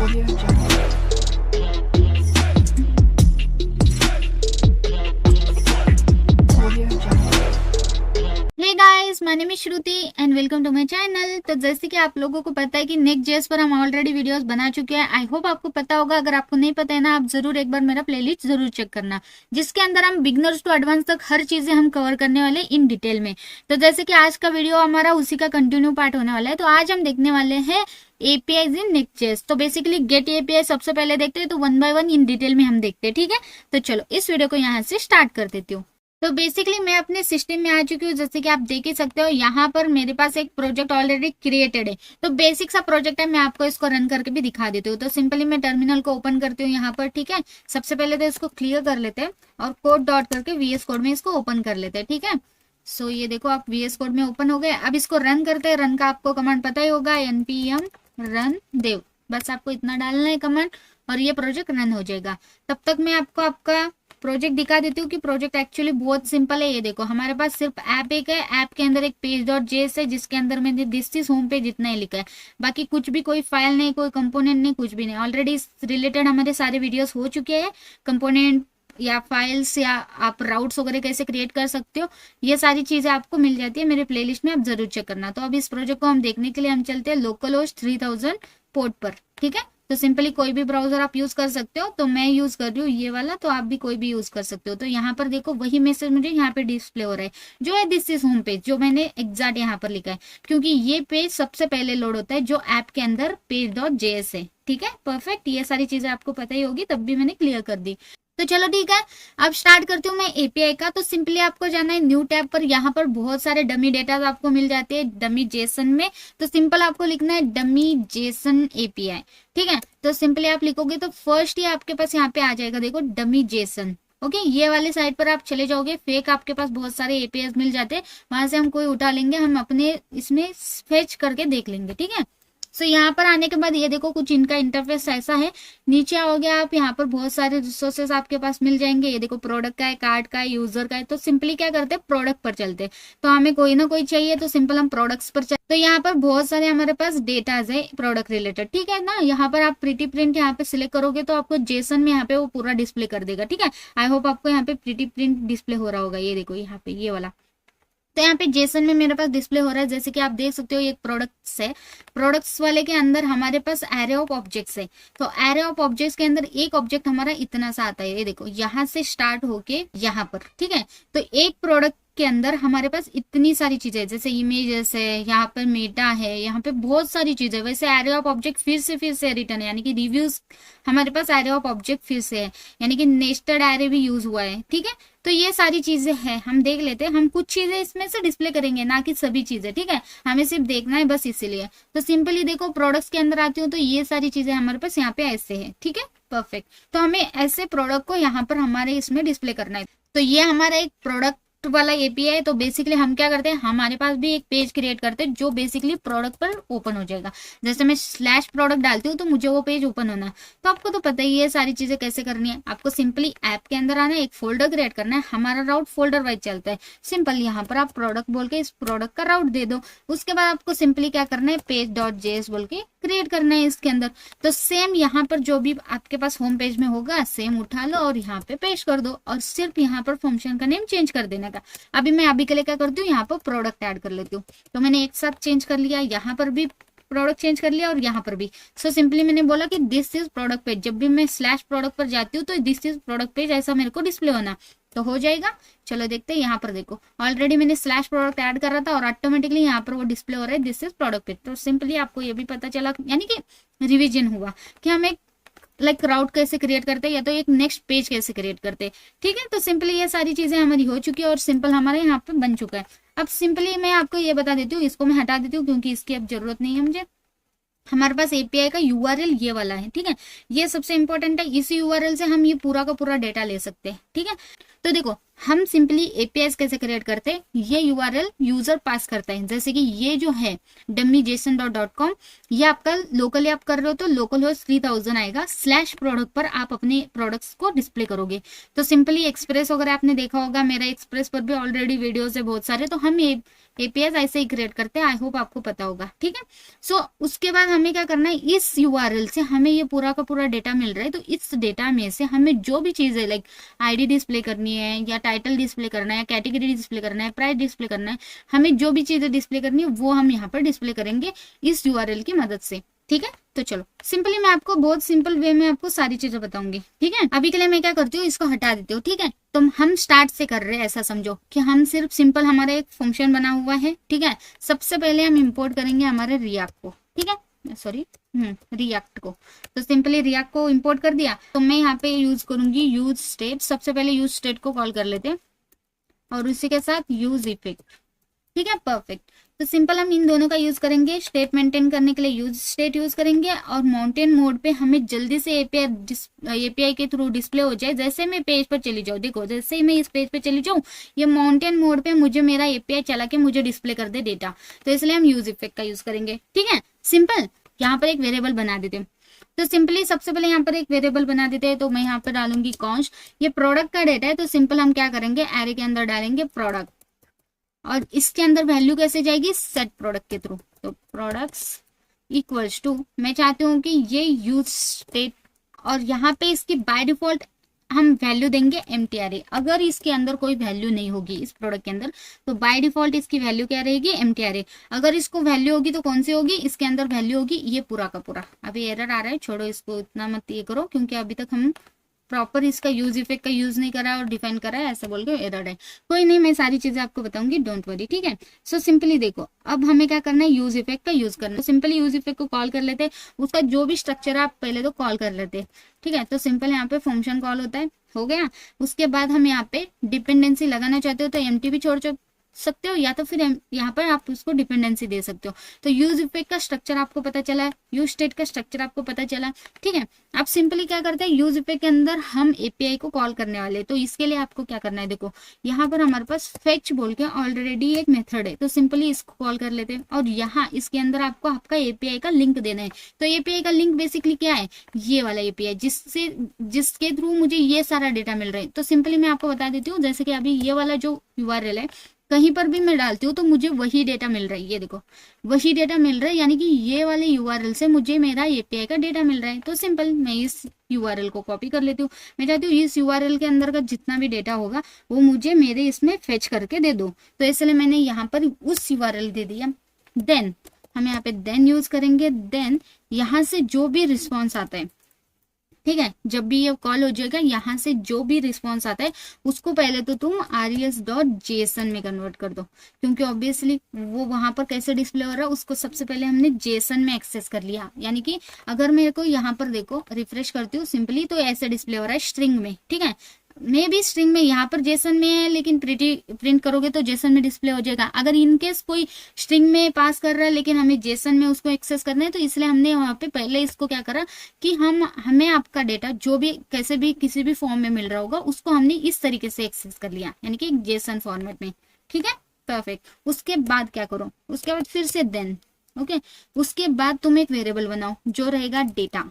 Audio Jungle. Audio Jungle. Hey guys, my name is Shruti and welcome to my channel. तो जैसे कि आप लोगों को पता है कि नेक्स्ट.जेएस पर हम ऑलरेडी वीडियोस बना चुके हैं। आई होप आपको पता होगा। अगर आपको नहीं पता है ना, आप जरूर एक बार मेरा प्लेलिस्ट जरूर चेक करना, जिसके अंदर हम बिगनर्स टू एडवांस तक हर चीजें हम कवर करने वाले इन डिटेल में। तो जैसे कि आज का वीडियो हमारा उसी का कंटिन्यू पार्ट होने वाला है। तो आज हम देखने वाले हैं एपीआईज इन नेक्स्ट.जेएस। तो बेसिकली गेट एपीआई सबसे पहले देखते हैं, तो one by one in detail में हम देखते हैं। ठीक है, तो चलो इस वीडियो को यहाँ से स्टार्ट कर देती हूँ। तो बेसिकली मैं अपने सिस्टम में आ चुकी हूँ। जैसे कि आप देख ही सकते हो, यहाँ पर मेरे पास एक प्रोजेक्ट ऑलरेडी क्रिएटेड है। तो बेसिक सा प्रोजेक्ट है, मैं आपको इसको रन करके भी दिखा देती हूँ। तो सिंपली मैं टर्मिनल को ओपन करती हूँ यहाँ पर। ठीक है, सबसे पहले तो इसको क्लियर कर लेते हैं और कोड डॉट करके वीएस कोड में इसको ओपन कर लेते हैं। ठीक है, सो ये देखो आप वीएस कोड में ओपन हो गए। अब इसको रन करते हैं। रन का आपको कमांड पता ही होगा, npm रन देव। बस आपको इतना डालना है कमांड और ये प्रोजेक्ट रन हो जाएगा। तब तक मैं आपको आपका प्रोजेक्ट दिखा देती हूँ कि प्रोजेक्ट एक्चुअली बहुत सिंपल है। ये देखो, हमारे पास सिर्फ ऐप एक है। ऐप के अंदर एक पेज.जेएस है, जिसके अंदर मैंने दिस इज होम पेज इतना ही लिखा है। बाकी कुछ भी, कोई फाइल नहीं, कोई कंपोनेंट नहीं, कुछ भी नहीं। ऑलरेडी इस रिलेटेड हमारे सारे वीडियोस हो चुके हैं। कंपोनेंट या फाइल्स या आप राउट्स वगैरह कैसे क्रिएट कर सकते हो, ये सारी चीजें आपको मिल जाती है मेरे प्लेलिस्ट में, आप जरूर चेक करना। तो अब इस प्रोजेक्ट को हम देखने के लिए हम चलते हैं लोकल होस्ट 3000 पोर्ट पर। ठीक है, तो सिंपली कोई भी ब्राउजर आप यूज कर सकते हो। तो मैं यूज कर रही हूँ ये वाला, तो आप भी कोई भी यूज कर सकते हो। तो यहाँ पर देखो, वही मैसेज मुझे यहाँ पे डिस्प्ले हो रहा है, जो है दिस इज होम पेज, जो मैंने एग्जैक्ट यहाँ पर लिखा है, क्योंकि ये पेज सबसे पहले लोड होता है जो ऐप के अंदर पेज.जेएस है। ठीक है, परफेक्ट। ये सारी चीजें आपको पता ही होगी, तब भी मैंने क्लियर कर दी। तो चलो ठीक है, अब स्टार्ट करती हूँ मैं एपीआई का। तो सिंपली आपको जाना है न्यू टैब पर। यहाँ पर बहुत सारे डमी डेटा आपको मिल जाते हैं डमी जेसन में। तो सिंपल आपको लिखना है डमी जेसन एपीआई। ठीक है, तो सिंपली आप लिखोगे तो फर्स्ट ही आपके पास यहाँ पे आ जाएगा, देखो डमी जेसन। ओके, ये वाले साइड पर आप चले जाओगे, फेक आपके पास बहुत सारे एपीआई मिल जाते हैं, वहां से हम कोई उठा लेंगे, हम अपने इसमें फेच करके देख लेंगे। ठीक है, सो यहाँ पर आने के बाद ये देखो, कुछ इनका इंटरफेस ऐसा है। नीचे आओगे आप, यहाँ पर बहुत सारे रिसोर्सेस आपके पास मिल जाएंगे। ये देखो, प्रोडक्ट का है, कार्ड का है, यूजर का है। तो सिंपली क्या करते हैं, प्रोडक्ट पर चलते हैं। तो हमें कोई ना कोई चाहिए, तो सिंपल हम प्रोडक्ट्स पर चलते। तो यहाँ पर बहुत सारे हमारे पास डेटाज है प्रोडक्ट रिलेटेड। ठीक है ना, यहाँ पर आप प्रीटी प्रिंट यहाँ पे सिलेक्ट करोगे तो आपको जेसन में यहाँ पे वो पूरा डिस्प्ले कर देगा। ठीक है, आई होप आपको यहाँ पे प्रीटी प्रिंट डिस्प्ले हो रहा होगा। ये देखो यहाँ पे ये वाला, तो यहाँ पे जेसन में मेरे पास डिस्प्ले हो रहा है। जैसे कि आप देख सकते हो, ये प्रोडक्ट्स है। प्रोडक्ट्स वाले के अंदर हमारे पास एरे ऑफ ऑब्जेक्ट्स है। तो एरे ऑफ ऑब्जेक्ट्स के अंदर एक ऑब्जेक्ट हमारा इतना सा आता है। ये देखो, यहाँ से स्टार्ट होके यहाँ पर। ठीक है, तो एक प्रोडक्ट के अंदर हमारे पास इतनी सारी चीजें, जैसे इमेजेस है, यहाँ पर मेटा है, यहाँ पे बहुत सारी चीजें। वैसे एरे ऑफ ऑब्जेक्ट फिर से रिटर्न है, यानी कि रिव्यूज हमारे पास एरे ऑफ ऑब्जेक्ट फिर से है, यानी कि नेस्टेड एरे भी यूज हुआ है। ठीक है, तो ये सारी चीजें हैं, हम देख लेते हैं। हम कुछ चीजें इसमें से डिस्प्ले करेंगे, ना कि सभी चीजें। ठीक है, हमें सिर्फ देखना है बस, इसीलिए। तो सिंपली देखो, प्रोडक्ट्स के अंदर आती हूँ तो ये सारी चीजें हमारे पास यहाँ पे ऐसे है। ठीक है, परफेक्ट। तो हमें ऐसे प्रोडक्ट को यहाँ पर हमारे इसमें डिस्प्ले करना है। तो ये हमारा एक प्रोडक्ट वाला एपीआई है। तो बेसिकली हम क्या करते हैं, हमारे पास भी एक पेज क्रिएट करते हैं जो बेसिकली प्रोडक्ट पर ओपन हो जाएगा। जैसे मैं स्लैश प्रोडक्ट डालती हूँ तो मुझे वो पेज ओपन होना है। तो आपको तो पता ही है सारी चीजें कैसे करनी है। आपको सिंपली ऐप के अंदर आना है, एक फोल्डर क्रिएट करना है। हमारा राउट फोल्डर वाइज चलता है। सिंपल यहाँ पर आप प्रोडक्ट बोल के इस प्रोडक्ट का राउट दे दो। उसके बाद आपको सिंपली क्या करना है, पेज.जेएस बोल के क्रिएट करना है इसके अंदर। तो सेम यहाँ पर जो भी आपके पास होम पेज में होगा, सेम उठा लो और यहाँ पे पेस्ट कर दो, और सिर्फ यहाँ पर फंक्शन का नेम चेंज कर देने का। अभी मैं अभी के लिए क्या करती हूँ, यहाँ पर प्रोडक्ट ऐड कर लेती हूँ। तो मैंने एक साथ चेंज कर लिया, यहाँ पर भी प्रोडक्ट चेंज कर लिया और यहाँ पर भी। सो सिंपली मैंने बोला कि दिस इज प्रोडक्ट पेज। जब भी मैं स्लैश प्रोडक्ट पर जाती हूँ तो दिस इज प्रोडक्ट पेज ऐसा मेरे को डिस्प्ले होना, तो हो जाएगा। चलो देखते हैं, यहाँ पर देखो, ऑलरेडी मैंने स्लैश प्रोडक्ट ऐड कर रहा था और ऑटोमेटिकली यहाँ पर वो डिस्प्ले हो रहा है दिस इज प्रोडक्ट पेज। तो सिंपली आपको ये भी पता चला, यानी कि रिविजन हुआ कि हम एक लाइक राउट कैसे क्रिएट करते हैं, या तो एक नेक्स्ट पेज कैसे क्रिएट करते हैं। ठीक है, तो सिंपली ये सारी चीजें हमारी हो चुकी है और सिंपल हमारे यहाँ पे बन चुका है। अब सिंपली मैं आपको ये बता देती हूँ, इसको मैं हटा देती हूँ क्योंकि इसकी अब जरूरत नहीं है मुझे। हमारे पास एपीआई का यूआरएल ये वाला है। ठीक है, ये सबसे इंपॉर्टेंट है। इसी यूआरएल से हम ये पूरा का पूरा डेटा ले सकते हैं। ठीक है, तो देखो, हम सिंपली एपीआई कैसे क्रिएट करते हैं, ये यूआरएल यूजर पास करता है। जैसे कि ये जो है dummyjson.com, ये आपका लोकली आप कर रहे हो तो लोकल होस्ट 3000 आएगा। स्लैश प्रोडक्ट पर आप अपने प्रोडक्ट्स को डिस्प्ले करोगे। तो सिंपली एक्सप्रेस वगैरह आपने देखा होगा, मेरा एक्सप्रेस पर भी ऑलरेडी वीडियोस है बहुत सारे। तो हम ये एपीआई ऐसे ही क्रिएट करते हैं, आई होप आपको पता होगा, ठीक है। सो उसके बाद हमें क्या करना है, इस यूआरएल से हमें ये पूरा का पूरा डेटा मिल रहा है, तो इस डेटा में से हमें जो भी चीज़ है लाइक आईडी डिस्प्ले करनी है या टाइटल डिस्प्ले करना है, कैटेगरी डिस्प्ले करना है, प्राइस डिस्प्ले करना है, हमें जो भी चीज़ें डिस्प्ले करनी है वो हम यहाँ पर डिस्प्ले करेंगे इस यूआरएल की मदद से, ठीक है। तो चलो सिंपली मैं आपको बहुत सिंपल वे में आपको सारी चीजें बताऊंगी, ठीक है। अभी के लिए मैं क्या करती हूँ, इसको हटा देती हूँ, ठीक है। तो हम स्टार्ट से कर रहे हैं, ऐसा समझो कि हम सिर्फ सिंपल हमारा एक फंक्शन बना हुआ है, ठीक है। सबसे पहले हम इंपोर्ट करेंगे हमारे रिएक्ट को, ठीक है, सॉरी रिएक्ट को। तो सिंपली रिएक्ट को इंपोर्ट कर दिया, तो मैं यहाँ पे यूज करूंगी यूज स्टेट। सबसे पहले यूज स्टेट को कॉल कर लेते हैं और उसी के साथ यूज इफेक्ट, ठीक है, परफेक्ट। तो सिंपल हम इन दोनों का यूज करेंगे, स्टेट मेंटेन करने के लिए यूज स्टेट यूज करेंगे, और माउंटेन मोड पे हमें जल्दी से एपीआई के थ्रू डिस्प्ले हो जाए। जैसे मैं पेज पर चली जाऊँ, देखो जैसे ही मैं इस पेज पे चली जाऊँ, ये माउंटेन मोड पे मुझे मेरा एपीआई चला के मुझे डिस्प्ले कर दे डेटा, तो इसलिए हम यूज इफेक्ट का यूज करेंगे, ठीक है। सिंपल यहाँ पर एक वेरिएबल बना देते हैं। तो सिंपली सबसे पहले यहाँ पर एक वेरिएबल बना देते हैं, तो मैं यहाँ पर डालूंगी कॉन्स्ट, ये प्रोडक्ट का डेटा है, तो सिंपल हम क्या करेंगे, एरे के अंदर डालेंगे प्रोडक्ट, और इसके अंदर वैल्यू कैसे जाएगी, सेट प्रोडक्ट के थ्रू। तो प्रोडक्ट्स इक्वल्स टू, मैं चाहती हूँ कि ये यूज स्टेट, और यहाँ पे इसकी बाय डिफॉल्ट हम वैल्यू देंगे एमटीआरए। अगर इसके अंदर कोई वैल्यू नहीं होगी इस प्रोडक्ट के अंदर, तो बाय डिफॉल्ट इसकी वैल्यू क्या रहेगी, एमटीआरए। अगर इसको वैल्यू होगी तो कौन सी होगी, इसके अंदर वैल्यू होगी ये पूरा का पूरा। अभी एरर आ रहा है, छोड़ो इसको, इतना मत ये करो, क्योंकि अभी तक हम प्रॉपर इसका यूज इफेक्ट का यूज नहीं करा और डिफाइन करा है, ऐसा बोल के एरर है। कोई नहीं, मैं सारी चीजें आपको बताऊंगी, डोंट वरी, ठीक है। सो सिंपली देखो, अब हमें क्या करना है, यूज इफेक्ट का यूज करना है। तो सिंपली यूज इफेक्ट को कॉल कर लेते हैं, उसका जो भी स्ट्रक्चर आप पहले तो कॉल कर लेते हैं, ठीक है। तो सिंपल यहाँ पे फंक्शन कॉल होता है, हो गया। उसके बाद हम यहाँ पे डिपेंडेंसी लगाना चाहते हो तो एमटी भी छोड़ सकते हो, या तो फिर यहाँ पर आप उसको डिपेंडेंसी दे सकते हो। तो यूज इफेक्ट का स्ट्रक्चर आपको पता चला है, यूज स्टेट का स्ट्रक्चर आपको पता चला, ठीक है। अब सिंपली क्या करते हैं, यूज इफेक्ट के अंदर हम एपीआई को कॉल करने वाले हैं। तो इसके लिए आपको क्या करना है, देखो यहाँ पर हमारे पास फेच बोल के ऑलरेडी एक मेथड है, तो सिंपली इसको कॉल कर लेते हैं, और यहाँ इसके अंदर आपको आपका एपीआई का लिंक देना है। तो एपीआई का लिंक बेसिकली क्या है, ये वाला एपीआई जिसके थ्रू मुझे ये सारा डेटा मिल रहा है। तो सिंपली मैं आपको बता देती हूँ, जैसे कि अभी ये वाला जो यूआरएल है, कहीं पर भी मैं डालती हूँ तो मुझे वही डेटा मिल रहा है, ये देखो वही डेटा मिल रहा है, यानी कि ये वाले यूआरएल से मुझे मेरा एपीआई का डेटा मिल रहा है। तो सिंपल मैं इस यूआरएल को कॉपी कर लेती हूँ। मैं चाहती हूँ इस यूआरएल के अंदर का जितना भी डेटा होगा वो मुझे मेरे इसमें फेच करके दे दो, तो इसलिए मैंने यहाँ पर उस यूआरएल दे दिया। देन हम यहाँ पे देन यूज करेंगे, देन यहाँ से जो भी रिस्पॉन्स आता है, ठीक है, जब भी ये कॉल हो जाएगा, यहाँ से जो भी रिस्पॉन्स आता है उसको पहले तो तुम res.json में कन्वर्ट कर दो, क्योंकि ऑब्वियसली वो वहां पर कैसे डिस्प्ले हो रहा है उसको सबसे पहले हमने जेसन में एक्सेस कर लिया। यानी कि अगर मेरे को यहाँ पर देखो रिफ्रेश करती हूँ सिंपली, तो ऐसे डिस्प्ले हो रहा है स्ट्रिंग में, ठीक है। मे भी स्ट्रिंग में, यहाँ पर जेसन में है, लेकिन प्रिंट करोगे तो जेसन में डिस्प्ले हो जाएगा। अगर इनकेस कोई स्ट्रिंग में पास कर रहा है लेकिन हमें जेसन में उसको एक्सेस करना है, तो इसलिए हमने वहाँ पे पहले इसको क्या करा कि हमें आपका डेटा जो भी कैसे भी किसी भी फॉर्म में मिल रहा होगा उसको हमने इस तरीके से एक्सेस कर लिया, यानी कि जेसन फॉर्मेट में, ठीक है, परफेक्ट। उसके बाद क्या करो, उसके बाद फिर से देन, ओके, उसके बाद तुम एक वेरिएबल बनाओ जो रहेगा डेटा,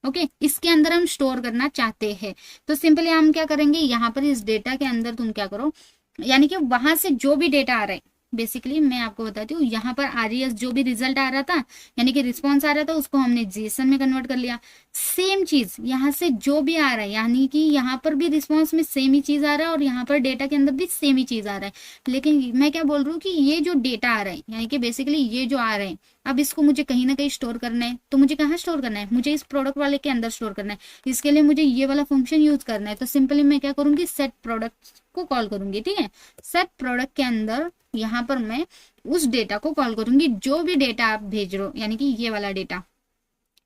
ओके, इसके अंदर हम स्टोर करना चाहते हैं। तो सिंपली हम क्या करेंगे, यहाँ पर इस डेटा के अंदर तुम क्या करो, यानी कि वहां से जो भी डेटा आ रहा है, बेसिकली मैं आपको बताती हूँ, यहाँ पर आरईएस जो भी रिजल्ट आ रहा था, यानी कि रिस्पॉन्स आ रहा था, उसको हमने जेसन में कन्वर्ट कर लिया। सेम चीज यहाँ से जो भी आ रहा है, यानी कि यहाँ पर भी रिस्पॉन्स में सेम ही चीज आ रहा है और यहाँ पर डेटा के अंदर भी सेम ही चीज आ रहा है। लेकिन मैं क्या बोल रही हूँ कि ये जो डेटा आ रहा है, यानी कि बेसिकली ये जो आ रहा है, अब इसको मुझे कहीं ना कहीं स्टोर करना है। तो मुझे कहाँ स्टोर करना है, मुझे इस प्रोडक्ट वाले के अंदर स्टोर करना है। इसके लिए मुझे ये वाला फंक्शन यूज करना है। तो सिंपली मैं क्या करूंगी, सेट प्रोडक्ट को कॉल करूंगी, ठीक है। सेट प्रोडक्ट के अंदर यहाँ पर मैं उस डेटा को कॉल करूंगी, जो भी डेटा आप भेज रहे हो, यानी कि ये वाला डेटा,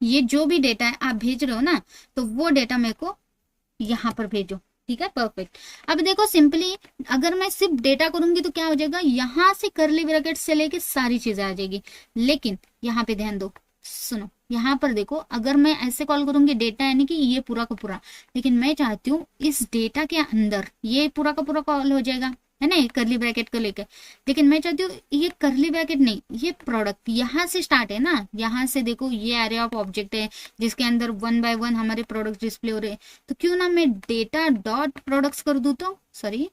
ये जो भी डेटा है आप भेज रहे हो ना, तो वो डेटा मेरे को यहाँ पर भेजो, ठीक है, परफेक्ट। अब देखो सिंपली अगर मैं सिर्फ डेटा करूंगी तो क्या हो जाएगा, यहाँ से कर्ली ब्रैकेट से लेके सारी चीजें आ जाएगी। लेकिन यहाँ पे ध्यान दो, सुनो, यहाँ पर देखो, अगर मैं ऐसे कॉल करूंगी डेटा, यानी कि ये पूरा का पूरा, लेकिन मैं चाहती हूँ इस डेटा के अंदर ये पूरा का पूरा कॉल हो जाएगा, है ना, कर्ली ब्रैकेट को लेकर। लेकिन मैं चाहती हूँ ये कर्ली ब्रैकेट नहीं, ये प्रोडक्ट यहाँ से स्टार्ट है ना, यहाँ से देखो ये एरे ऑफ ऑब्जेक्ट है जिसके अंदर 1 बाय 1 हमारे प्रोडक्ट डिस्प्ले हो रहे हैं। तो क्यों ना मैं डेटा डॉट प्रोडक्ट्स कर दूं, तो सॉरी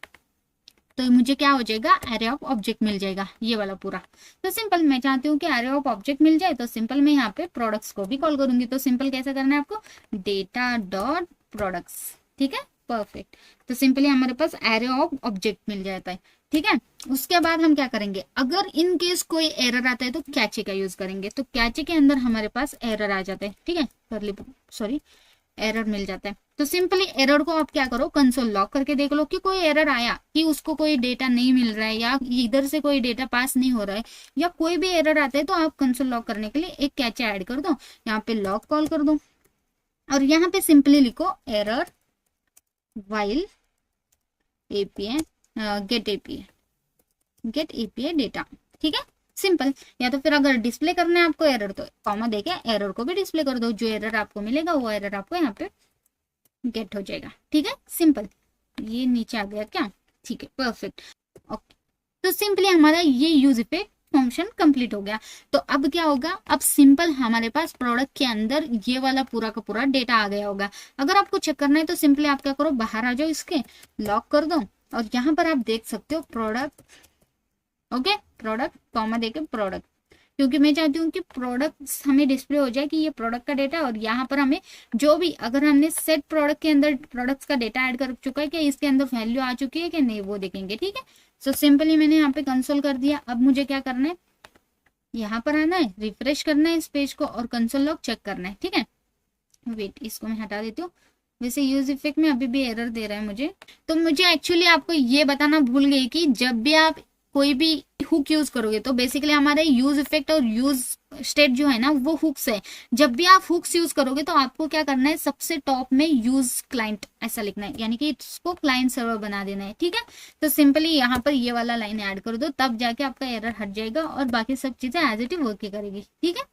तो मुझे क्या हो जाएगा, एरे ऑफ ऑब्जेक्ट मिल जाएगा ये वाला पूरा। तो सिंपल मैं चाहती हूँ कि एरे ऑफ ऑब्जेक्ट मिल जाए, तो सिंपल मैं यहाँ पे प्रोडक्ट्स को भी कॉल करूंगी। तो सिंपल कैसे करना है आपको, डेटा डॉट प्रोडक्ट्स, ठीक है, परफेक्ट। तो सिंपली हमारे पास एरे ऑफ ऑब्जेक्ट मिल जाता है, ठीक है। उसके बाद हम क्या करेंगे, अगर इन केस कोई एरर आता है तो कैचे का यूज करेंगे। तो कैचे के अंदर हमारे पास एरर आ जाता है, ठीक है, करली सॉरी एरर मिल जाता है। तो सिंपली एरर को आप क्या करो, कंसोल लॉक करके देख लो कि कोई एरर आया, कि उसको कोई डेटा नहीं मिल रहा है या इधर से कोई डेटा पास नहीं हो रहा है या कोई भी एरर आता है, तो आप कंसोल लॉक करने के लिए एक कैचे ऐड कर दो, यहाँ पे लॉक कॉल कर दो और यहाँ पे सिंपली लिखो error while API get API data, ठीक है, सिंपल। या तो फिर अगर डिस्प्ले करना है आपको एरर, तो कॉमा देके एरर को भी डिस्प्ले कर दो, जो एरर आपको मिलेगा वो एरर आपको यहाँ पे गेट हो जाएगा, ठीक है, सिंपल। ये नीचे आ गया क्या, ठीक है, परफेक्ट, ओके। तो सिंपली हमारा ये यूज इफेक्ट फंक्शन कंप्लीट हो गया। तो अब क्या होगा, अब सिंपल हमारे पास प्रोडक्ट के अंदर ये वाला पूरा का पूरा डेटा आ गया होगा। अगर आपको चेक करना है तो सिंपली आप क्या करो, बाहर आ जाओ, इसके लॉक कर दो और यहाँ पर आप देख सकते हो प्रोडक्ट, ओके, प्रोडक्ट कॉमा देके प्रोडक्ट, क्योंकि मैं चाहती हूँ कि प्रोडक्ट्स हमें डिस्प्ले हो जाए कि ये प्रोडक्ट का डेटा। और यहाँ पर हमें जो भी, अगर हमने सेट प्रोडक्ट के अंदर प्रोडक्ट्स का डेटा ऐड कर चुका है कि इसके अंदर वैल्यू आ चुकी है कि नहीं, वो देखेंगे, ठीक है। सो सिंपली मैंने यहाँ पे कंसोल कर दिया। अब मुझे क्या करना है, यहाँ पर आना है, रिफ्रेश करना है इस पेज को और कंसोल लॉग चेक करना है, ठीक है। वेट, इसको मैं हटा देती हूँ। वैसे यूज इफेक्ट में अभी भी एरर दे रहा है मुझे, तो मुझे एक्चुअली आपको ये बताना भूल गई कि जब भी आप कोई भी हुक यूज करोगे तो बेसिकली हमारे यूज इफेक्ट और यूज स्टेट जो है ना वो हुक्स है। जब भी आप हुक्स यूज करोगे तो आपको क्या करना है, सबसे टॉप में यूज क्लाइंट ऐसा लिखना है, यानी कि इसको क्लाइंट सर्वर बना देना है, ठीक है। तो सिंपली यहाँ पर ये वाला लाइन ऐड कर दो, तब जाके आपका एरर हट जाएगा और बाकी सब चीजें एज इट इज वर्क करेगी, ठीक है।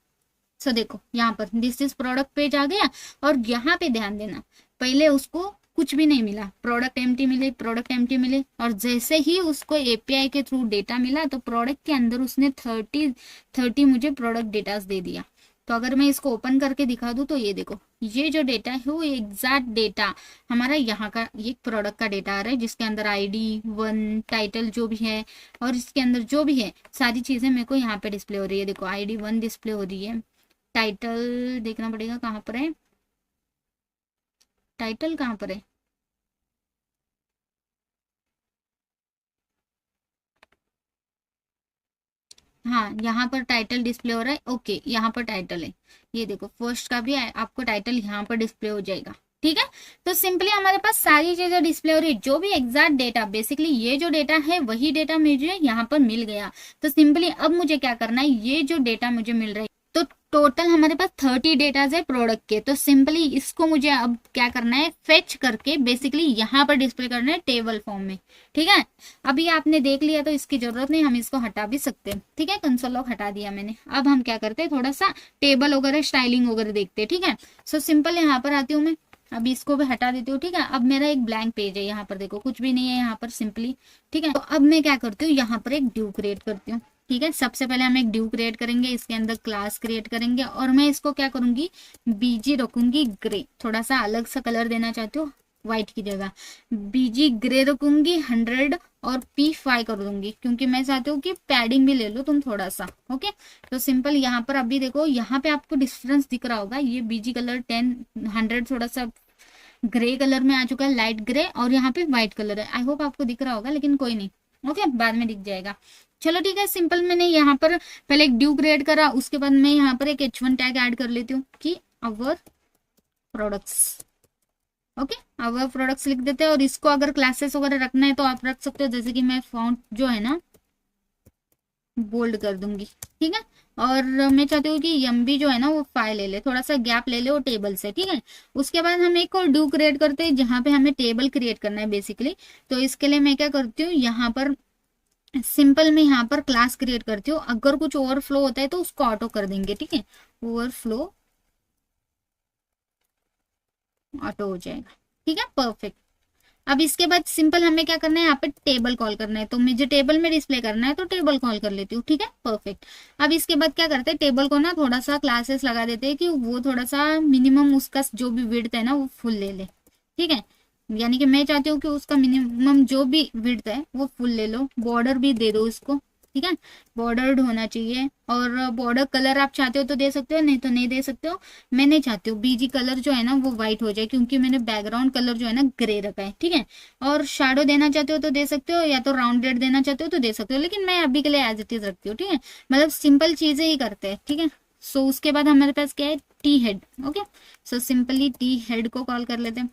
सो देखो यहाँ पर दिस इज प्रोडक्ट पेज आ गया और यहाँ पे ध्यान देना, पहले उसको कुछ भी नहीं मिला, प्रोडक्ट एम्प्टी मिले और जैसे ही उसको एपीआई के थ्रू डेटा मिला तो प्रोडक्ट के अंदर उसने 30 मुझे प्रोडक्ट डेटास दे दिया। तो अगर मैं इसको ओपन करके दिखा दूं तो ये देखो, ये जो डेटा है वो एग्जैक्ट डेटा हमारा यहाँ का ये प्रोडक्ट का डेटा आ रहा है, जिसके अंदर आईडी 1 टाइटल जो भी है और इसके अंदर जो भी है सारी चीजें मेरे को यहाँ पे डिस्प्ले हो रही है। देखो आईडी 1 डिस्प्ले हो रही है, टाइटल देखना पड़ेगा कहाँ पर है, टाइटल कहाँ पर है, हाँ यहाँ पर टाइटल डिस्प्ले हो रहा है, ओके यहाँ पर टाइटल है, ये देखो फर्स्ट का भी आपको टाइटल यहाँ पर डिस्प्ले हो जाएगा, ठीक है। तो सिंपली हमारे पास सारी चीजें डिस्प्ले हो रही है, जो भी एग्जैक्ट डेटा, बेसिकली ये जो डेटा है वही डेटा मुझे यहाँ पर मिल गया। तो सिंपली अब मुझे क्या करना है, ये जो डेटा मुझे मिल रहा है, तो टोटल हमारे पास 30 डेटाज है प्रोडक्ट के। तो सिंपली इसको मुझे अब क्या करना है, फेच करके बेसिकली यहाँ पर डिस्प्ले करना है टेबल फॉर्म में, ठीक है। अभी आपने देख लिया तो इसकी जरूरत नहीं, हम इसको हटा भी सकते हैं, ठीक है। कंसोल लॉक हटा दिया मैंने। अब हम क्या करते हैं, थोड़ा सा टेबल वगैरह स्टाइलिंग वगैरह देखते हैं, ठीक है। सो सिंपल यहाँ पर आती हूँ मैं, अभी इसको भी हटा देती हूँ, ठीक है। अब मेरा एक ब्लैंक पेज है, यहाँ पर देखो कुछ भी नहीं है यहाँ पर सिंपली, ठीक है। तो अब मैं क्या करती हूँ, यहाँ पर एक ड्यू क्रिएट करती हूँ, ठीक है। सबसे पहले हम एक ड्यू क्रिएट करेंगे, इसके अंदर क्लास क्रिएट करेंगे और मैं इसको क्या करूंगी, बीजी रखूंगी ग्रे, थोड़ा सा अलग सा कलर देना चाहती हूँ व्हाइट की जगह, बीजी ग्रे रखूंगी 100 और P5 कर दूंगी, क्योंकि मैं चाहती हूँ कि पैडिंग भी ले लो तुम थोड़ा सा, ओके। तो सिंपल यहाँ पर अभी देखो, यहाँ पे आपको डिफरेंस दिख रहा होगा, ये बीजी कलर 100 थोड़ा सा ग्रे कलर में आ चुका है, लाइट ग्रे, और यहाँ पे व्हाइट कलर है। आई होप आपको दिख रहा होगा, लेकिन कोई नहीं, ओके, बाद में दिख जाएगा। चलो ठीक है, सिंपल मैंने यहाँ पर पहले एक ड्यू क्रिएट करा, उसके बाद मैं यहाँ पर एक H1 टैग ऐड कर लेती हूँ कि अवर प्रोडक्ट्स, ओके, अवर प्रोडक्ट्स लिख देते हैं। और इसको अगर क्लासेस वगैरह रखना है तो आप रख सकते हो, जैसे कि मैं फॉन्ट जो है ना बोल्ड कर दूंगी, ठीक है। और मैं चाहती हूँ कि एमबी जो है ना वो फाइल ले ले, थोड़ा सा गैप ले ले वो टेबल से, ठीक है। उसके बाद हम एक और ड्यू क्रिएट करते हैं जहाँ पे हमें टेबल क्रिएट करना है बेसिकली। तो इसके लिए मैं क्या करती हूँ, यहाँ पर सिंपल में यहाँ पर क्लास क्रिएट करती हूँ, अगर कुछ ओवरफ्लो होता है तो उसको ऑटो कर देंगे, ठीक है, ओवरफ्लो ऑटो हो जाएगा, ठीक है, परफेक्ट। अब इसके बाद सिंपल हमें क्या करना है, यहाँ पे टेबल कॉल करना है, तो मुझे टेबल में डिस्प्ले करना है तो टेबल कॉल कर लेती हूँ, ठीक है, परफेक्ट। अब इसके बाद क्या करते हैं, टेबल को ना थोड़ा सा क्लासेस लगा देते हैं कि वो थोड़ा सा मिनिमम उसका जो भी विड्थ है ना वो फुल ले ले, ठीक है। यानी कि मैं चाहती हूँ कि उसका मिनिमम जो भी विड्थ है वो फुल ले लो, बॉर्डर भी दे दो इसको, ठीक है, बॉर्डर्ड होना चाहिए। और बॉर्डर कलर आप चाहते हो तो दे सकते हो, नहीं तो नहीं दे सकते हो। मैं नहीं चाहती हूँ बीजी कलर जो है ना वो व्हाइट हो जाए, क्योंकि मैंने बैकग्राउंड कलर जो है ना ग्रे रखा है, ठीक है। और शैडो देना चाहते हो तो दे सकते हो, या तो राउंडेड देना चाहते हो तो दे सकते हो, लेकिन मैं अभी के लिए एज इट इज रखती हूँ, ठीक है। मतलब सिंपल चीजें ही करते हैं, ठीक है। सो उसके बाद हमारे पास क्या है, T head. Okay, so simply T head को कॉल कर लेते हैं,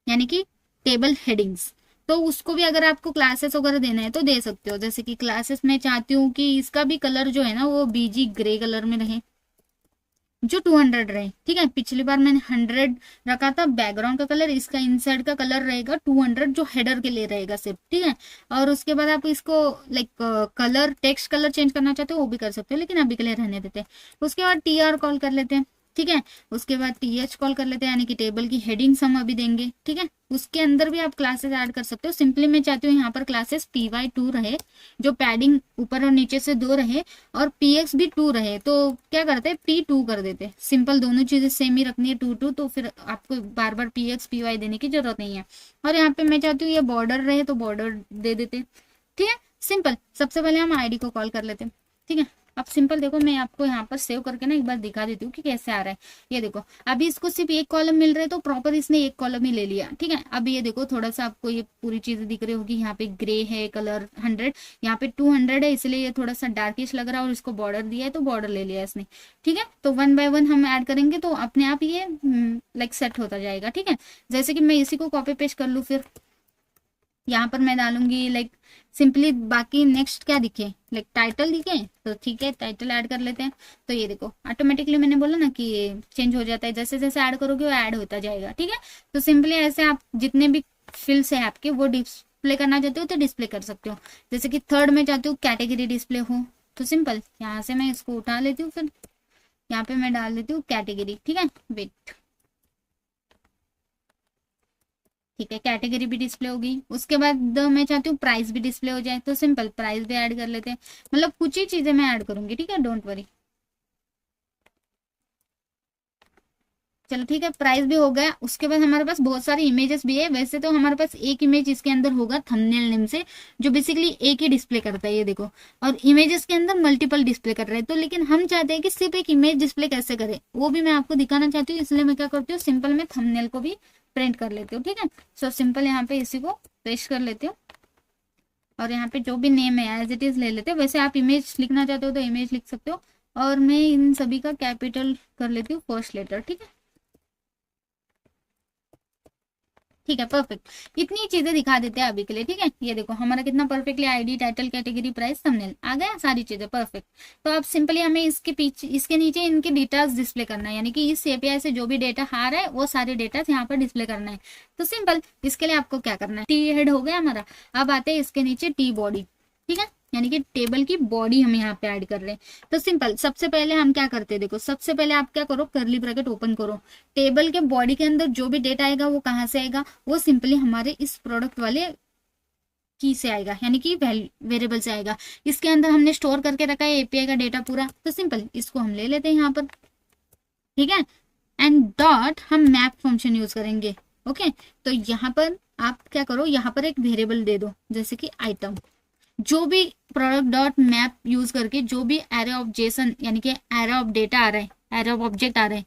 यानी कि टेबल हेडिंग्स। तो उसको भी अगर आपको क्लासेस वगैरह देना है तो दे सकते हो। जैसे कि क्लासेस में चाहती हूँ कि इसका भी कलर जो है ना वो बीजी ग्रे कलर में रहे, जो 200 रहे, ठीक है। पिछली बार मैंने 100 रखा था बैकग्राउंड का कलर, इसका इनसाइड का कलर रहेगा 200 जो हेडर के लिए रहेगा सिर्फ, ठीक है। और उसके बाद आप इसको like colour text colour change करना चाहते हो वो भी कर सकते हो, लेकिन अभी के लिए रहने देते हैं। उसके बाद टी आर कॉल कर लेते हैं, ठीक है। उसके बाद टी एच कॉल कर लेते हैं, यानी कि टेबल की हेडिंग्स हम अभी देंगे, ठीक है। उसके अंदर भी आप क्लासेस ऐड कर सकते हो। सिंपली मैं चाहती हूँ यहाँ पर क्लासेस py2 रहे, जो पैडिंग ऊपर और नीचे से 2 रहे, और px भी 2 रहे। तो क्या करते हैं, p2 कर देते हैं। सिंपल, दोनों चीजें सेम ही रखनी है 2 तो फिर आपको बार बार px py देने की जरूरत नहीं है। और यहाँ पे मैं चाहती हूँ ये बॉर्डर रहे तो बॉर्डर दे देते, ठीक है। सिंपल, सबसे पहले हम आईडी को कॉल कर लेते हैं, ठीक है। अब सिंपल देखो, मैं आपको यहाँ पर सेव करके ना एक बार दिखा देती हूँ कि कैसे आ रहा है। ये देखो, अभी इसको सिर्फ एक कॉलम मिल रहा है तो प्रॉपर इसने एक कॉलम ही ले लिया, ठीक है। अब ये देखो, थोड़ा सा आपको ये पूरी चीजें दिख रही होगी। यहाँ पे ग्रे है कलर 100, यहाँ पे 200 है, इसलिए ये थोड़ा सा डार्किश लग रहा है। और इसको बॉर्डर दिया है तो बॉर्डर ले लिया इसने, ठीक है। तो 1 बाय 1 हम ऐड करेंगे तो अपने आप ये लाइक सेट होता जाएगा, ठीक है। जैसे कि मैं इसी को कॉपी पेस्ट कर लूँ, फिर यहाँ पर मैं डालूंगी लाइक सिंपली, बाकी नेक्स्ट क्या दिखे, लाइक टाइटल दिखे तो ठीक है, टाइटल ऐड कर लेते हैं। तो ये देखो ऑटोमेटिकली मैंने बोला ना कि ये चेंज हो जाता है, जैसे जैसे ऐड करोगे वो ऐड होता जाएगा, ठीक है। तो सिंपली ऐसे आप जितने भी फील्ड्स है आपके वो डिस्प्ले करना चाहते हो तो डिस्प्ले कर सकते हो। जैसे कि थर्ड में चाहते हो कैटेगरी डिस्प्ले हो, तो सिंपल यहाँ से मैं इसको उठा लेती हूँ, फिर यहाँ पे मैं डाल देती हूँ कैटेगरी, ठीक है। वेट, ठीक है, कैटेगरी भी डिस्प्ले होगी। उसके बाद मैं चाहती हूँ प्राइस भी डिस्प्ले हो जाए, तो सिंपल प्राइस भी ऐड कर लेते हैं। मतलब कुछ ही चीजें मैं ऐड करूंगी, ठीक है, डोंट वरी। चलो ठीक है, प्राइस भी हो गया। उसके बाद हमारे पास बहुत सारी इमेजेस भी है। वैसे तो हमारे पास एक इमेज इसके अंदर होगा थंबनेल नेम से, जो बेसिकली एक ही डिस्प्ले करता है, ये देखो। और इमेजेस के अंदर मल्टीपल डिस्प्ले कर रहे हैं, तो लेकिन हम चाहते हैं कि सिर्फ एक इमेज डिस्प्ले कैसे करें वो भी मैं आपको दिखाना चाहती हूँ। इसलिए मैं क्या करती हूँ, सिंपल मैं थंबनेल को भी प्रिंट कर लेती हूँ, ठीक है। सो सिंपल यहाँ पे इसी को पेस्ट कर लेती हूँ, और यहाँ पे जो भी नेम है एज इट इज ले लेते हैं। वैसे आप इमेज लिखना चाहते हो तो इमेज लिख सकते हो, और मैं इन सभी का कैपिटल कर लेती हूँ फर्स्ट लेटर, ठीक है। ठीक है, परफेक्ट। इतनी चीजें दिखा देते हैं अभी के लिए, ठीक है। ये देखो हमारा कितना perfectly ID, title, category, price, thumbnail आ गया, सारी चीजें परफेक्ट। तो अब सिंपली हमें इसके पीछे, इसके नीचे इनके डेटास डिस्प्ले करना है, यानी कि इस एपीआई से जो भी डेटा आ रहा है वो सारे डेटा यहाँ पर डिस्प्ले करना है। तो सिंपल, इसके लिए आपको क्या करना है, टी हेड हो गया हमारा। अब आते हैं इसके नीचे टी बॉडी, ठीक है, यानी कि टेबल की बॉडी हम यहाँ पे ऐड कर रहे हैं। तो सिंपल, सबसे पहले हम क्या करते हैं, देखो सबसे पहले आप क्या करो, करली ब्रैकेट ओपन करो। टेबल के बॉडी के अंदर जो भी डेटा आएगा वो कहाँ से आएगा, वो सिंपली हमारे इस प्रोडक्ट वाले की से आएगा, यानी कि वेरिएबल से आएगा। इसके अंदर हमने स्टोर करके रखा है एपीआई का डेटा पूरा, तो सिंपल इसको हम ले लेते हैं यहाँ पर, ठीक है। एंड डॉट हम मैप फंक्शन यूज करेंगे, ओके। तो यहाँ पर आप क्या करो, यहाँ पर एक वेरिएबल दे दो, जैसे कि आइटम। जो भी प्रोडक्ट डॉट मैप यूज करके जो भी एरे ऑफ जेसन, यानी कि एरे ऑफ डेटा आ रहा है, एरे ऑफ ऑब्जेक्ट आ रहे हैं,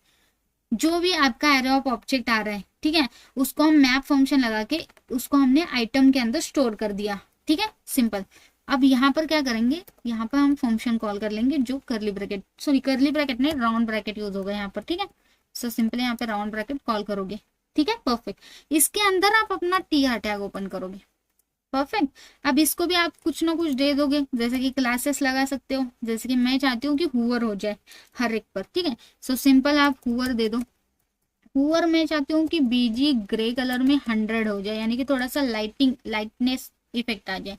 जो भी आपका एरे ऑफ ऑब्जेक्ट आ रहा है, ठीक है, उसको हम मैप फंक्शन लगा के उसको हमने आइटम के अंदर स्टोर कर दिया, ठीक है, सिंपल। अब यहाँ पर क्या करेंगे, यहाँ पर हम फंक्शन कॉल कर लेंगे जो करली ब्रैकेट, सॉरी करली ब्रैकेट नहीं, राउंड ब्रैकेट यूज होगा यहाँ पर, ठीक है। सो सिंपल यहाँ पे राउंड ब्रैकेट कॉल करोगे, ठीक है, परफेक्ट। इसके अंदर आप अपना टीआर टैग ओपन करोगे, परफेक्ट। अब इसको भी आप कुछ ना कुछ दे दोगे, जैसे कि क्लासेस लगा सकते हो, जैसे कि मैं चाहती हूँ कि हुवर हो जाए हर एक पर, ठीक है। सो सिंपल आप हुवर दे दो। हुवर मैं चाहती हूँ कि बीजी ग्रे कलर में 100 हो जाए, यानी कि थोड़ा सा लाइटनेस इफेक्ट आ जाए।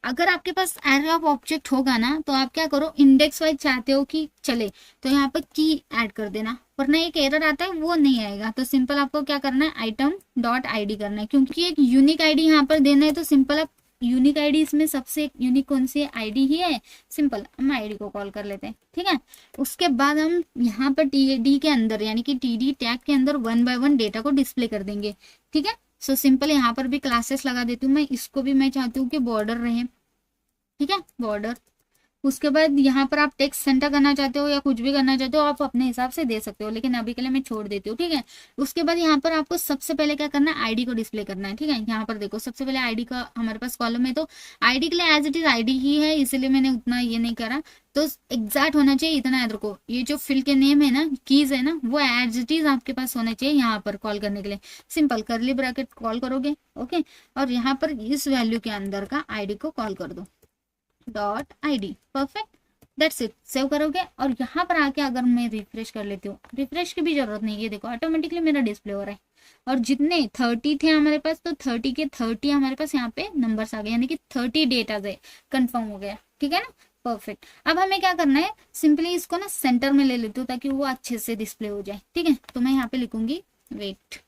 अगर आपके पास एरे ऑफ ऑब्जेक्ट होगा ना, तो आप क्या करो, इंडेक्स वाइज चाहते हो कि चले तो यहाँ पर की ऐड कर देना, वरना एक एरर आता है वो नहीं आएगा। तो सिंपल आपको क्या करना है, आइटम डॉट आईडी करना है, क्योंकि एक यूनिक आईडी यहाँ पर देना है। तो सिंपल आप यूनिक आईडी, इसमें सबसे यूनिक कौन सी आईडी ही है, सिंपल हम आईडी को कॉल कर लेते हैं, ठीक है। उसके बाद हम यहाँ पर टी डी के अंदर, यानी कि टी डी टैग के अंदर 1 बाय 1 डेटा को डिस्प्ले कर देंगे, ठीक है। सो सिंपल यहाँ पर भी क्लासेस लगा देती हूँ मैं, इसको भी मैं चाहती हूँ कि बॉर्डर रहे, ठीक है, बॉर्डर। उसके बाद यहाँ पर आप टेक्स्ट सेंटर करना चाहते हो या कुछ भी करना चाहते हो आप अपने हिसाब से दे सकते हो, लेकिन अभी के लिए मैं छोड़ देती हूँ, ठीक है। उसके बाद यहाँ पर आपको सबसे पहले क्या करना है, आईडी को डिस्प्ले करना है, ठीक है। यहाँ पर देखो सबसे पहले आईडी का हमारे पास कॉलम है, तो आईडी के लिए एज इट इज आईडी ही है, इसीलिए मैंने उतना ये नहीं करा। तो एग्जैक्ट होना चाहिए इतना याद रखो, ये जो फिल के नेम है ना, कीज है ना, वो एज इट इज आपके पास होना चाहिए यहाँ पर कॉल करने के लिए। सिंपल करली ब्रैकेट कॉल करोगे, ओके, और यहाँ पर इस वैल्यू के अंदर का आईडी को कॉल कर दो, dot ID, perfect, that's it. Save करोगे और यहाँ पर आके अगर मैं रिफ्रेश कर लेती हूँ, रिफ्रेश की भी जरूरत नहीं, ये देखो ऑटोमेटिकली मेरा डिस्प्ले हो रहा है। और जितने 30 थे हमारे पास, तो 30 के 30 हमारे पास यहाँ पे नंबर्स आ गए, यानी कि 30 डेटा है, कंफर्म हो गया, ठीक है ना, परफेक्ट। अब हमें क्या करना है, सिंपली इसको ना सेंटर में ले लेती हूँ ताकि वो अच्छे से डिस्प्ले हो जाए, ठीक है। तो मैं यहाँ पे लिखूंगी, वेट,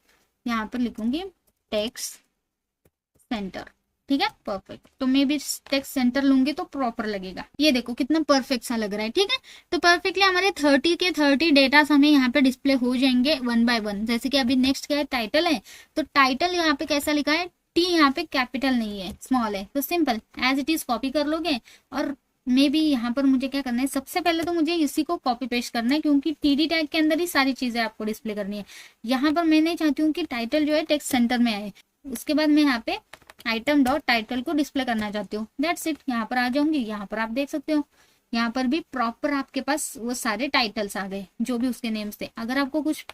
यहाँ पर लिखूंगी टेक्स्ट सेंटर, ठीक है, परफेक्ट। तो मैं भी टेक्स्ट सेंटर लूंगी तो प्रॉपर लगेगा, ये देखो कितना परफेक्ट सा लग रहा है, ठीक है। तो परफेक्टली हमारे 30 के 30 डेटा हमें यहाँ पे डिस्प्ले हो जाएंगे वन बाय वन। जैसे कि अभी नेक्स्ट क्या है, टाइटल है, तो टाइटल यहाँ पे कैसा लिखा है, टी यहाँ पे कैपिटल नहीं है, स्मॉल है, तो simple as it is copy कर लोगे। और मे भी यहाँ पर मुझे क्या करना है, सबसे पहले तो मुझे इसी को कॉपी पेस्ट करना है, क्योंकि टीडी टैग के अंदर ही सारी चीजें आपको डिस्प्ले करनी है। यहाँ पर मैं नहीं चाहती हूँ कि टाइटल जो है टेक्स्ट सेंटर में आए। उसके बाद मैं यहाँ पे आइटम डॉट टाइटल को डिस्प्ले करना चाहती हूँ, दैट्स इट। यहाँ पर आ जाऊंगी, यहाँ पर आप देख सकते हो, यहाँ पर भी प्रॉपर आपके पास वो सारे टाइटल्स आ गए जो भी उसके नेम्स थे। अगर आपको कुछ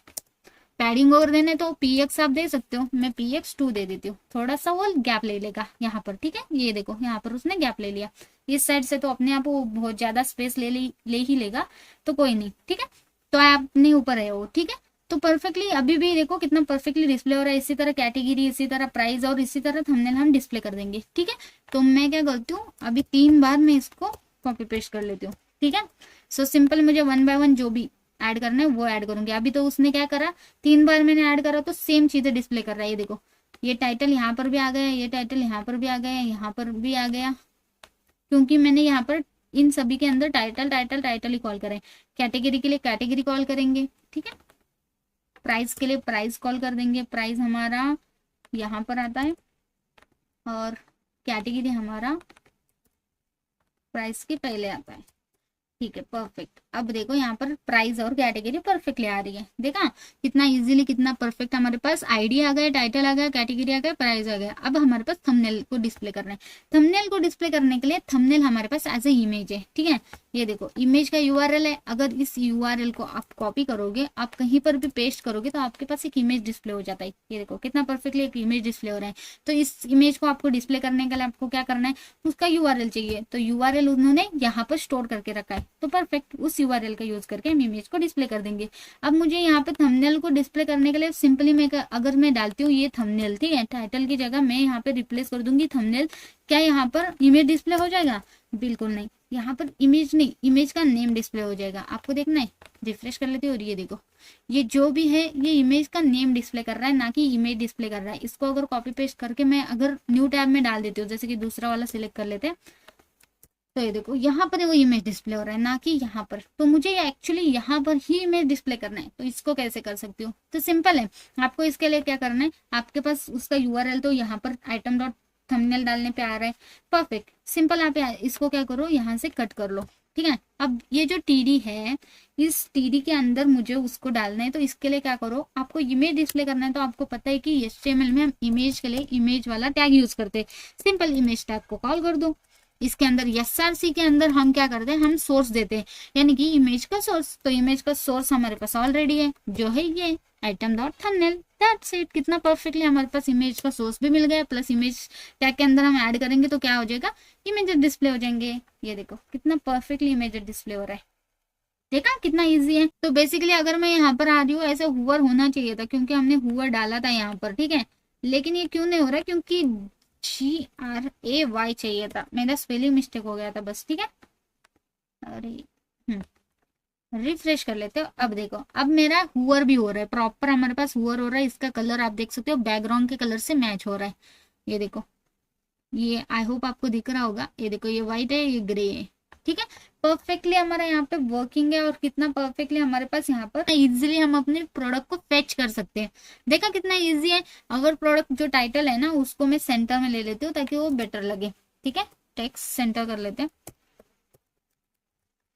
पैडिंग और देने तो px आप दे सकते हो, मैं px2 दे देती हूँ, थोड़ा सा वो गैप ले लेगा यहाँ पर, ठीक है। ये देखो यहाँ पर उसने गैप ले लिया, इस साइड से तो अपने आप वो बहुत ज्यादा स्पेस ले ही लेगा, तो कोई नहीं, ठीक है। तो आप अपने ऊपर है वो, ठीक है। तो परफेक्टली अभी भी देखो कितना परफेक्टली डिस्प्ले हो रहा है। इसी तरह कैटेगरी, इसी तरह प्राइस और इसी तरह थंबनेल हम डिस्प्ले कर देंगे, ठीक है। तो मैं क्या करती हूँ, अभी 3 बार मैं इसको कॉपी पेस्ट कर लेती हूँ, ठीक है। सो सिंपल मुझे वन बाय वन जो भी ऐड करना है वो ऐड करूंगी। अभी तो उसने क्या करा, 3 बार मैंने ऐड करा तो सेम चीजें डिस्प्ले कर रहा है, ये देखो, ये टाइटल यहाँ पर भी आ गया, ये टाइटल यहाँ पर भी आ गया, यहाँ पर भी आ गया, क्योंकि मैंने यहाँ पर इन सभी के अंदर टाइटल टाइटल टाइटल ही कॉल करें। कैटेगरी के लिए कैटेगरी कॉल करेंगे, ठीक है। प्राइस के लिए प्राइस कॉल कर देंगे, प्राइस हमारा यहाँ पर आता है, और कैटेगरी हमारा प्राइस के पहले आता है, ठीक है, परफेक्ट। अब देखो यहाँ पर प्राइस और कैटेगरी परफेक्टली आ रही है, देखा कितना इजीली, कितना परफेक्ट हमारे पास आईडी आ गया, टाइटल आ गया, कैटेगरी आ गया, प्राइस आ गया। अब हमारे पास थंबनेल को डिस्प्ले करना है। थंबनेल को डिस्प्ले करने के लिए थंबनेल हमारे पास एज ए इमेज है, ठीक है। ये देखो इमेज का यूआरएल है, अगर इस यूआरएल को आप कॉपी करोगे, आप कहीं पर भी पेस्ट करोगे तो आपके पास एक इमेज डिस्प्ले हो जाता है। ये देखो कितना परफेक्टली एक इमेज डिस्प्ले हो रहा है। तो इस इमेज को आपको डिस्प्ले करने के लिए आपको क्या करना है, उसका यूआरएल चाहिए, तो यूआरएल उन्होंने यहाँ पर स्टोर करके रखा है, तो परफेक्ट उस यूआरएल का यूज करके हम इमेज को डिस्प्ले कर देंगे। अब मुझे यहाँ पे थंबनेल को डिस्प्ले करने के लिए सिंपली मैं अगर मैं डालती हूँ ये थंबनेल, ठीक है, टाइटल की जगह मैं यहाँ पे रिप्लेस कर दूंगी थंबनेल, क्या यहाँ पर इमेज डिस्प्ले हो जाएगा? बिल्कुल नहीं, यहाँ पर इमेज नहीं, इमेज का नेम डिस्प्ले हो जाएगा। आपको देखना है, रिफ्रेश कर लेती हूँ और ये देखो, ये जो भी है ये इमेज का नेम डिस्प्ले कर रहा है, ना कि इमेज डिस्प्ले कर रहा है। इसको अगर कॉपी पेस्ट करके मैं अगर न्यू टैब में डाल देती हूँ, जैसे कि दूसरा वाला सिलेक्ट कर लेते हैं, तो ये देखो यहाँ पर वो इमेज डिस्प्ले हो रहा है, ना कि यहाँ पर। तो मुझे एक्चुअली यहाँ पर ही इमेज डिस्प्ले करना है, तो इसको कैसे कर सकती हूँ? तो सिंपल है, आपको इसके लिए क्या करना है, आपके पास उसका यूआरएल तो यहाँ पर आइटम डॉट थंबनेल डालने पे आ रहा है, परफेक्ट। सिंपल आप इसको क्या करो, यहाँ से कट कर लो, ठीक है। अब ये जो टीडी है, इस टीडी के अंदर मुझे उसको डालना है, तो इसके लिए क्या करो, आपको इमेज डिस्प्ले करना है, तो आपको पता है कि HTML में हम इमेज के लिए इमेज वाला टैग यूज करते हैं। सिंपल इमेज टैग को कॉल कर दो। इसके अंदर SRC के अंदर हम क्या करते हैं, हम सोर्स देते हैं, यानी कि इमेज का सोर्स। तो इमेज का सोर्स हमारे पास ऑलरेडी है, जो है ये item dot thumbnail, that's it. कितना परफेक्टली हमारे पास इमेज का सोर्स भी मिल गया, प्लस इमेज टैग के अंदर हम ऐड करेंगे तो क्या हो जाएगा, इमेज डिस्प्ले हो जाएंगे। ये देखो कितना परफेक्टली इमेज डिस्प्ले हो रहा है, देखा कितना इजी है। तो बेसिकली अगर मैं यहाँ पर आ रही हूँ, ऐसे हुवर होना चाहिए था, क्योंकि हमने हुवर डाला था यहाँ पर, ठीक है। लेकिन ये क्यों नहीं हो रहा, क्योंकि GRAY चाहिए था, मेरा स्पेलिंग मिस्टेक हो गया था बस, ठीक है। अरे रिफ्रेश कर लेते हो। अब देखो, अब मेरा हुवर भी हो रहा है, प्रॉपर हमारे पास हुवर हो रहा है। इसका कलर आप देख सकते हो, बैकग्राउंड के कलर से मैच हो रहा है। ये देखो, ये आई होप आपको दिख रहा होगा, ये देखो ये व्हाइट है, ये ग्रे है, ठीक है, परफेक्टली हमारा यहाँ पे वर्किंग है और कितना परफेक्टली हमारे पास यहाँ पर इजीली हम अपने प्रोडक्ट को फेच कर सकते हैं। देखा कितना इजी है। अगर प्रोडक्ट जो टाइटल है ना उसको मैं सेंटर में ले लेती हूँ ताकि वो बेटर लगे। ठीक है, टेक्स्ट सेंटर कर लेते हैं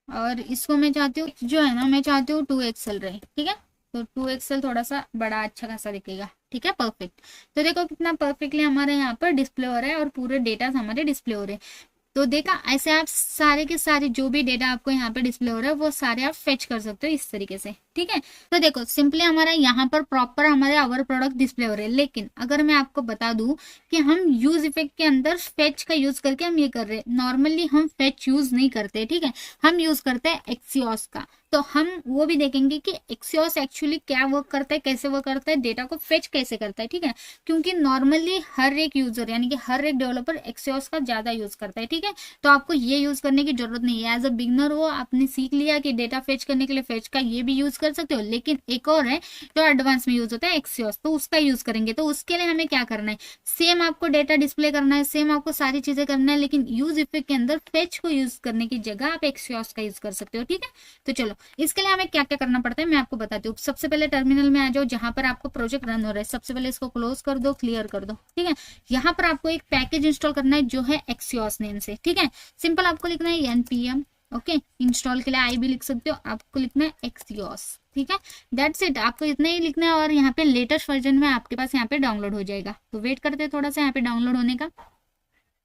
और इसको मैं चाहती हूँ जो है ना, मैं चाहती हूँ 2 एक्सएल रहे। ठीक है, तो 2 एक्सएल थोड़ा सा बड़ा अच्छा खासा दिखेगा। ठीक है, परफेक्ट। तो देखो कितना परफेक्टली हमारे यहाँ पर डिस्प्ले हो रहा है और पूरे डेटा हमारे डिस्प्ले हो रहे हैं। तो देखा, ऐसे आप सारे के सारे जो भी डेटा आपको यहाँ पे डिस्प्ले हो रहा है वो सारे आप फेच कर सकते हो इस तरीके से। ठीक है, तो देखो सिंपली हमारा यहाँ पर प्रॉपर हमारे आवर प्रोडक्ट डिस्प्ले हो रहे हैं। लेकिन अगर मैं आपको बता दूं कि हम यूज इफेक्ट के अंदर फेच का यूज करके हम ये कर रहे हैं, नॉर्मली हम फेच यूज नहीं करते। ठीक है, हम यूज करते हैं एक्सियोस का। तो हम वो भी देखेंगे कि एक्सियोस एक्चुअली क्या वर्क करता है, कैसे वर्क करता है, डेटा को फेच कैसे करता है। ठीक है, क्योंकि नॉर्मली हर एक यूजर यानी कि हर एक डेवलपर एक्सियोस का ज्यादा यूज करता है। ठीक है, तो आपको ये यूज करने की जरूरत नहीं है। एज अ बिगनर हो आपने सीख लिया कि डेटा फेच करने के लिए फेच का ये भी यूज कर सकते हो। लेकिन एक और है जो एडवांस में यूज होता है एक्सियोस, तो उसका यूज करेंगे। तो उसके लिए हमें क्या करना है, सेम आपको डेटा डिस्प्ले करना है, सेम आपको सारी चीजें करना है, लेकिन यूज इफेक्ट के अंदर फेच को यूज करने की जगह आप एक्सियोस का यूज कर सकते हो। ठीक है, तो चलो इसके लिए हमें क्या क्या करना पड़ता है मैं आपको बताती हूँ। सबसे पहले टर्मिनल में आ जाओ जहां पर आपको प्रोजेक्ट रन हो रहा है। सबसे पहले इसको क्लोज कर दो, क्लियर कर दो। ठीक है, यहाँ पर आपको एक पैकेज इंस्टॉल करना है जो है एक्सियोस नेम से। ठीक है, सिंपल आपको लिखना है npm। ओके, इंस्टॉल के लिए आई भी लिख सकते हो, आपको लिखना है एक्सियोस। ठीक है, दैट्स इट, आपको इतना ही लिखना है और यहाँ पे लेटेस्ट वर्जन में आपके पास यहाँ पे डाउनलोड हो जाएगा। तो वेट करते हैं थोड़ा सा यहाँ पे डाउनलोड होने का।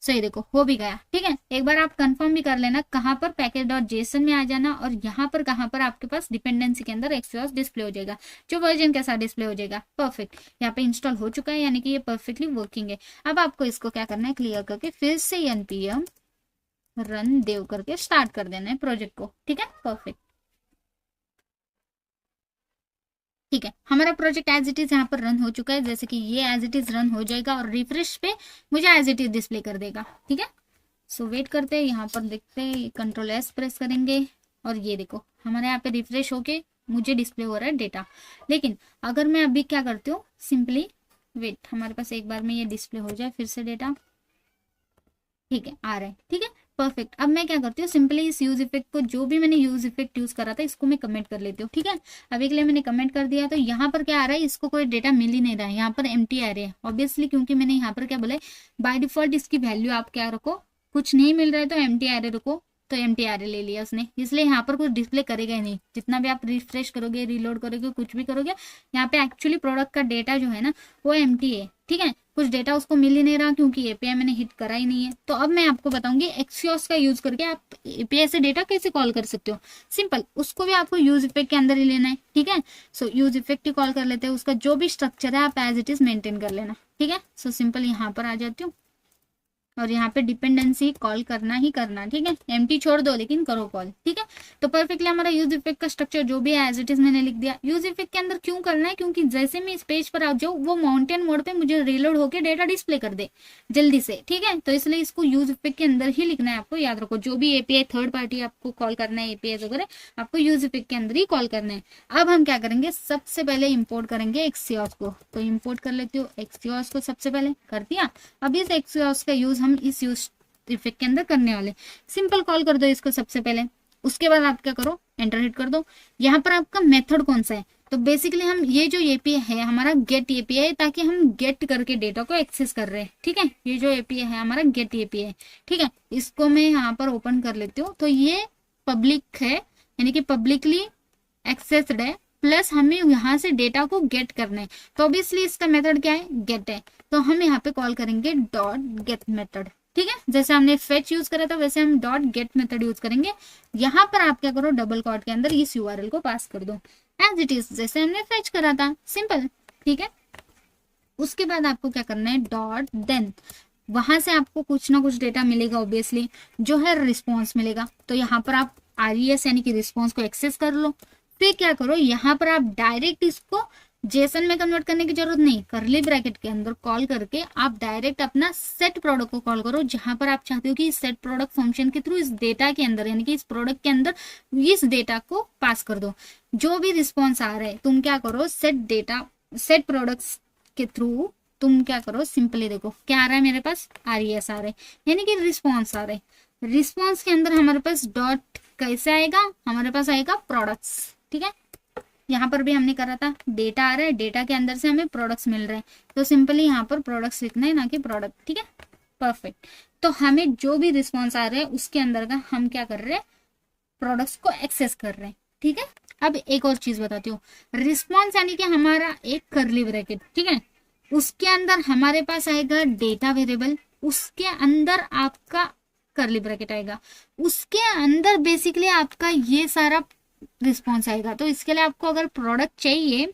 सही, देखो हो भी गया। ठीक है, एक बार आप कंफर्म भी कर लेना कहाँ पर पैकेज.जेसन में आ जाना और यहाँ पर कहाँ पर आपके पास डिपेंडेंसी के अंदर एक्सियोस डिस्प्ले हो जाएगा, जो वर्जन के साथ डिस्प्ले हो जाएगा। परफेक्ट, यहाँ पे इंस्टॉल हो चुका है यानी कि ये परफेक्टली वर्किंग है। अब आपको इसको क्या करना है, क्लियर करके फिर से npm रन देव करके स्टार्ट कर देना है प्रोजेक्ट को। ठीक है, परफेक्ट। ठीक है, हमारा प्रोजेक्ट एज इट इज यहाँ पर रन हो चुका है। जैसे कि ये एज इट इज रन हो जाएगा और रिफ्रेश पे मुझे एज इट इज डिस्प्ले कर देगा। ठीक है, सो वेट करते हैं, यहाँ पर देखते हैं, Ctrl+S प्रेस करेंगे और ये देखो हमारे यहाँ पे रिफ्रेश होके मुझे डिस्प्ले हो रहा है डेटा। लेकिन अगर मैं अभी क्या करती हूँ, सिंपली वेट, हमारे पास एक बार में ये डिस्प्ले हो जाए फिर से डेटा। ठीक है, आ रहा है। ठीक है, परफेक्ट। अब मैं क्या करती हूँ, सिंपली इस यूज इफेक्ट को, जो भी मैंने यूज इफेक्ट यूज करा था, इसको मैं कमेंट कर लेती हूँ। ठीक है, अभी के लिए मैंने कमेंट कर दिया। तो यहाँ पर क्या आ रहा है, इसको कोई डेटा मिल ही नहीं रहा है, यहाँ पर एम्प्टी आ रहा है ऑब्वियसली, क्योंकि मैंने यहाँ पर क्या बोला, बाय डिफॉल्ट इसकी वैल्यू आप क्या रखो, कुछ नहीं मिल रहा है तो एम्प्टी आ रहे रखो। तो एम्प्टी आ रहे ले लिया उसने, इसलिए यहाँ पर कुछ डिस्प्ले करेगा ही नहीं। जितना भी आप रिफ्रेश करोगे, रीलोड करोगे, कुछ भी करोगे, यहाँ पे एक्चुअली प्रोडक्ट का डेटा जो है ना वो एम्प्टी है। ठीक है, कुछ डेटा उसको मिल ही नहीं रहा क्योंकि एपीआई मैंने हिट करा ही नहीं है। तो अब मैं आपको बताऊंगी एक्सियोस का यूज करके आप एपीआई से डेटा कैसे कॉल कर सकते हो। सिंपल, उसको भी आपको यूज इफेक्ट के अंदर ही लेना है। ठीक है, सो यूज इफेक्ट ही कॉल कर लेते हैं, उसका जो भी स्ट्रक्चर है आप एज इट इज मेंटेन कर लेना। ठीक है, सो सिंपल यहाँ पर आ जाती हूँ और यहाँ पे डिपेंडेंसी कॉल करना ही करना। ठीक है, एम्प्टी छोड़ दो लेकिन करो कॉल। ठीक है, तो परफेक्टली हमारा यूज इफेक्ट का स्ट्रक्चर जो भी है एज इट इज मैंने लिख दिया। यूज इफेक्ट के अंदर क्यों करना है, क्योंकि जैसे मैं इस पेज पर आ जाऊँ वो माउंटेन मोड पे मुझे रीलोड होकर डेटा डिस्प्ले कर दे जल्दी से। ठीक है, तो इसलिए इसको यूज इफेक्ट के अंदर ही लिखना है। आपको याद रखो, जो भी एपीआई थर्ड पार्टी आपको कॉल करना है, एपीआई वगैरह आपको यूज इफेक्ट के अंदर ही कॉल करना है। अब हम क्या करेंगे, सबसे पहले इंपोर्ट करेंगे एक्सियोस को। तो इंपोर्ट कर लेती हूँ एक्सियोस को, सबसे पहले कर दिया। अब इस एक्सियोस का यूज हम इस यूज इफेक्ट के अंदर करने वाले। सिंपल कॉल कर दो इसको सबसे पहले, उसके बाद आप क्या करो, एंटर हिट कर दो। यहाँ पर आपका मेथड कौन सा है, तो बेसिकली हम ये जो एपीआई है हमारा गेट एपीआई, ताकि हम गेट करके डेटा को एक्सेस कर रहे हैं। ठीक है, ये जो एपीआई है हमारा गेट एपीआई। ठीक है, इसको मैं यहाँ पर ओपन कर लेती हूँ। तो ये पब्लिक है यानी कि पब्लिकली एक्सेस्ड है, प्लस हमें यहाँ से डेटा को गेट करना है। तो ऑब्वियसली इसका मेथड क्या है, गेट है। तो हम यहाँ पे कॉल करेंगे डॉट गेट मेथड। ठीक है, जैसे हमने फेच यूज करा था वैसे हम डॉट गेट मेथड यूज करेंगे। यहाँ पर आप क्या करो, डबल कोट के अंदर इस यूआरएल को पास कर दो एज इट इज, जैसे हमने फेच करा था, सिंपल। ठीक है, उसके बाद आपको क्या करना है, डॉट देन, वहां से आपको कुछ ना कुछ डेटा मिलेगा ऑब्वियसली, जो है रिस्पॉन्स मिलेगा। तो यहाँ पर आप आरईएस यानी कि रिस्पॉन्स को एक्सेस कर लो। फिर क्या करो, यहाँ पर आप डायरेक्ट इसको जेसन में कन्वर्ट करने की जरूरत नहीं, करली ब्रैकेट के अंदर कॉल करके आप डायरेक्ट अपना सेट प्रोडक्ट को कॉल करो, जहां पर आप चाहते हो कि इस सेट प्रोडक्ट फंक्शन के थ्रू इस डेटा के अंदर यानी कि इस प्रोडक्ट के अंदर इस डेटा को पास कर दो। जो भी रिस्पॉन्स आ रहा है तुम क्या करो, सेट डेटा सेट प्रोडक्ट्स के थ्रू तुम क्या करो, सिंपली देखो क्या आ रहा है मेरे पास, आरईएस आ रहा है यानी कि रिस्पॉन्स आ रहा है। रिस्पॉन्स के अंदर हमारे पास डॉट कैसे आएगा, हमारे पास आएगा प्रोडक्ट्स। ठीक है, यहाँ पर भी हमने करा था, डेटा आ रहा है, डेटा के अंदर से हमें प्रोडक्ट्स मिल रहे हैं, तो सिंपली यहाँ पर प्रोडक्ट्स लिखना है, ना कि प्रोडक्ट। ठीक है, परफेक्ट। तो हमें जो भी रिस्पॉन्स आ रहे हैं उसके अंदर का हम क्या कर रहे हैं, प्रोडक्ट्स को एक्सेस कर रहे हैं। ठीक है, अब एक और चीज बताती हूँ, रिस्पॉन्स यानी कि हमारा एक करली ब्रैकेट। ठीक है, उसके अंदर हमारे पास आएगा डेटा वेरिएबल, उसके अंदर आपका करली ब्रैकेट आएगा, उसके अंदर बेसिकली आपका ये सारा रिस्पॉन्स आएगा। तो इसके लिए आपको अगर प्रोडक्ट चाहिए,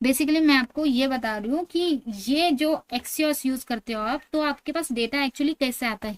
बेसिकली मैं आपको ये बता रही हूँ कि ये जो एक्सियोस यूज करते हो आप, तो आपके पास डेटा एक्चुअली कैसे आता है।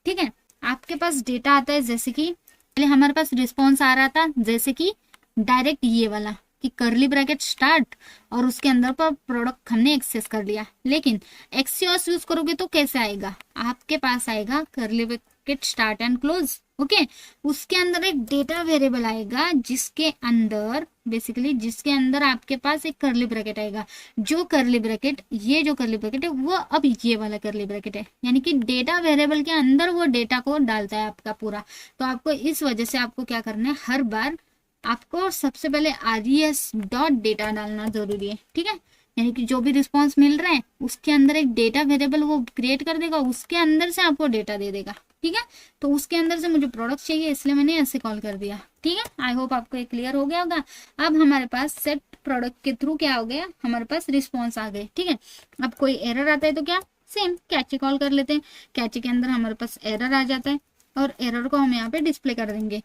ठीक है, आपके पास डेटा आता है, जैसे कि पहले हमारे पास रिस्पॉन्स आ रहा था, जैसे कि डायरेक्ट ये वाला कि करली ब्रैकेट स्टार्ट और उसके अंदर पर प्रोडक्ट हमने एक्सेस कर लिया। लेकिन एक्सियोस यूज करोगे तो कैसे आएगा, आपके पास आएगा करली bracket start and close. Okay, उसके अंदर एक डेटा वेरिएबल आएगा, जिसके अंदर बेसिकली जिसके अंदर आपके पास एक करली ब्रैकेट आएगा। जो करली ब्रैकेट, ये जो करली ब्रैकेट है वो अब ये वाला करली ब्रैकेट है, यानी कि डेटा वेरिएबल के अंदर वो डेटा को डालता है आपका पूरा। तो आपको इस वजह से आपको क्या करना है, हर बार आपको सबसे पहले res डॉट डेटा डालना जरूरी है। ठीक है, यानी कि जो भी रिस्पॉन्स मिल रहा है उसके अंदर एक डेटा वेरिएबल वो क्रिएट कर देगा, उसके अंदर से आपको डेटा दे देगा। ठीक है, तो उसके अंदर से मुझे प्रोडक्ट चाहिए, इसलिए मैंने ऐसे कॉल कर दिया। ठीक है, आई होप आपको ये क्लियर हो गया होगा। अब हमारे पास सेट प्रोडक्ट के थ्रू क्या हो गया, हमारे पास रिस्पॉन्स आ गए। ठीक है, अब कोई एरर आता है तो क्या, सेम कैची कॉल कर लेते हैं, कैची के अंदर हमारे पास एरर आ जाता है और एरर को हम यहाँ पे डिस्प्ले कर देंगे,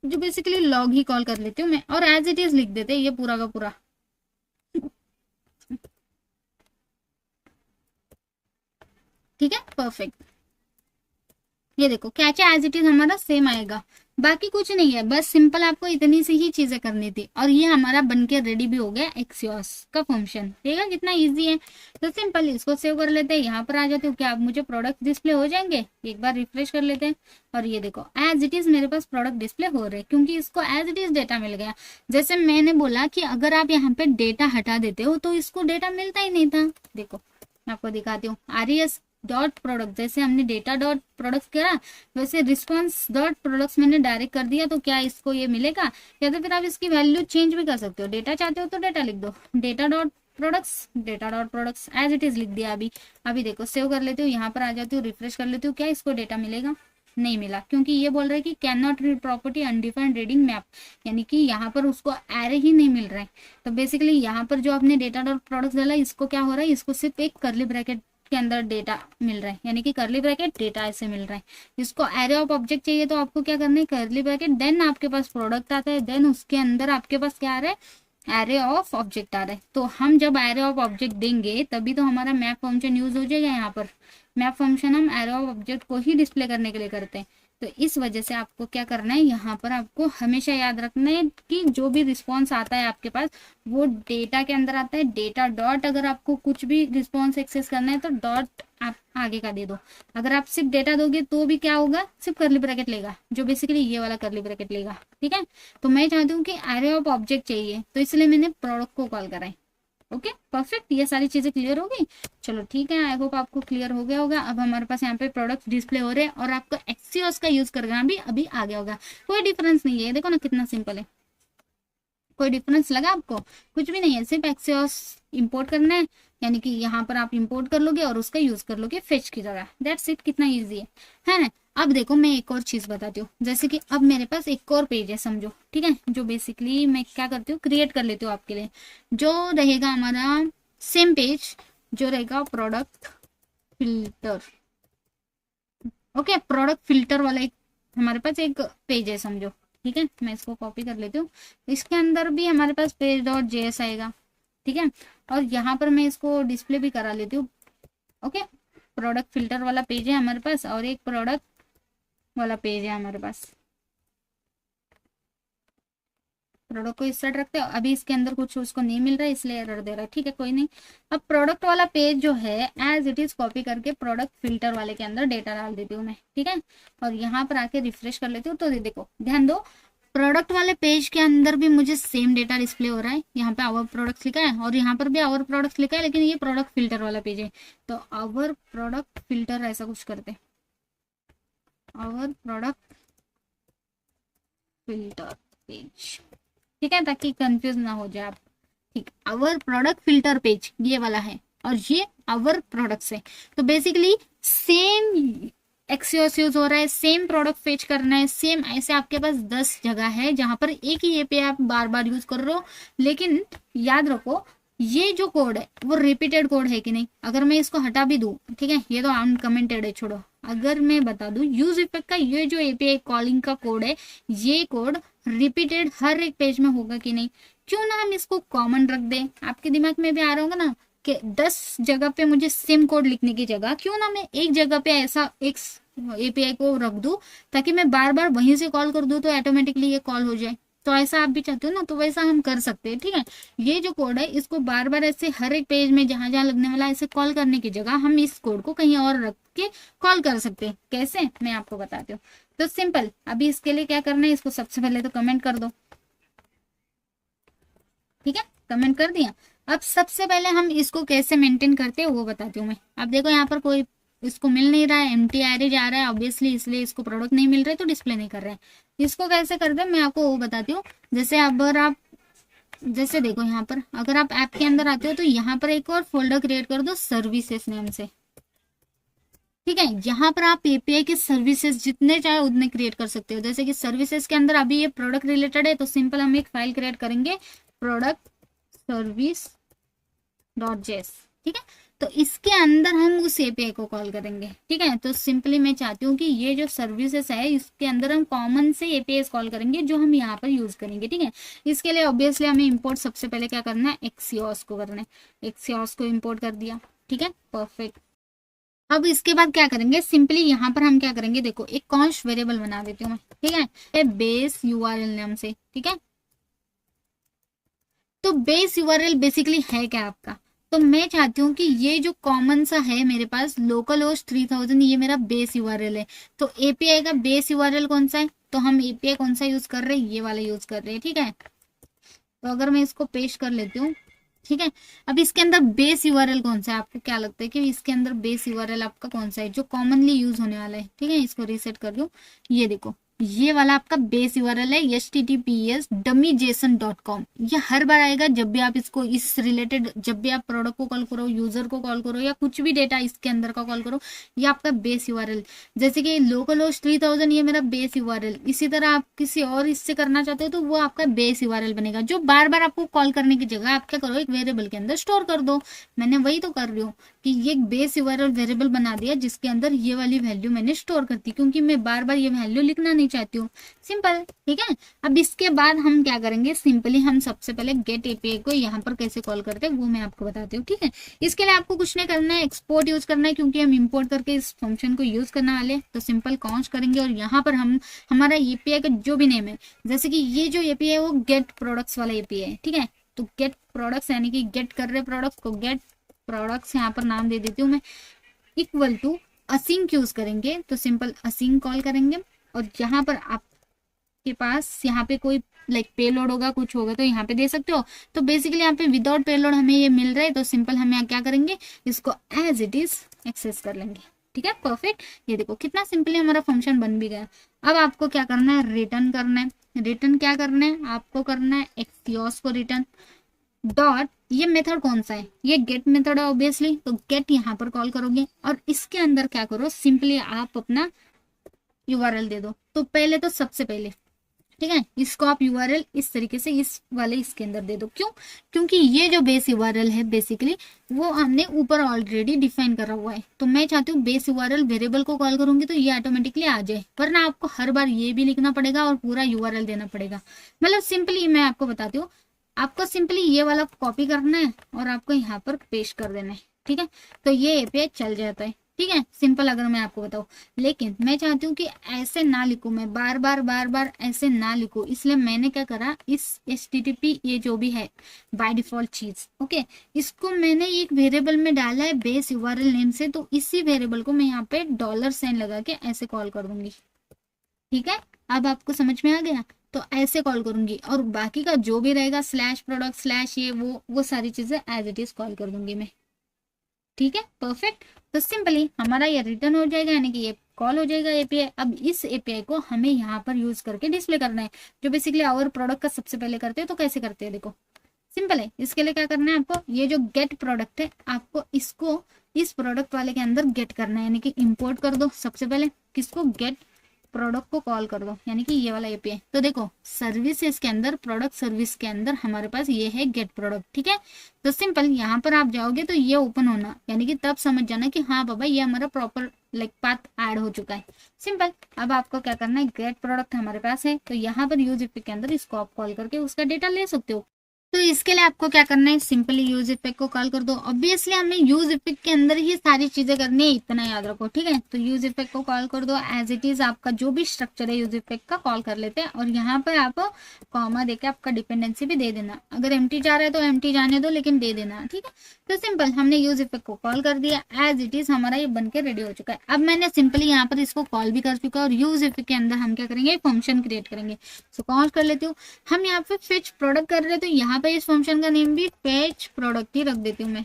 जो बेसिकली लॉग ही कॉल कर लेती हूँ मैं, और एज इट इज लिख देते हैं ये पूरा का पूरा। ठीक है, परफेक्ट। ये देखो कैचा एज इट इज हमारा सेम आएगा, बाकी कुछ नहीं है, बस सिंपल आपको इतनी सी ही चीजें करनी थी और ये हमारा बनके रेडी भी हो गया एक्सियोस का फंक्शन। देखा कितना इजी है। तो सिंपल इसको सेव कर लेते हैं, यहाँ पर आ जाते हो, क्या अब मुझे प्रोडक्ट डिस्प्ले हो जाएंगे, एक बार रिफ्रेश कर लेते हैं और ये देखो एज इट इज मेरे पास प्रोडक्ट डिस्प्ले हो रहे हैं, क्योंकि इसको एज इट इज डेटा मिल गया। जैसे मैंने बोला कि अगर आप यहाँ पे डेटा हटा देते हो तो इसको डेटा मिलता ही नहीं था। देखो मैं आपको दिखाती हूँ, res डॉट प्रोडक्ट, जैसे हमने डेटा डॉट प्रोडक्ट करा वैसे रिस्पॉन्स डॉट प्रोडक्ट्स मैंने डायरेक्ट कर दिया, तो क्या इसको ये मिलेगा, या तो फिर आप इसकी वैल्यू चेंज भी कर सकते हो, डेटा चाहते हो तो डेटा लिख दो, data dot products as it is लिख दिया। अभी देखो सेव कर लेती हूँ, यहाँ पर आ जाती हूँ, रिफ्रेश कर लेती हूँ, क्या इसको डेटा मिलेगा, नहीं मिला, क्योंकि ये बोल रहा है कि can not read property undefined reading map, यानी कि यहाँ पर उसको एरे ही नहीं मिल रहा है। तो बेसिकली यहाँ पर जो आपने डेटा डॉट प्रोडक्ट्स डाला, इसको क्या हो रहा है, इसको सिर्फ एक करली ब्रैकेट के अंदर डेटा मिल रहा है, यानी कि करली ब्रैकेट डेटा ऐसे मिल रहा है। इसको एरे ऑफ ऑब्जेक्ट चाहिए तो आपको क्या करना है, करली ब्रैकेट देन आपके पास प्रोडक्ट आता है, देन उसके अंदर आपके पास क्या आ रहा है, एरे ऑफ ऑब्जेक्ट आ रहा है। तो हम जब एरे ऑफ ऑब्जेक्ट देंगे तभी तो हमारा मैप फंक्शन यूज हो जाएगा। यहाँ पर मैप फंक्शन हम एरे ऑफ ऑब्जेक्ट को ही डिस्प्ले करने के लिए करते हैं। तो इस वजह से आपको क्या करना है, यहाँ पर आपको हमेशा याद रखना है कि जो भी रिस्पॉन्स आता है आपके पास वो डेटा के अंदर आता है, डेटा डॉट, अगर आपको कुछ भी रिस्पॉन्स एक्सेस करना है तो डॉट आप आगे का दे दो। अगर आप सिर्फ डेटा दोगे तो भी क्या होगा, सिर्फ करली ब्रैकेट लेगा, जो बेसिकली ये वाला करली ब्रैकेट लेगा। ठीक है, तो मैं चाहती हूँ कि एरे ऑफ ऑब्जेक्ट चाहिए, तो इसलिए मैंने प्रोडक्ट को कॉल करा है। ओके परफेक्ट, ये सारी चीजें क्लियर हो गई। चलो ठीक है, आई होप आपको क्लियर हो गया होगा। अब हमारे पास यहाँ पे प्रोडक्ट डिस्प्ले हो रहे हैं और आपको एक्सियोस का यूज करना भी अभी आ गया होगा। कोई डिफरेंस नहीं है, देखो ना कितना सिंपल है। कोई डिफरेंस लगा आपको, कुछ भी नहीं है, सिर्फ एक्सियोस इंपोर्ट करना है, यानी कि यहाँ पर आप इंपोर्ट कर लोगे और उसका यूज कर लोगे फेच की जगह। दैट्स इट, कितना इजी है ना। अब देखो मैं एक और चीज बताती हूँ, जैसे कि अब मेरे पास एक और पेज है समझो, ठीक है, जो बेसिकली मैं क्या करती हूँ, क्रिएट कर लेती हूँ आपके लिए। जो रहेगा हमारा सेम पेज, जो रहेगा product filter. Okay, product filter वाला एक हमारे पास एक पेज है समझो, ठीक है। मैं इसको कॉपी कर लेती हूँ, इसके अंदर भी हमारे पास पेज डॉट जेएस आएगा, ठीक है। और यहाँ पर मैं इसको डिस्प्ले भी करा लेती हूँ। ओके, प्रोडक्ट फिल्टर वाला पेज है हमारे पास और एक प्रोडक्ट वाला पेज है हमारे पास। प्रोडक्ट को इस साइड रखते हैं, अभी इसके अंदर कुछ उसको नहीं मिल रहा है इसलिए एरर दे रहा है, ठीक है कोई नहीं। अब प्रोडक्ट वाला पेज जो है एज इट इज कॉपी करके प्रोडक्ट फिल्टर वाले के अंदर डेटा डाल देती हूँ मैं, ठीक है। और यहाँ पर आके रिफ्रेश कर लेती हूँ, तो देखो ध्यान दो, प्रोडक्ट वाले पेज के अंदर भी मुझे सेम डेटा डिस्प्ले हो रहा है। यहाँ पे आवर प्रोडक्ट्स लिखा है और यहाँ पर भी आवर प्रोडक्ट्स लिखा है, लेकिन ये प्रोडक्ट फिल्टर वाला पेज है, तो आवर प्रोडक्ट फिल्टर ऐसा कुछ करते हैं, आवर प्रोडक्ट फिल्टर पेज, ठीक है, ताकि कंफ्यूज ना हो जाए आप। ठीक, आवर प्रोडक्ट फिल्टर पेज ये वाला है और ये आवर प्रोडक्ट्स है। तो बेसिकली सेम एक्सियोस यूज हो रहा है, सेम प्रोडक्ट फेच करना है, सेम ऐसे आपके पास 10 जगह है जहां पर एक ही एपीआई आप बार बार यूज कर रहे हो। लेकिन याद रखो ये जो कोड है वो रिपीटेड कोड है कि नहीं। अगर मैं इसको हटा भी दूं, ठीक है, ये तो अनकमेंटेड है, छोड़ो। अगर मैं बता दूं यूज इफेक्ट का ये जो एपीआई कॉलिंग का कोड है, ये कोड रिपीटेड हर एक पेज में होगा कि नहीं। क्यों ना हम इसको कॉमन रख दें। आपके दिमाग में भी आ रहा होगा ना कि 10 जगह पे मुझे सेम कोड लिखने की जगह क्यों ना मैं एक जगह पे ऐसा एक एपीआई को रख दूं, ताकि मैं बार बार वहीं से कॉल कर दूं तो ऑटोमेटिकली ये कॉल हो जाए। तो ऐसा आप भी चाहते हो ना, तो वैसा हम कर सकते हैं, ठीक है। ये जो कोड है इसको बार बार ऐसे हर एक पेज में जहां जहां लगने वाला ऐसे कॉल करने की जगह हम इस कोड को कहीं और रख के कॉल कर सकते हैं। कैसे, मैं आपको बताती हूँ। तो सिंपल, अभी इसके लिए क्या करना है, इसको सबसे पहले तो कमेंट कर दो, ठीक है, कमेंट कर दिया। अब सबसे पहले हम इसको कैसे मेंटेन करते हैं वो बताती हूँ मैं। अब देखो यहाँ पर कोई इसको मिल नहीं रहा है, एम्प्टी एरे आ रहा है ऑब्वियसली, इसलिए इसको प्रोडक्ट नहीं मिल रहे तो डिस्प्ले नहीं कर रहे हैं। इसको कैसे करते हैं मैं आपको वो बताती हूँ। जैसे अगर आप, जैसे देखो यहाँ पर अगर आप ऐप के अंदर आते हो तो यहाँ पर एक और फोल्डर क्रिएट कर दो सर्विसेज नेम से, ठीक है। यहाँ पर आप एपीआई के सर्विसेज जितने चाहे उतने क्रिएट कर सकते हो। जैसे कि सर्विसेज के अंदर अभी ये प्रोडक्ट रिलेटेड है तो सिंपल हम एक फाइल क्रिएट करेंगे प्रोडक्ट सर्विस डॉट जेस, ठीक है। तो इसके अंदर हम उस एपीआई को कॉल करेंगे, ठीक है। तो सिंपली मैं चाहती हूँ कि ये जो सर्विसेज है इसके अंदर हम कॉमन से एपीआई कॉल करेंगे जो हम यहाँ पर यूज करेंगे, ठीक है। इसके लिए ऑब्वियसली हमें इंपोर्ट सबसे पहले क्या करना है, एक्सियोस को करना है। एक्सियोस को इंपोर्ट कर दिया, ठीक है, परफेक्ट। अब इसके बाद क्या करेंगे, सिंपली यहाँ पर हम क्या करेंगे, देखो एक कॉन्स्ट वेरिएबल बना देती हूँ मैं, ठीक है, बेस यूआरएल नाम से, ठीक है। तो बेस यूआरएल बेसिकली है क्या आपका, तो मैं चाहती हूँ कि ये जो कॉमन सा है मेरे पास लोकल होस्ट 3000, ये मेरा बेस यूआरएल है। तो एपीआई का बेस यूआरएल कौन सा है, तो हम एपीआई कौन सा यूज कर रहे हैं, ये वाला यूज कर रहे हैं, ठीक है। तो अगर मैं इसको पेस्ट कर लेती हूँ, ठीक है। अब इसके अंदर बेस यूआरएल कौन सा है, आपको क्या लगता है कि इसके अंदर बेस यूआरएल आपका कौन सा है जो कॉमनली यूज होने वाला है, ठीक है। इसको रीसेट कर दूं, ये देखो ये वाला आपका बेस यूआरएल है https://dummyjson.com। ये हर बार आएगा जब भी आप इसको इस रिलेटेड, जब भी आप प्रोडक्ट को कॉल करो, यूजर को कॉल करो या कुछ भी डेटा इसके अंदर का कॉल करो, ये आपका बेस यूआरएल। जैसे कि लोकल होस्ट 3000 ये मेरा बेस यूआरएल। इसी तरह आप किसी और इससे करना चाहते हो तो वो आपका बेस यूआरएल बनेगा, जो बार बार आपको कॉल करने की जगह आप क्या करो, एक वेरिएबल के अंदर स्टोर कर दो। मैंने वही तो कर रही हूँ कि ये बेस यूआरएल वेरिएबल बना दिया जिसके अंदर ये वाली वैल्यू मैंने स्टोर करती, क्योंकि मैं बार बार ये वैल्यू लिखना नहीं चाहती हूँ, सिंपल, ठीक है। अब इसके बाद हम क्या करेंगे, सिंपली हम सबसे पहले गेट एपीआई को यहाँ पर कैसे कॉल करते हैं वो मैं आपको बताती हूँ, ठीक है। इसके लिए आपको कुछ नहीं करना है, एक्सपोर्ट यूज करना है, क्योंकि हम इंपोर्ट करके इस फंक्शन को यूज करने वाले। तो सिंपल कॉन्स्ट करेंगे और यहाँ पर हम हमारा एपीआई का जो भी नेम है, जैसे कि ये जो एपीआई है वो गेट प्रोडक्ट्स वाला एपीआई है, ठीक है। तो गेट प्रोडक्ट्स यानी कि गेट कर रहे प्रोडक्ट्स को गेट प्रोडक्ट्स यहाँ पर नाम दे देती हूँ मैं, इक्वल टू असिंक यूज करेंगे। तो सिंपल असिंक कॉल करेंगे और यहाँ पर आपके पास यहाँ पे कोई लाइक पेलोड होगा, कुछ होगा तो यहाँ पे दे सकते हो। तो बेसिकली यहाँ पे विदाउट पेलोड हमें ये मिल रहा है, तो सिंपल हम यहाँ क्या करेंगे, इसको एज इट इज एक्सेस कर लेंगे, ठीक है, परफेक्ट। ये देखो कितना सिंपली हमारा फंक्शन बन भी गया। अब आपको क्या करना है, रिटर्न करना है। रिटर्न क्या करना है आपको, करना है एक्सियोस को रिटर्न डॉट, ये मेथड कौन सा है, ये गेट मेथड है ऑब्वियसली। तो गेट यहाँ पर कॉल करोगे और इसके अंदर क्या करो, सिंपली आप अपना यूआरएल दे दो। तो पहले तो सबसे पहले, ठीक है, इसको आप यूआरएल इस तरीके से इस वाले इसके अंदर दे दो। क्यों, क्योंकि ये जो बेस यूआरएल है बेसिकली वो हमने ऊपर ऑलरेडी डिफाइन करा हुआ है। तो मैं चाहती हूँ बेस यूआरएल वेरिएबल को कॉल करूंगी तो ये ऑटोमेटिकली आ जाए, वरना आपको हर बार ये भी लिखना पड़ेगा और पूरा यूआरएल देना पड़ेगा। मतलब सिंपली मैं आपको बताती हूँ, आपको सिंपली ये वाला कॉपी करना है और आपको यहाँ पर पेस्ट कर देना है, ठीक है। तो ये एपीआई चल जाता है, ठीक है, सिंपल अगर मैं आपको बताऊं। लेकिन मैं चाहती हूँ कि ऐसे ना लिखूं, मैं बार बार ऐसे ना लिखूं, इसलिए मैंने क्या करा, इस HTTP ये जो भी है बाय डिफॉल्ट चीज, ओके, इसको मैंने एक वेरिएबल में डाला है बेस यूआरएल नेम से। तो इसी वेरिएबल को मैं यहाँ पे $साइन लगा के ऐसे कॉल कर दूंगी, ठीक है। अब आपको समझ में आ गया, तो ऐसे कॉल करूंगी और बाकी का जो भी रहेगा स्लैश प्रोडक्ट स्लैश ये वो सारी चीजें एज इट इज कॉल कर दूंगी मैं, ठीक है, परफेक्ट। तो सिंपली हमारा ये रिटर्न हो जाएगा, यानी कि ये कॉल हो जाएगा एपीआई। अब इस एपीआई को हमें यहाँ पर यूज करके डिस्प्ले करना है, जो बेसिकली आवर प्रोडक्ट का सबसे पहले करते हैं। तो कैसे करते हैं देखो, सिंपल है। इसके लिए क्या करना है आपको, ये जो गेट प्रोडक्ट है आपको इसको इस प्रोडक्ट वाले के अंदर गेट करना है, यानी कि इंपोर्ट कर दो सबसे पहले। किसको, गेट प्रोडक्ट को कॉल कर दो, यानी कि ये वाला एपीआई। तो देखो सर्विसेज के अंदर, प्रोडक्ट सर्विस के अंदर हमारे पास ये है गेट प्रोडक्ट, ठीक है। तो सिंपल यहाँ पर आप जाओगे तो ये ओपन होना, यानी कि तब समझ जाना कि हाँ बाबा ये हमारा प्रॉपर लाइक पाथ ऐड हो चुका है। सिंपल। अब आपको क्या करना है, गेट प्रोडक्ट हमारे पास है तो यहाँ पर यूज इफेक्ट के अंदर इसको आप कॉल करके उसका डेटा ले सकते हो। तो इसके लिए आपको क्या करना है, सिंपली यूज इफेक्ट को कॉल कर दो। ऑब्वियसली हमें यूज इफेक्ट के अंदर ही सारी चीजें करनी है, इतना याद रखो, ठीक है। तो यूज इफेक्ट को कॉल कर दो, एज इट इज आपका जो भी स्ट्रक्चर है यूज इफेक्ट का कॉल कर लेते हैं। और यहाँ पर आप कॉमा देके आपका डिपेंडेंसी भी दे देना। अगर एम्प्टी जा रहा है तो एम्प्टी जाने दो, लेकिन दे देना, ठीक है। तो सिंपल हमने यूज इफेक्ट को कॉल कर दिया, एज इट इज हमारा ये बन के रेडी हो चुका है। अब मैंने सिंपली यहाँ पर इसको कॉल भी कर चुका है और यूज इफेक्ट के अंदर हम क्या करेंगे, फंक्शन क्रिएट करेंगे। सो कॉल कर लेती हूँ। हम यहाँ पे फेच प्रोडक्ट कर रहे हैं तो यहाँ पे इस फंक्शन का नेम भी फेच प्रोडक्ट ही रख देती हूँ मैं,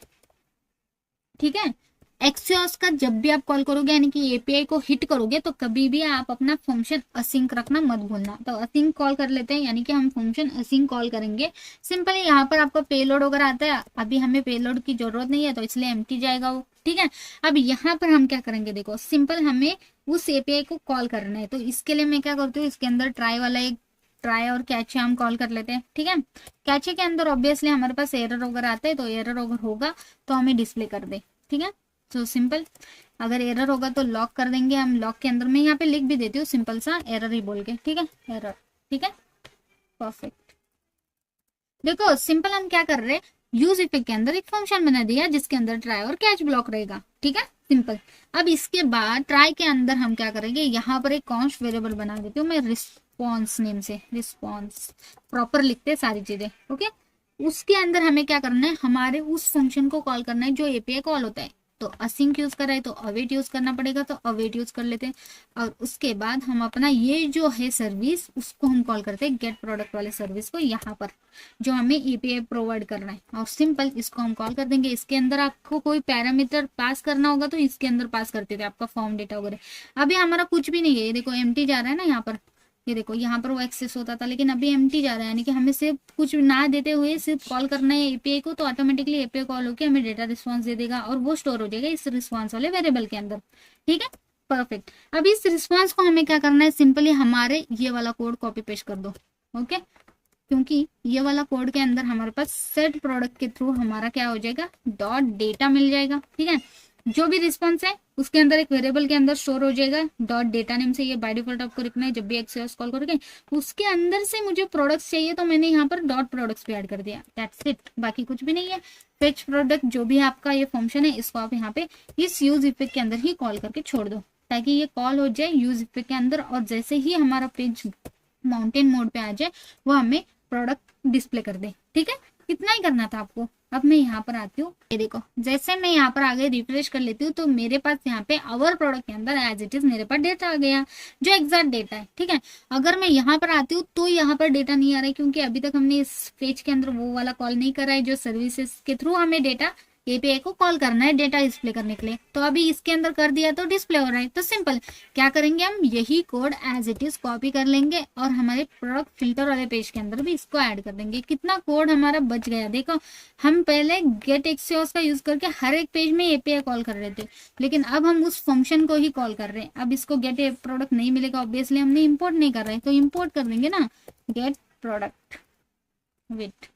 ठीक है। एक्सियोस का जब भी आप कॉल करोगे यानी कि एपीआई को हिट करोगे तो कभी भी आप अपना फंक्शन असिंक रखना मत भूलना। तो असिंक कॉल कर लेते हैं, यानी कि हम फंक्शन असिंक कॉल करेंगे। सिंपली यहाँ पर आपका पेलोड वगैरह आता है, अभी हमें पेलोड की जरूरत नहीं है तो इसलिए एम्प्टी जाएगा वो, ठीक है। अब यहाँ पर हम क्या करेंगे, देखो सिंपल हमें उस एपीआई को कॉल करना है। तो इसके लिए मैं क्या करती हूँ, इसके अंदर ट्राई वाला एक ट्राई और कैचे हम कॉल कर लेते हैं, ठीक है। कैचे के अंदर ऑब्वियसली हमारे पास एरर वगैरह आता है, तो एरर अगर होगा तो हमें डिस्प्ले कर दे, ठीक है। तो सिंपल अगर एरर होगा तो लॉक कर देंगे हम। लॉक के अंदर मैं यहाँ पे लिख भी देती हूँ सिंपल सा एरर ही बोल के, ठीक है, एरर, ठीक है, परफेक्ट। देखो सिंपल हम क्या कर रहे हैं, यूज इफेक्ट के अंदर एक फंक्शन बना दिया जिसके अंदर ट्राई और कैच ब्लॉक रहेगा, ठीक है, सिंपल। अब इसके बाद ट्राई के अंदर हम क्या करेंगे, यहाँ पर एक कॉन्स्ट वेरिएबल बना देती हूँ मैं रिस्पॉन्स नेम से, रिस्पॉन्स प्रॉपर लिखते हैं सारी चीजें, ओके। उसके अंदर हमें क्या करना है, हमारे उस फंक्शन को कॉल करना है जो एपीआई कॉल होता है। तो असिंक यूज कर रहा है तो अवेट यूज करना पड़ेगा, तो अवेट यूज कर लेते हैं। और उसके बाद हम अपना ये जो है सर्विस उसको हम कॉल करते हैं गेट प्रोडक्ट वाले सर्विस को, यहाँ पर जो हमें एपीआई प्रोवाइड करना है। और सिंपल इसको हम कॉल कर देंगे। इसके अंदर आपको कोई पैरामीटर पास करना होगा तो इसके अंदर पास करते थे, आपका फॉर्म डेटा वगैरह। अभी हमारा कुछ भी नहीं है, ये देखो एम्प्टी जा रहा है ना यहाँ पर, ये देखो यहाँ पर वो एक्सेस होता था लेकिन अभी एम्प्टी जा रहा है, यानी कि हमें सिर्फ कुछ ना देते हुए सिर्फ कॉल करना है एपीआई को, तो ऑटोमेटिकली एपीआई कॉल होकर हमें डेटा रिस्पांस दे देगा और वो स्टोर हो जाएगा इस रिस्पांस वाले वेरिएबल के अंदर, ठीक है, परफेक्ट। अब इस रिस्पांस को हमें क्या करना है, सिंपली हमारे ये वाला कोड कॉपी पेस्ट कर दो, ओके। क्योंकि ये वाला कोड के अंदर हमारे पास सेट प्रोडक्ट के थ्रू हमारा क्या हो जाएगा, डॉट डेटा मिल जाएगा, ठीक है। जो भी रिस्पॉन्स है उसके अंदर एक वेरिएबल के अंदर स्टोर हो जाएगा डॉट डेटा नेम से। ये बाय डिफॉल्ट आपको लिखना है जब भी एक्सेस कॉल करोगे। उसके अंदर से मुझे प्रोडक्ट्स चाहिए तो मैंने यहाँ पर डॉट प्रोडक्ट्स भी ऐड कर दिया, दैट्स इट, बाकी कुछ भी नहीं है। फेच प्रोडक्ट जो भी आपका ये फंक्शन है इसको आप यहाँ पे इस यूज इफेक्ट के अंदर ही कॉल करके छोड़ दो ताकि ये कॉल हो जाए यूज इफेक्ट के अंदर, और जैसे ही हमारा पेज माउंटेन मोड पे आ जाए वो हमें प्रोडक्ट डिस्प्ले कर दे, ठीक है। इतना ही करना था आपको। अब मैं यहाँ पर आती हूँ, ये देखो जैसे मैं यहाँ पर आगे रिफ्रेश कर लेती हूँ तो मेरे पास यहाँ पे आवर प्रोडक्ट के अंदर एज इट इज मेरे पास डेटा आ गया जो एग्जैक्ट डेटा है, ठीक है। अगर मैं यहाँ पर आती हूँ तो यहाँ पर डेटा नहीं आ रहा है क्योंकि अभी तक हमने इस पेज के अंदर वो वाला कॉल नहीं करा है जो सर्विसेज के थ्रू हमें डेटा एपीआई को कॉल करना है डेटा डिस्प्ले करने के लिए। तो अभी इसके अंदर कर दिया तो डिस्प्ले हो रहा है। तो सिंपल क्या करेंगे, हम यही code as it is copy कर लेंगे और हमारे प्रोडक्ट फिल्टर वाले पेज के अंदर भी इसको ऐड कर देंगे। कितना कोड हमारा बच गया, देखो हम पहले गेट एक्सियोस का यूज करके हर एक पेज में एपीआई कॉल कर रहे थे, लेकिन अब हम उस फंक्शन को ही कॉल कर रहे हैं। अब इसको गेट प्रोडक्ट नहीं मिलेगा, ऑब्वियसली हमने इम्पोर्ट नहीं कर रहे हैं, तो इम्पोर्ट कर देंगे ना गेट प्रोडक्ट विथ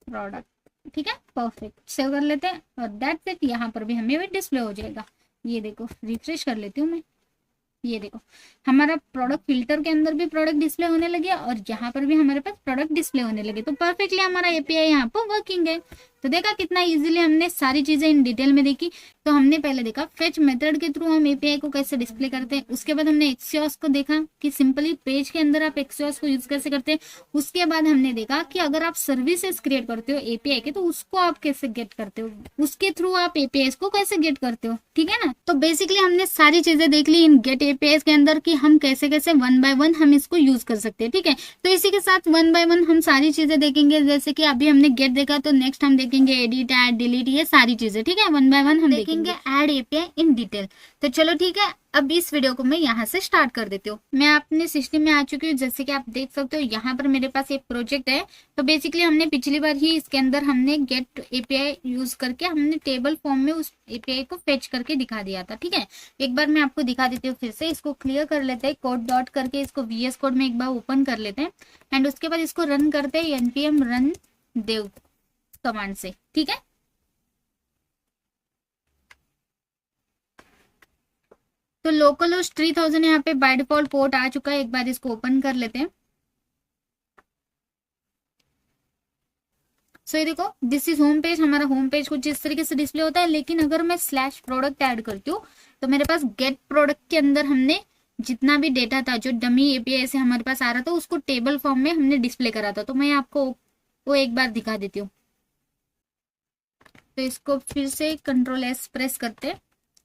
प्रोडक्ट, ठीक है, परफेक्ट। सेव कर लेते हैं और दैट्स इट। यहाँ पर भी हमें भी डिस्प्ले हो जाएगा। ये देखो रिफ्रेश कर लेती हूँ मैं, ये देखो हमारा प्रोडक्ट फिल्टर के अंदर भी प्रोडक्ट डिस्प्ले होने लगे और यहाँ पर भी हमारे पास प्रोडक्ट डिस्प्ले होने लगे। तो परफेक्टली हमारा एपीआई यहाँ पर वर्किंग है। तो देखा कितना इजीली हमने सारी चीजें इन डिटेल में देखी। तो हमने पहले देखा फेच मेथड के थ्रू हम एपीआई को कैसे डिस्प्ले करते हैं, उसके बाद हमने एक्सियोस को देखा कि सिंपली पेज के अंदर आप एक्सियोस को यूज कैसे करते हैं, उसके बाद हमने देखा कि अगर आप सर्विसेज क्रिएट करते हो एपीआई के तो उसको आप कैसे गेट करते हो, उसके थ्रू आप एपीआई को कैसे गेट करते हो, ठीक है ना। तो बेसिकली हमने सारी चीजें देख ली इन गेट एपीआई के अंदर कि हम कैसे कैसे वन बाय वन हम इसको यूज कर सकते हैं, ठीक है। तो इसी के साथ वन बाय वन हम सारी चीजें देखेंगे। जैसे कि अभी हमने गेट देखा तो नेक्स्ट हम देख देखेंगे एडिट, ऐड, डिलीट, ये सारी चीजें, ठीक है, वन बाय वन हम देखेंगे ऐड एपीआई इन डिटेल। तो चलो ठीक है, अब इस वीडियो को मैं यहाँ से स्टार्ट कर देती हूँ। मैं अपने सिस्टम में आ चुकी हूँ, जैसे कि आप देख सकते हो यहाँ पर मेरे पास एक प्रोजेक्ट है। तो बेसिकली हमने पिछली बार ही इसके अंदर हमने गेट एपीआई यूज करके हमने टेबल फॉर्म में उस एपीआई को फेच करके दिखा दिया था, ठीक है। एक बार मैं आपको दिखा देती हूँ, फिर से इसको क्लियर कर लेते हैं, कोड डॉट करके इसको VS कोड में एक बार ओपन कर लेते हैं एंड उसके बाद इसको रन करते हैं npm रन देव कमांड से, ठीक है। तो लोकल होस्ट 3000 यहाँ पे बाय डिफॉल्ट पोर्ट आ चुका है। एक बार इसको ओपन कर लेते हैं। सो ये देखो, दिस इज होम पेज। हमारा होम पेज कुछ इस तरीके से डिस्प्ले होता है, लेकिन अगर मैं स्लैश प्रोडक्ट ऐड करती हूँ तो मेरे पास गेट प्रोडक्ट के अंदर हमने जितना भी डेटा था जो डमी एपीआई से हमारे पास आ रहा था उसको टेबल फॉर्म में हमने डिस्प्ले करा था। तो मैं आपको वो एक बार दिखा देती हूँ। तो इसको फिर से Ctrl+S प्रेस करते हैं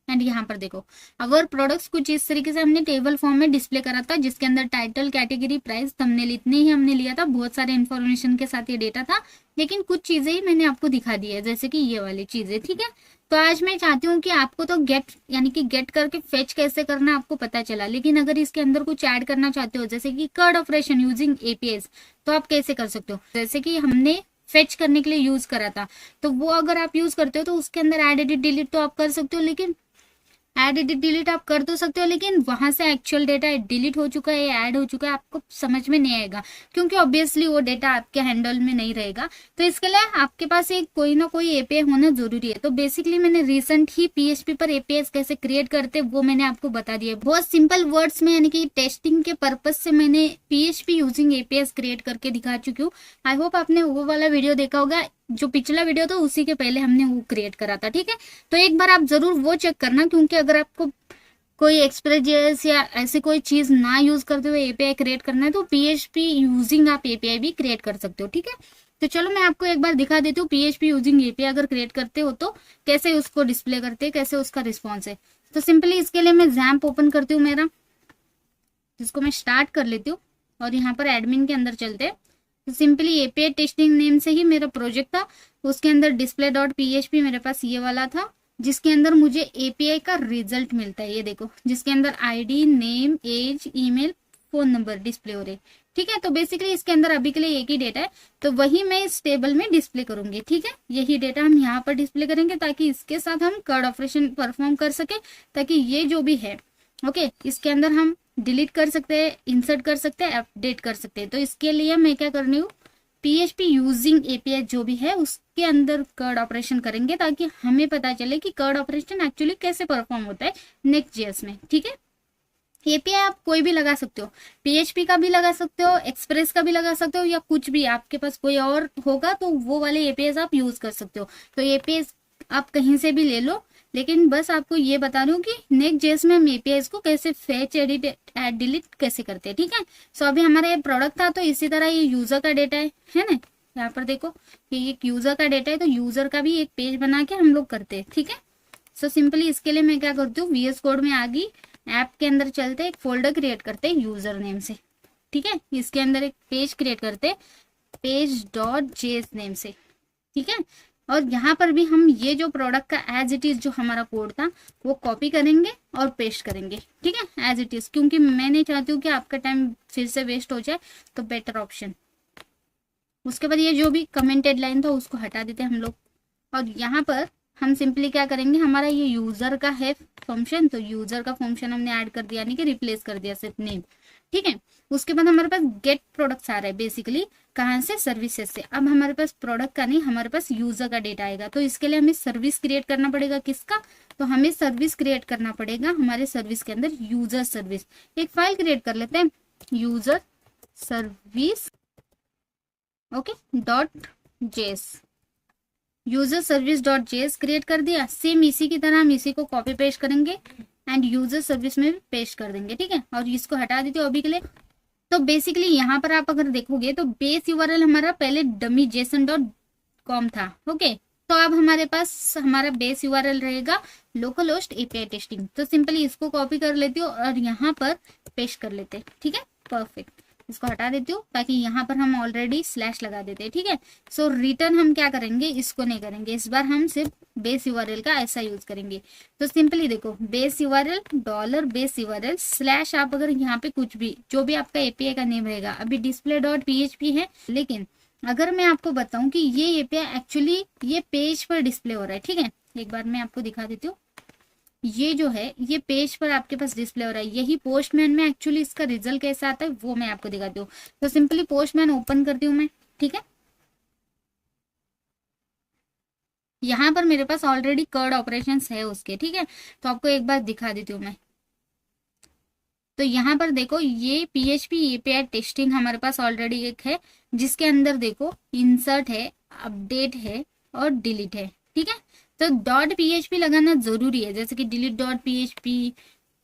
एंड यहाँ पर देखो, अवर प्रोडक्ट्स कुछ इस तरीके से हमने टेबल फॉर्म में डिस्प्ले करा था, जिसके अंदर टाइटल, कैटेगरी, प्राइस, थंबनेल इतने ही हमने लिया था। बहुत सारे इन्फॉर्मेशन के साथ ये डेटा था, लेकिन कुछ चीजें ही मैंने आपको दिखा दी है, जैसे कि ये वाली चीजें, ठीक है। तो आज मैं चाहती हूँ कि आपको तो गेट यानी कि गेट करके फेच कैसे करना आपको पता चला, लेकिन अगर इसके अंदर कुछ ऐड करना चाहते हो जैसे कि कर्ड ऑपरेशन यूजिंग एपीआईज, तो आप कैसे कर सकते हो। जैसे कि हमने फेच करने के लिए यूज करा था, तो वो अगर आप यूज करते हो तो उसके अंदर ऐड एडिट डिलीट तो आप कर सकते हो, लेकिन ऐड एडिट डिलीट आप कर तो सकते हो, लेकिन वहां से एक्चुअल डेटा डिलीट हो चुका है, ऐड हो चुका है, आपको समझ में नहीं आएगा, क्योंकि ऑब्वियसली वो डेटा आपके हैंडल में नहीं रहेगा। तो इसके लिए आपके पास एक कोई ना कोई एपीआई होना जरूरी है। तो बेसिकली मैंने रिसेंट ही पीएचपी पर एपीआई कैसे क्रिएट करते वो मैंने आपको बता दिया, बहुत सिंपल वर्ड्स में, यानी कि टेस्टिंग के पर्पज से मैंने पीएचपी यूजिंग एपीआई क्रिएट करके दिखा चुकी हूँ। आई होप आपने वो वाला वीडियो देखा होगा, जो पिछला वीडियो था उसी के पहले हमने वो क्रिएट करा था, ठीक है। तो एक बार आप जरूर वो चेक करना, क्योंकि अगर आपको कोई एक्सप्रेस या ऐसी कोई चीज ना यूज करते हुए एपीआई क्रिएट करना है तो पीएचपी यूजिंग आप एपीआई भी क्रिएट कर सकते हो, ठीक है। तो चलो मैं आपको एक बार दिखा देती हूँ पीएचपी यूजिंग एपीआई अगर क्रिएट करते हो तो कैसे उसको डिस्प्ले करते हैं, कैसे उसका रिस्पॉन्स है। तो सिंपली इसके लिए मैं जैम्प ओपन करती हूँ मेरा, जिसको मैं स्टार्ट कर लेती हूँ, और यहाँ पर एडमिन के अंदर चलते हैं। तो सिंपली एपीआई टेस्टिंग नेम से ही मेरा प्रोजेक्ट था, उसके अंदर डिस्प्ले डॉट पीएचपी मेरे पास ये वाला था, जिसके अंदर मुझे एपीआई का रिजल्ट मिलता है, ये देखो, जिसके अंदर ID, name, age, email, phone number display हो रहे, ठीक है। तो बेसिकली इसके अंदर अभी के लिए एक ही डेटा है, तो वही मैं इस टेबल में डिस्प्ले करूंगी, ठीक है। यही डेटा हम यहाँ पर डिस्प्ले करेंगे ताकि इसके साथ हम कर्ड ऑपरेशन परफॉर्म कर सके, ताकि ये जो भी है ओके इसके अंदर हम डिलीट कर सकते हैं, इंसर्ट कर सकते हैं, अपडेट कर सकते हैं। तो इसके लिए मैं क्या करनी हूँ, पीएचपी यूजिंग एपीआई जो भी है उसके अंदर कर्ड ऑपरेशन करेंगे, ताकि हमें पता चले कि कर्ड ऑपरेशन एक्चुअली कैसे परफॉर्म होता है नेक्स्ट.जेएस में, ठीक है। एपीआई आप कोई भी लगा सकते हो, पीएचपी का भी लगा सकते हो, एक्सप्रेस का भी लगा सकते हो, या कुछ भी आपके पास कोई और होगा तो वो वाले एपीआई आप यूज कर सकते हो। तो एपीआई आप कहीं से भी ले लो, लेकिन बस आपको ये बता रही हूँ कि नेक्स्ट.जेएस में हम एपीआई को कैसे फेच, एडिट, ऐड, डिलीट कैसे करते हैं, ठीक है। सो अभी हमारा ये प्रोडक्ट था, तो इसी तरह ये यूजर का डेटा है ना, यहाँ पर देखो कि एक यूजर का डेटा है, तो यूजर का भी एक पेज बना के हम लोग करते हैं, ठीक है। सो सिंपली इसके लिए मैं क्या करती हूँ, VS कोड में आ गई, ऐप के अंदर चलते एक फोल्डर क्रिएट करते हैं यूजर नेम से, ठीक है। इसके अंदर एक पेज क्रिएट करते पेज डॉट जेएस नेम से, ठीक है। और यहाँ पर भी हम ये जो प्रोडक्ट का एज इट इज जो हमारा कोड था वो कॉपी करेंगे और पेस्ट करेंगे, ठीक है, एज इट इज, क्योंकि मैं नहीं चाहती हूँ कि आपका टाइम फिर से वेस्ट हो जाए, तो बेटर ऑप्शन। उसके बाद ये जो भी कमेंटेड लाइन था उसको हटा देते हैं हम लोग, और यहाँ पर हम सिंपली क्या करेंगे, हमारा ये यूजर का है फंक्शन, तो यूजर का फंक्शन हमने ऐड कर दिया, यानी कि रिप्लेस कर दिया सिर्फ नेम, ठीक है। उसके बाद हमारे पास गेट प्रोडक्ट्स आ रहा है, बेसिकली कहाँ से, सर्विसेज से। अब हमारे पास प्रोडक्ट का नहीं, हमारे पास यूजर का डेटा आएगा, तो इसके लिए हमें सर्विस क्रिएट करना पड़ेगा। किसका, तो हमें सर्विस क्रिएट करना पड़ेगा हमारे सर्विस के अंदर, यूजर सर्विस। एक फाइल क्रिएट कर लेते हैं, user service okay dot JS, user service dot JS create कर दिया। सेम इसी की तरह हम इसी को कॉपी पेस्ट करेंगे एंड यूजर सर्विस में भी पेस्ट कर देंगे, ठीक है। और इसको हटा देते हो अभी के लिए। तो बेसिकली यहाँ पर आप अगर देखोगे तो बेस यूआरएल हमारा पहले डमी json.com था, ओके। तो अब हमारे पास हमारा बेस यूआरएल रहेगा लोकल होस्ट एपीआई टेस्टिंग। तो सिंपली इसको कॉपी कर लेती हूँ और यहाँ पर पेस्ट कर लेते हैं, ठीक है, परफेक्ट। इसको हटा देती हूँ ताकि यहाँ पर हम ऑलरेडी स्लैश लगा देते हैं, ठीक है। सो रिटर्न हम क्या करेंगे, इसको नहीं करेंगे, इस बार हम सिर्फ बेस यूआरएल का ऐसा यूज करेंगे। तो सिंपली देखो base URL dollar base URL slash, आप अगर यहाँ पे कुछ भी जो भी आपका एपीआई का नेम रहेगा, अभी डिस्प्ले डॉट पीएचपी है, लेकिन अगर मैं आपको बताऊं कि ये एपीआई एक्चुअली ये पेज पर डिस्प्ले हो रहा है, ठीक है। एक बार मैं आपको दिखा देती हूँ, ये जो है ये पेज पर आपके पास डिस्प्ले हो रहा है, यही पोस्टमैन में एक्चुअली इसका रिजल्ट कैसा आता है वो मैं आपको दिखाती हूँ। तो सिंपली पोस्टमैन ओपन करती हूँ मैं, ठीक है। यहाँ पर मेरे पास ऑलरेडी कर्ड ऑपरेशंस है उसके, ठीक है। तो आपको एक बार दिखा देती हूँ मैं। तो यहाँ पर देखो ये पीएचपी एपीआई टेस्टिंग हमारे पास ऑलरेडी एक है, जिसके अंदर देखो इंसर्ट है, अपडेट है और डिलीट है, ठीक है। तो डॉट पीएचपी लगाना जरूरी है, जैसे कि delete dot PHP,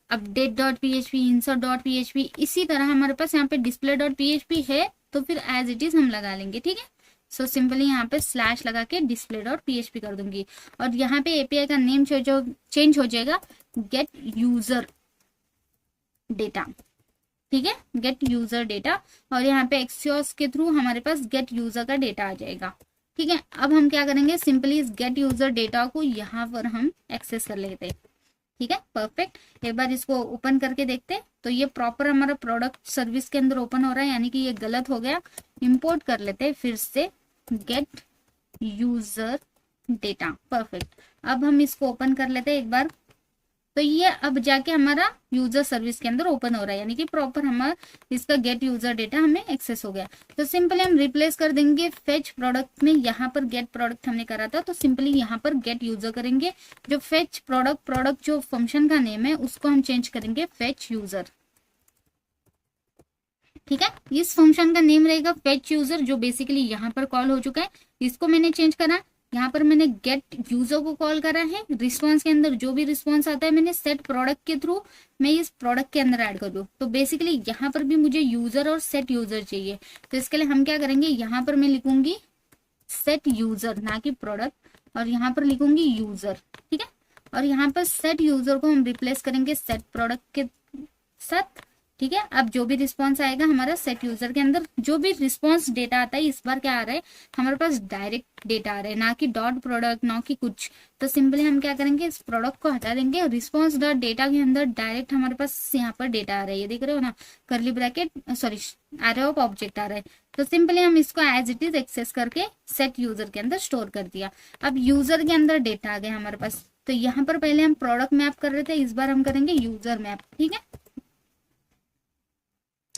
update dot PHP, insert dot PHP. इसी तरह हमारे पास यहाँ पे डिस्प्ले डॉट पीएचपी है, तो फिर एज इट इज हम लगा लेंगे, ठीक है। सो सिंपली यहाँ पे स्लैश लगा के डिस्प्ले डॉट पीएचपी कर दूंगी, और यहाँ पे एपीआई का नेम चेंज हो जाएगा गेट यूजर डेटा, ठीक है, गेट यूजर डेटा। और यहाँ पे एक्सियोस के थ्रू हमारे पास गेट यूजर का डेटा आ जाएगा, ठीक है। अब हम क्या करेंगे, सिंपली इस गेट यूजर डेटा को यहाँ पर हम एक्सेस कर लेते हैं, ठीक है, परफेक्ट। एक बार इसको ओपन करके देखते हैं, तो ये प्रॉपर हमारा प्रोडक्ट सर्विस के अंदर ओपन हो रहा है, यानी कि ये गलत हो गया। इंपोर्ट कर लेते हैं फिर से गेट यूजर डेटा, परफेक्ट। अब हम इसको ओपन कर लेते हैं एक बार, तो ये अब जाके हमारा यूजर सर्विस के अंदर ओपन हो रहा है, यानी कि प्रॉपर हमारा इसका गेट यूजर डेटा हमें एक्सेस हो गया। तो सिंपली हम रिप्लेस कर देंगे फेच प्रोडक्ट में, यहाँ पर गेट प्रोडक्ट हमने करा था, तो सिंपली यहाँ पर गेट यूजर करेंगे। जो फेच प्रोडक्ट जो फंक्शन का नेम है उसको हम चेंज करेंगे फेच यूजर, ठीक है। इस फंक्शन का नेम रहेगा फेच यूजर, जो बेसिकली यहाँ पर कॉल हो चुका है, इसको मैंने चेंज करा। यहाँ पर मैंने गेट यूजर को कॉल करा है, रिस्पॉन्स के अंदर जो भी रिस्पॉन्स आता है मैंने सेट प्रोडक्ट के थ्रू मैं इस प्रोडक्ट के अंदर ऐड कर दूँ। तो बेसिकली यहाँ पर भी मुझे यूजर और सेट यूजर चाहिए, तो इसके लिए हम क्या करेंगे, यहाँ पर मैं लिखूंगी सेट यूजर ना कि प्रोडक्ट, और यहाँ पर लिखूंगी यूजर, ठीक है। और यहाँ पर सेट यूजर को हम रिप्लेस करेंगे सेट प्रोडक्ट के साथ, ठीक है। अब जो भी रिस्पॉन्स आएगा हमारा सेट यूजर के अंदर, जो भी रिस्पॉन्स डेटा आता है, इस बार क्या आ रहा है हमारे पास डायरेक्ट डेटा आ रहा है, ना कि डॉट प्रोडक्ट ना कि कुछ। तो सिंपली हम क्या करेंगे, इस प्रोडक्ट को हटा देंगे, रिस्पॉन्स डॉट डेटा के अंदर डायरेक्ट हमारे पास यहाँ पर डेटा आ रहा है, ये देख रहे हो ना, curly bracket sorry array of object आ रहा है। तो सिंपली हम इसको एज इट इज एक्सेस करके सेट यूजर के अंदर स्टोर कर दिया। अब यूजर के अंदर डेटा आ गया हमारे पास, तो यहाँ पर पहले हम प्रोडक्ट मैप कर रहे थे, इस बार हम करेंगे यूजर मैप, ठीक है।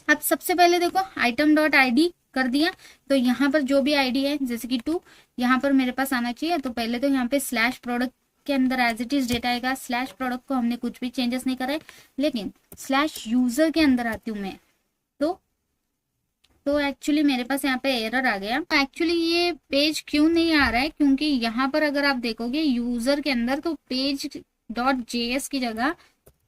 अब सबसे पहले देखो आइटम डॉट आईडी कर दिया, तो यहाँ पर जो भी आईडी है जैसे कि 2 यहाँ पर मेरे पास आना चाहिए। तो पहले तो यहाँ पे स्लैश प्रोडक्ट के अंदर एज इट इज डेटा आएगा। स्लैश प्रोडक्ट को हमने कुछ भी चेंजेस नहीं करा है, लेकिन स्लैश यूजर के अंदर आती हूँ मैं, तो एक्चुअली मेरे पास यहाँ पे एरर आ गया। एक्चुअली ये पेज क्यों नहीं आ रहा है, क्योंकि यहाँ पर अगर आप देखोगे यूजर के अंदर तो पेज डॉट जेएस की जगह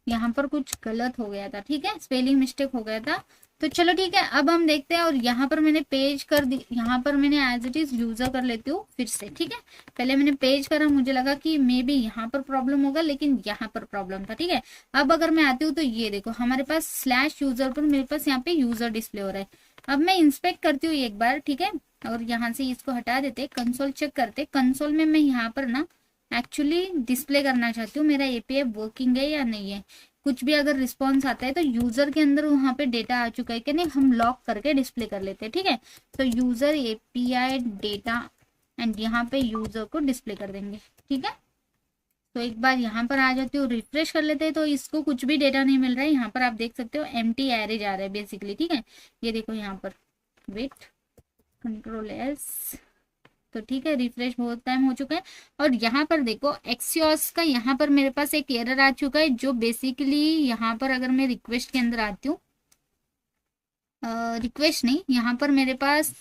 यहाँ पर कुछ गलत हो गया था, ठीक है, स्पेलिंग मिस्टेक हो गया था। तो चलो ठीक है, अब हम देखते हैं। और यहाँ पर मैंने पेज कर दी, यहाँ पर मैंने एज इट इज यूजर कर लेती हूँ फिर से, ठीक है। पहले मैंने पेज करा, मुझे लगा कि मे बी यहाँ पर प्रॉब्लम होगा, लेकिन यहाँ पर प्रॉब्लम था, ठीक है। अब अगर मैं आती हूँ तो ये देखो हमारे पास स्लैश यूजर पर मेरे पास यहाँ पे यूजर डिस्प्ले हो रहा है। अब मैं इंस्पेक्ट करती हूँ एक बार, ठीक है, और यहाँ से इसको हटा देते, कंसोल चेक करते। कंसोल में मैं यहाँ पर ना एक्चुअली डिस्प्ले करना चाहती हूँ मेरा एपीआई वर्किंग है या नहीं है। कुछ भी अगर रिस्पॉन्स आता है तो यूजर के अंदर वहां पे डेटा आ चुका है कि नहीं, हम लॉक करके डिस्प्ले कर लेते हैं, ठीक है। तो यूजर एपीआई डेटा एंड यहाँ पे यूजर को डिस्प्ले कर देंगे, ठीक है। तो एक बार यहाँ पर आ जाती हूँ, रिफ्रेश कर लेते हैं, तो इसको कुछ भी डेटा नहीं मिल रहा है। यहाँ पर आप देख सकते हो एम्प्टी एरे जा रहा है बेसिकली, ठीक है। ये देखो यहाँ पर वेट कंट्रोल एस, तो ठीक है, रिफ्रेश बहुत टाइम हो चुका है। और यहाँ पर देखो एक्सियोस का यहाँ पर मेरे पास एक एरर आ चुका है, जो बेसिकली यहाँ पर अगर मैं रिक्वेस्ट के अंदर आती हूँ, रिक्वेस्ट नहीं, यहाँ पर मेरे पास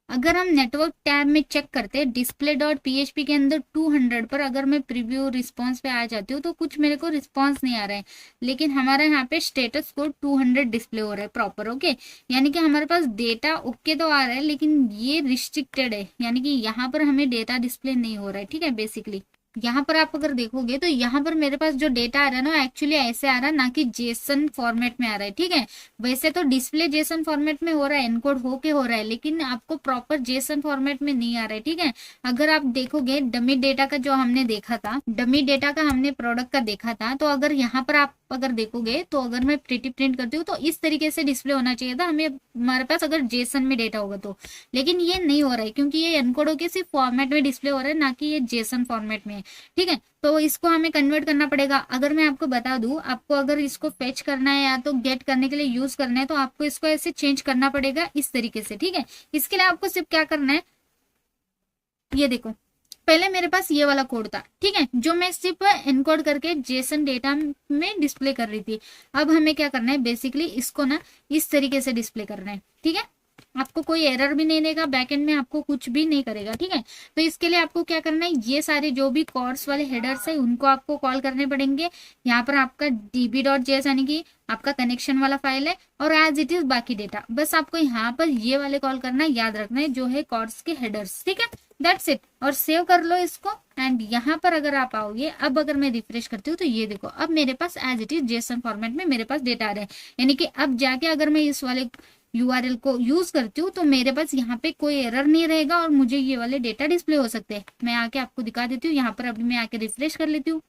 अगर हम नेटवर्क टैब में चेक करते हैं डिस्प्ले डॉट पीएचपी के अंदर 200 पर अगर मैं प्रीव्यू रिस्पॉन्स पे आ जाती हूँ तो कुछ मेरे को रिस्पॉन्स नहीं आ रहा है, लेकिन हमारा यहाँ पे स्टेटस कोड 200 डिस्प्ले हो रहा है प्रॉपर, ओके। यानी कि हमारे पास डेटा ओके तो आ रहा है, लेकिन ये रिस्ट्रिक्टेड है, यानी कि यहाँ पर हमें डेटा डिस्प्ले नहीं हो रहा है, ठीक है बेसिकली। यहाँ पर आप अगर देखोगे तो यहाँ पर मेरे पास जो डेटा आ रहा है ना एक्चुअली ऐसे आ रहा है, ना कि जेसन फॉर्मेट में आ रहा है। ठीक है, वैसे तो डिस्प्ले जेसन फॉर्मेट में हो रहा है, एनकोड होके हो रहा है, लेकिन आपको प्रॉपर जेसन फॉर्मेट में नहीं आ रहा है। ठीक है, अगर आप देखोगे डमी डेटा का जो हमने देखा था, डमी डेटा का हमने प्रोडक्ट का देखा था, तो अगर यहाँ पर आप अगर देखोगे तो अगर मैं प्रिंट प्रिंट करती हूँ तो इस तरीके से डिस्प्ले होना चाहिए था हमें, हमारे पास अगर जेसन में डेटा होगा तो। लेकिन ये नहीं हो रहा है क्योंकि ये एनकोड होके सिर्फ फॉर्मेट में डिस्प्ले हो रहा है, ना कि ये जेसन फॉर्मेट में। ठीक है, तो इसको हमें कन्वर्ट करना पड़ेगा। अगर मैं आपको बता दूं, आपको अगर इसको फेच करना है या तो गेट करने के लिए यूज करना है, तो आपको इसको ऐसे चेंज करना पड़ेगा इस तरीके से। ठीक है, इसके लिए आपको सिर्फ क्या करना है, ये देखो, पहले मेरे पास ये वाला कोड था। ठीक है, जो मैं सिर्फ एनकोड करके जेसन डेटा में डिस्प्ले कर रही थी। अब हमें क्या करना है, बेसिकली इसको ना इस तरीके से डिस्प्ले करना है। ठीक है, आपको कोई एरर भी नहीं देगा, बैकएंड में आपको कुछ भी नहीं करेगा। ठीक है, तो इसके लिए आपको क्या करना है, ये सारे जो भी कॉर्ड्स वाले हेडर्स है उनको आपको कॉल करने पड़ेंगे। यहाँ पर आपका db.js यानी कि आपका कनेक्शन वाला फाइल है, और एज इट इज बाकी डेटा। बस आपको यहाँ पर ये वाले कॉल करना है, याद रखना है, जो है कॉर्ड्स के हेडर्स। ठीक है, दैट्स इट, और सेव कर लो इसको। एंड यहाँ पर अगर आप आओगे, अब अगर मैं रिफ्रेश करती हूँ तो ये देखो, अब मेरे पास as it is JSON format में मेरे पास डेटा आ रहा है। यानी कि अब जाके अगर मैं इस वाले यूआरएल को यूज करती हूँ तो मेरे पास यहाँ पे कोई एरर नहीं रहेगा और मुझे ये वाले डेटा डिस्प्ले हो सकते हैं। मैं आके आपको दिखा देती हूँ, यहाँ पर अभी मैं आके रिफ्रेश कर लेती हूँ।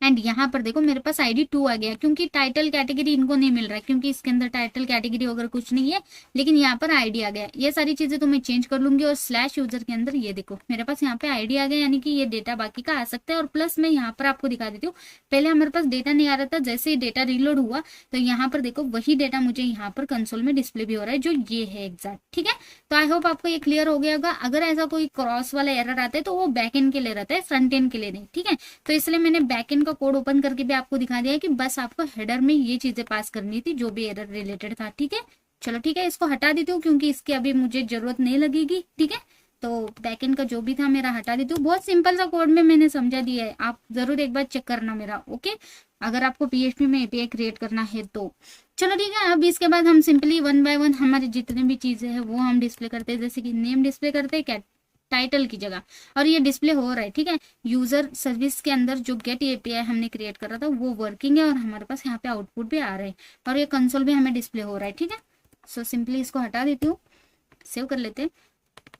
एंड यहाँ पर देखो मेरे पास आईडी 2 आ गया, क्योंकि टाइटल कैटेगरी इनको नहीं मिल रहा है, क्योंकि इसके अंदर टाइटल कैटेगरी वगैरह कुछ नहीं है, लेकिन यहाँ पर आईडी आ गया। ये सारी चीजें तो मैं चेंज कर लूंगी, और स्लैश यूजर के अंदर ये देखो मेरे पास यहाँ पे आईडी आ गया, यानी कि ये डेटा बाकी का आ सकता है। और प्लस मैं यहाँ पर आपको दिखा देती हूँ, पहले हमारे पास डेटा नहीं आ रहा था, जैसे ही डेटा रिलोड हुआ तो यहाँ पर देखो वही डेटा मुझे यहाँ पर कंसोल में डिस्प्ले भी हो रहा है, जो ये है एग्जैक्ट। ठीक है, तो आई होप आपको ये क्लियर हो गया होगा। अगर ऐसा कोई क्रॉस वाला एरर आता है तो वो बैक एंड के लिए रहता है, फ्रंट एंड के लिए नहीं। ठीक है, तो इसलिए मैंने बैक एंड का कोड ओपन करके भी आपको दिखा दिया है कि बस आपको हेडर में ये चीजें पास करनी थी जो भी एरर रिलेटेड था। ठीक है, चलो ठीक है, इसको हटा देती हूँ क्योंकि इसकी अभी मुझे जरूरत नहीं लगेगी। ठीक है, तो बैकएंड का जो भी था मेरा हटा देती हूँ। बहुत सिंपल सा कोड में मैंने समझा दिया है, आप जरूर एक बार चेक करना मेरा। ओके, अगर आपको पीएचपी में एपीआई क्रिएट करना है तो। चलो ठीक है, अब इसके बाद हम सिंपली वन बाय वन हमारे जितने भी चीजें हैं वो हम डिस्प्ले करते हैं। जैसे कि नेम डिस्प्ले करते हैं टाइटल की जगह, और ये डिस्प्ले हो रहा है। ठीक है, यूजर सर्विस के अंदर जो गेट एपीआई हमने क्रिएट करा था वो वर्किंग है, और हमारे पास यहाँ पे आउटपुट भी आ रहा है, और ये कंसोल भी हमें डिस्प्ले हो रहा है। ठीक है, सो सिंपली इसको हटा देती हूँ, सेव कर लेते हैं।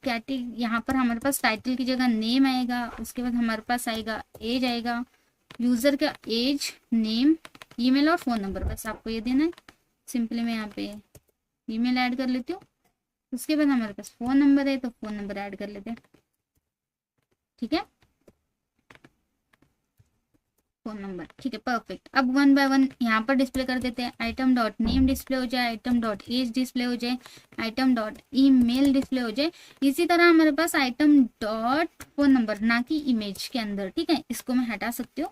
कैटी यहाँ पर हमारे पास टाइटल की जगह नेम आएगा, उसके बाद हमारे पास आएगा एज आएगा, यूजर का एज, नेम, ईमेल और फोन नंबर, बस आपको ये देना है। सिंपली मैं यहाँ पे ईमेल ऐड कर लेती हूँ, उसके बाद हमारे पास फोन नंबर है तो फोन नंबर ऐड कर लेते हैं। ठीक है, फोन नंबर, ठीक है, परफेक्ट। अब वन बाय वन यहाँ पर डिस्प्ले कर देते हैं। आइटम डॉट नेम डिस्प्ले हो जाए, आइटम डॉट एज डिस्प्ले हो जाए, आइटम डॉट ईमेल डिस्प्ले हो जाए। इसी तरह हमारे पास आइटम डॉट फोन नंबर, ना कि इमेज के अंदर। ठीक है, इसको मैं हटा सकती हूँ,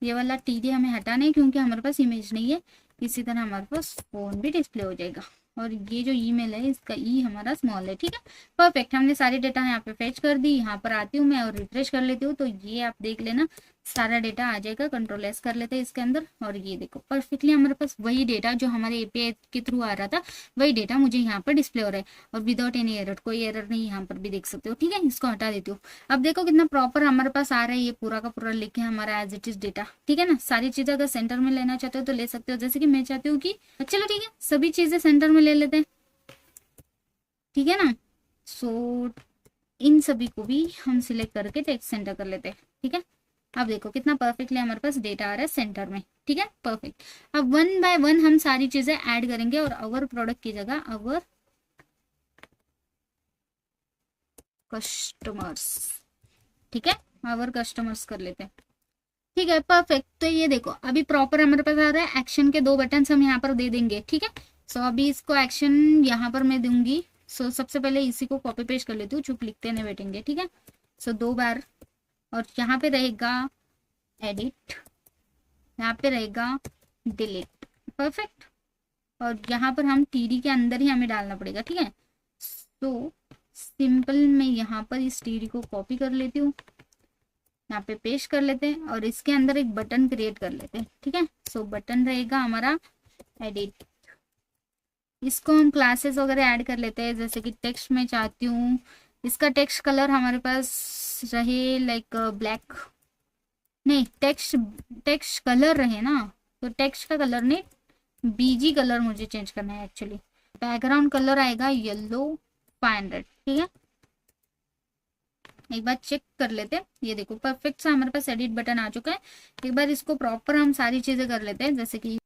ये वाला टीडी हमें हटाना है क्योंकि हमारे पास इमेज नहीं है। इसी तरह हमारे पास फोन भी डिस्प्ले हो जाएगा, और ये जो ईमेल है इसका ई हमारा स्मॉल है। ठीक है, परफेक्ट, हमने सारी डेटा यहाँ पे फेच कर दी। यहाँ पर आती हूँ मैं और रिफ्रेश कर लेती हूँ, तो ये आप देख लेना सारा डेटा आ जाएगा। कंट्रोल एस कर लेते हैं इसके अंदर, और ये देखो परफेक्टली हमारे पास वही डेटा जो हमारे एपीआई के थ्रू आ रहा था, वही डेटा मुझे यहाँ पर डिस्प्ले हो रहा है, और विदाउट एनी एरर, कोई एरर नहीं, यहाँ पर भी देख सकते हो। ठीक है, इसको हटा देती हूँ। अब देखो कितना प्रॉपर हमारे पास आ रहा है, ये पूरा का पूरा लिखे हमारा एज इट इज डेटा। ठीक है ना, सारी चीजें अगर सेंटर में लेना चाहते हो तो ले सकते हो, जैसे कि मैं चाहती हूँ कि चलो ठीक है सभी चीजें सेंटर में ले लेते हैं। ठीक है ना, सो इन सभी को भी हम सिलेक्ट करके टेक्स्ट सेंटर कर लेते हैं। ठीक है, अब देखो कितना परफेक्टली हमारे पास डेटा आ रहा है सेंटर में। ठीक है, परफेक्ट। अब वन बाय वन हम सारी चीजें ऐड करेंगे, और अवर प्रोडक्ट की जगह अवर कस्टमर्स, ठीक है, अवर कस्टमर्स कर लेते हैं। ठीक है, परफेक्ट। तो ये देखो अभी प्रॉपर हमारे पास आ रहा है। एक्शन के 2 बटन हम यहाँ पर दे देंगे। ठीक है, सो अभी इसको एक्शन यहाँ पर मैं दूंगी। सो सबसे पहले इसी को कॉपी पेस्ट कर लेती हूँ, चुप लिखते नहीं बैठेंगे। ठीक है, सो 2 बार, और यहाँ पे रहेगा एडिट, यहाँ पे रहेगा डिलीट, परफेक्ट। और यहाँ पर हम टीडी के अंदर ही हमें डालना पड़ेगा। ठीक है, सो सिंपल मैं यहाँ पर इस टीडी को कॉपी कर लेती हूँ, यहाँ पे पेस्ट कर लेते हैं, और इसके अंदर एक बटन क्रिएट कर लेते हैं। ठीक है, सो बटन रहेगा हमारा एडिट। इसको हम क्लासेस वगैरह ऐड कर लेते हैं, जैसे कि टेक्स्ट में चाहती हूँ इसका टेक्स्ट कलर हमारे पास रहे लाइक ब्लैक, नहीं टेक्स्ट टेक्स्ट कलर रहे ना, तो टेक्स्ट का कलर नहीं बीजी कलर मुझे चेंज करना है एक्चुअली। बैकग्राउंड कलर आएगा येलो 500, ठीक है। एक बार चेक कर लेते हैं, ये देखो परफेक्ट सा हमारे पास एडिट बटन आ चुका है। एक बार इसको प्रॉपर हम सारी चीजें कर लेते हैं, जैसे कि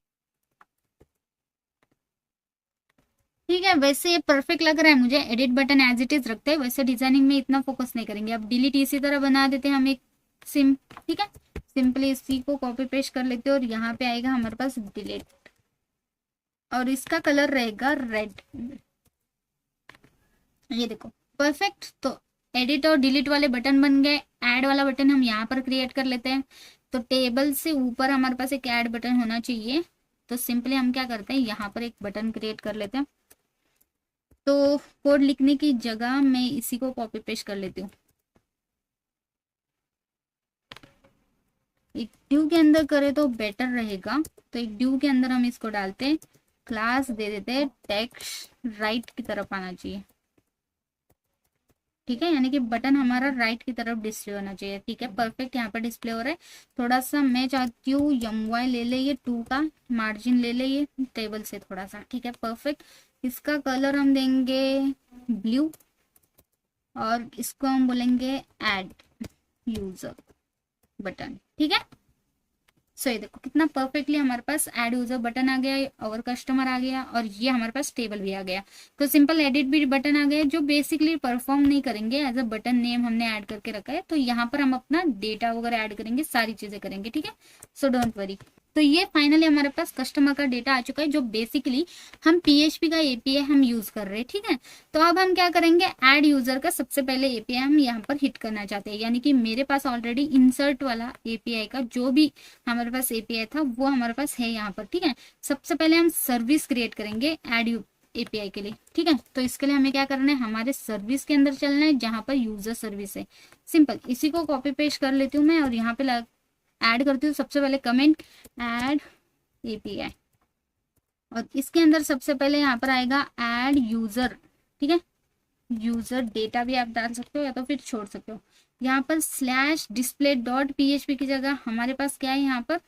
ठीक है, वैसे ये परफेक्ट लग रहा है मुझे। Edit button as it is रखते हैं, वैसे डिजाइनिंग में इतना फोकस नहीं करेंगे। अब डिलीट इसी तरह बना देते हैं हम एक सिम, ठीक है। सिंपली इसी को कॉपी पेस्ट कर लेते हैं और यहाँ पे आएगा हमारे पास डिलीट, और इसका कलर रहेगा रेड। ये देखो परफेक्ट। तो एडिट और डिलीट वाले बटन बन गए। ऐड वाला बटन हम यहाँ पर क्रिएट कर लेते हैं। तो टेबल से ऊपर हमारे पास एक ऐड बटन होना चाहिए। तो सिंपली हम क्या करते हैं, यहाँ पर एक बटन क्रिएट कर लेते हैं। तो कोड लिखने की जगह मैं इसी को कॉपी पेस्ट कर लेती हूँ। एक ड्यू के अंदर करे तो बेटर रहेगा। तो एक ड्यू के अंदर हम इसको डालते हैं, क्लास दे देते हैं टेक्स्ट राइट की तरफ आना चाहिए, ठीक है। यानी कि बटन हमारा राइट की तरफ डिस्प्ले होना चाहिए, ठीक है। परफेक्ट यहाँ पर डिस्प्ले हो रहा है। थोड़ा सा मैं चाहती हूँ MY ले ले, ये 2 का मार्जिन ले ले ये टेबल से थोड़ा सा, ठीक है। परफेक्ट। इसका कलर हम देंगे ब्लू, और इसको हम बोलेंगे ऐड यूजर बटन, ठीक है। सो ये देखो कितना परफेक्टली हमारे पास ऐड यूजर बटन आ गया और कस्टमर आ गया, और ये हमारे पास टेबल भी आ गया। तो सिंपल एडिट भी बटन आ गया, जो बेसिकली परफॉर्म नहीं करेंगे, एज अ बटन नेम हमने ऐड करके रखा है। तो यहाँ पर हम अपना डेटा वगैरह ऐड करेंगे, सारी चीजें करेंगे, ठीक है। So don't worry. तो ये फाइनली हमारे पास कस्टमर का डेटा आ चुका है, जो बेसिकली हम PHP का API हम यूज कर रहे हैं, ठीक है। तो अब हम क्या करेंगे, ऐड यूजर का सबसे पहले API हम यहाँ पर हिट करना चाहते हैं। यानी कि मेरे पास ऑलरेडी इंसर्ट वाला API का जो भी हमारे पास API था वो हमारे पास है यहाँ पर, ठीक है। सबसे पहले हम सर्विस क्रिएट करेंगे ऐड API के लिए, ठीक है। तो इसके लिए हमें क्या करना है, हमारे सर्विस के अंदर चलना है जहां पर यूजर सर्विस है। सिंपल इसी को कॉपी पेस्ट कर लेती हूँ मैं, और यहाँ पे ऐड करती हूँ सबसे पहले कमेंट ऐड API, और इसके अंदर सबसे पहले यहाँ पर आएगा ऐड यूजर, ठीक है। यूजर डेटा भी आप डाल सकते हो या तो फिर छोड़ सकते हो। यहाँ पर /display.php की जगह हमारे पास क्या है, यहाँ पर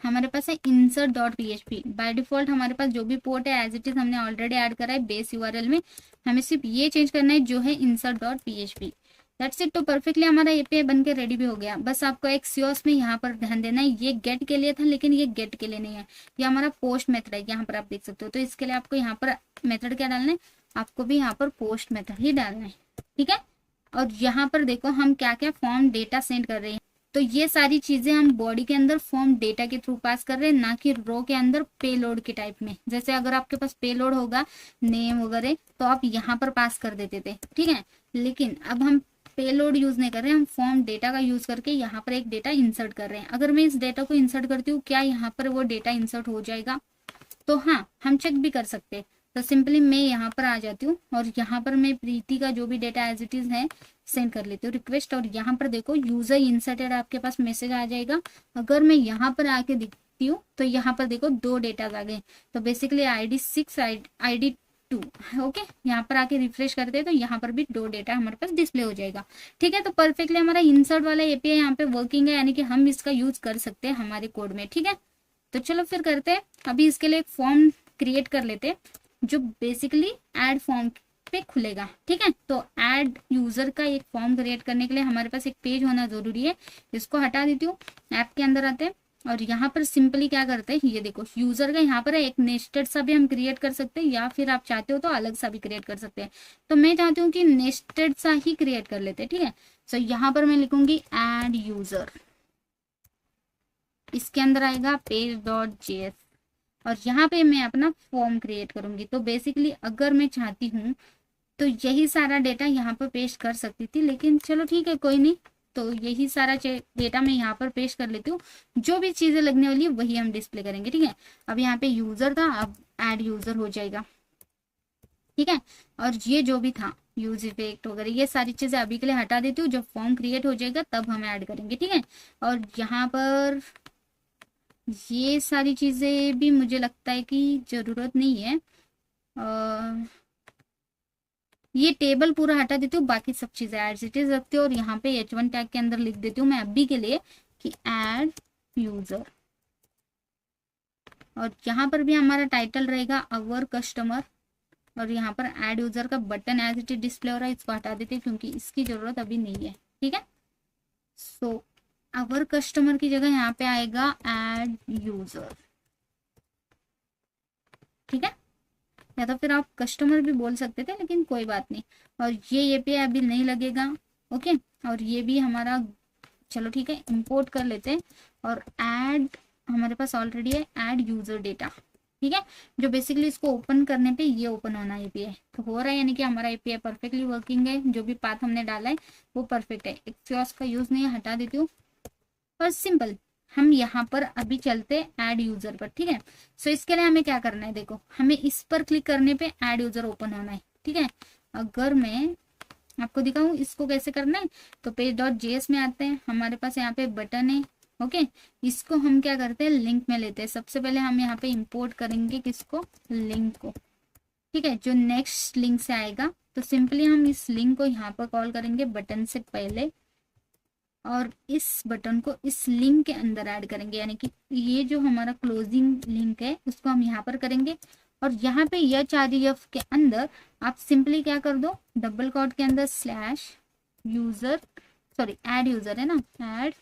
हमारे पास है insert.php। बाय डिफॉल्ट हमारे पास जो भी पोर्ट है एज इट इज हमने ऑलरेडी ऐड करा है बेस URL में। हमें सिर्फ ये चेंज करना है जो है insert.php। That's it. तो परफेक्टली हमारा API बन के रेडी भी हो गया। बस आपको एक COS में यहाँ पर ध्यान देना है, ये गेट के लिए था लेकिन ये गेट के लिए नहीं है, ये हमारा पोस्ट मेथड है, यहाँ पर आप देख सकते हो। तो इसके लिए आपको यहाँ पर मेथड क्या डालना है, आपको भी यहाँ पर पोस्ट मेथड ही डालना है, ठीक है। और यहाँ पर देखो हम क्या क्या फॉर्म डेटा सेंड कर रहे हैं। तो ये सारी चीजें हम बॉडी के अंदर फॉर्म डेटा के थ्रू पास कर रहे हैं, ना कि रो के अंदर पेलोड के टाइप में। जैसे अगर आपके पास पेलोड होगा नेम वगैरह तो आप यहाँ पर पास कर देते थे, ठीक है। लेकिन अब हम पेलोड यूज नहीं कर रहे हैं, हम फॉर्म डेटा का यूज करके यहाँ पर एक डेटा इंसर्ट कर रहे हैं। अगर मैं इस डेटा को इंसर्ट करती हूँ, क्या यहाँ पर वो डेटा इंसर्ट हो जाएगा, तो हाँ हम चेक भी कर सकते हैं। तो सिंपली मैं यहाँ पर आ जाती हूँ और यहाँ पर मैं प्रीति का जो भी डेटा एज इट इज है सेंड कर लेती हूँ रिक्वेस्ट, और यहाँ पर देखो यूजर इंसर्टेड आपके पास मैसेज आ जाएगा। अगर मैं यहाँ पर आके दिखती हूँ तो यहाँ पर देखो 2 डेटा आ गए। तो बेसिकली ID 6 ID 2, ओके। यहाँ पर आके रिफ्रेश करते हैं तो यहाँ पर भी 2 डेटा हमारे पास डिस्प्ले हो जाएगा, ठीक है। तो परफेक्टली हमारा इंसर्ट वाला API यहाँ पे वर्किंग है, यानी कि हम इसका यूज कर सकते हैं हमारे कोड में, ठीक है। तो चलो फिर करते हैं। अभी इसके लिए एक फॉर्म क्रिएट कर लेते हैं जो बेसिकली ऐड फॉर्म पे खुलेगा, ठीक है। तो ऐड यूजर का एक फॉर्म क्रिएट करने के लिए हमारे पास एक पेज होना जरूरी है। इसको हटा देती हूँ, ऐप के अंदर आते हैं और यहाँ पर सिंपली क्या करते हैं, ये देखो यूजर का यहाँ पर एक नेस्टेड सा भी हम क्रिएट कर सकते हैं, या फिर आप चाहते हो तो अलग सा भी क्रिएट कर सकते हैं। तो मैं चाहती हूँ कि नेस्टेड सा ही क्रिएट कर लेते हैं, ठीक है। सो यहाँ पर मैं लिखूंगी ऐड यूजर, इसके अंदर आएगा page.js, और यहाँ पे मैं अपना फॉर्म क्रिएट करूंगी। तो बेसिकली अगर मैं चाहती हूँ तो यही सारा डेटा यहाँ पर पेस्ट कर सकती थी, लेकिन चलो ठीक है कोई नहीं। तो यही सारा डेटा मैं यहाँ पर पेस्ट कर लेती हूँ, जो भी चीजें लगने वाली है वही हम डिस्प्ले करेंगे, ठीक है। अब यहाँ पे यूजर था, अब ऐड यूजर हो जाएगा, ठीक है। और ये जो भी था यूज इफेक्ट वगैरह ये सारी चीजें अभी के लिए हटा देती हूँ, जब फॉर्म क्रिएट हो जाएगा तब हम ऐड करेंगे, ठीक है। और यहाँ पर ये सारी चीजें भी मुझे लगता है कि जरूरत नहीं है। ये टेबल पूरा हटा देती हूँ, बाकी सब चीजें एज इट इज रखती हूँ और यहाँ पे H1 टैग के अंदर लिख देती हूँ मैं अभी के लिए कि ऐड यूजर, और यहाँ पर भी हमारा टाइटल रहेगा अवर कस्टमर, और यहाँ पर ऐड यूजर का button as it is display हो रहा है, इसको हटा देते हैं क्योंकि इसकी जरूरत अभी नहीं है। ठीक है, सो अवर कस्टमर की जगह यहाँ पे आएगा ऐड यूजर। ठीक है, या तो फिर आप कस्टमर भी बोल सकते थे, लेकिन कोई बात नहीं। और ये पे अभी नहीं लगेगा। ओके, और ये भी हमारा, चलो ठीक है, इंपोर्ट कर लेते हैं। और ऐड हमारे पास ऑलरेडी है ऐड यूजर डेटा। ठीक है, जो बेसिकली इसको ओपन करने पे ये ओपन होना एपीआई तो हो रहा है, यानी कि हमारा एपीआई परफेक्टली वर्किंग है। जो भी पाथ हमने डाला है वो परफेक्ट है। एक्सक्यूज का यूज नहीं है, हटा देती हूँ। और सिंपल हम यहाँ पर अभी चलते ऐड यूजर पर। ठीक है, सो इसके लिए हमें क्या करना है, देखो हमें इस पर क्लिक करने पे ऐड यूजर ओपन होना है। ठीक है, अगर मैं आपको दिखाऊं इसको कैसे करना है, तो page.js में आते हैं, हमारे पास यहाँ पे बटन है। ओके, इसको हम क्या करते हैं, लिंक में लेते हैं। सबसे पहले हम यहाँ पे इंपोर्ट करेंगे किसको, लिंक को। ठीक है, जो नेक्स्ट लिंक से आएगा, तो सिंपली हम इस लिंक को यहाँ पर कॉल करेंगे बटन से पहले, और इस बटन को इस लिंक के अंदर ऐड करेंगे, यानी कि ये जो हमारा क्लोजिंग लिंक है उसको हम यहाँ पर करेंगे। और यहाँ पे HREF के अंदर आप सिंपली क्या कर दो, डबल कोट के अंदर slash user, sorry add user है ना, ऐड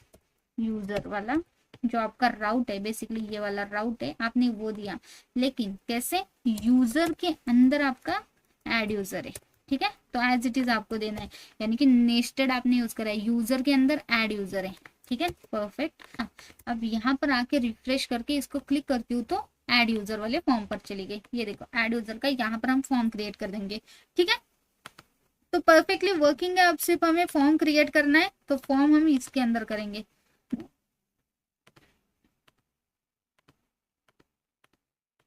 यूजर वाला जो आपका राउट है, बेसिकली ये वाला राउट है, आपने वो दिया, लेकिन कैसे, यूजर के अंदर आपका ऐड यूजर है। ठीक है, तो एज इट इज आपको देना है, यानी कि नेस्टेड आपने यूज करा है, यूजर के अंदर ऐड यूजर है। ठीक है, परफेक्ट। अब यहाँ पर आके रिफ्रेश करके इसको क्लिक करती हूँ तो ऐड यूजर वाले फॉर्म पर चली गई। ये देखो ऐड यूजर का यहाँ पर हम फॉर्म क्रिएट कर देंगे। ठीक है, तो परफेक्टली वर्किंग है। अब सिर्फ हमें फॉर्म क्रिएट करना है, तो फॉर्म हम इसके अंदर करेंगे।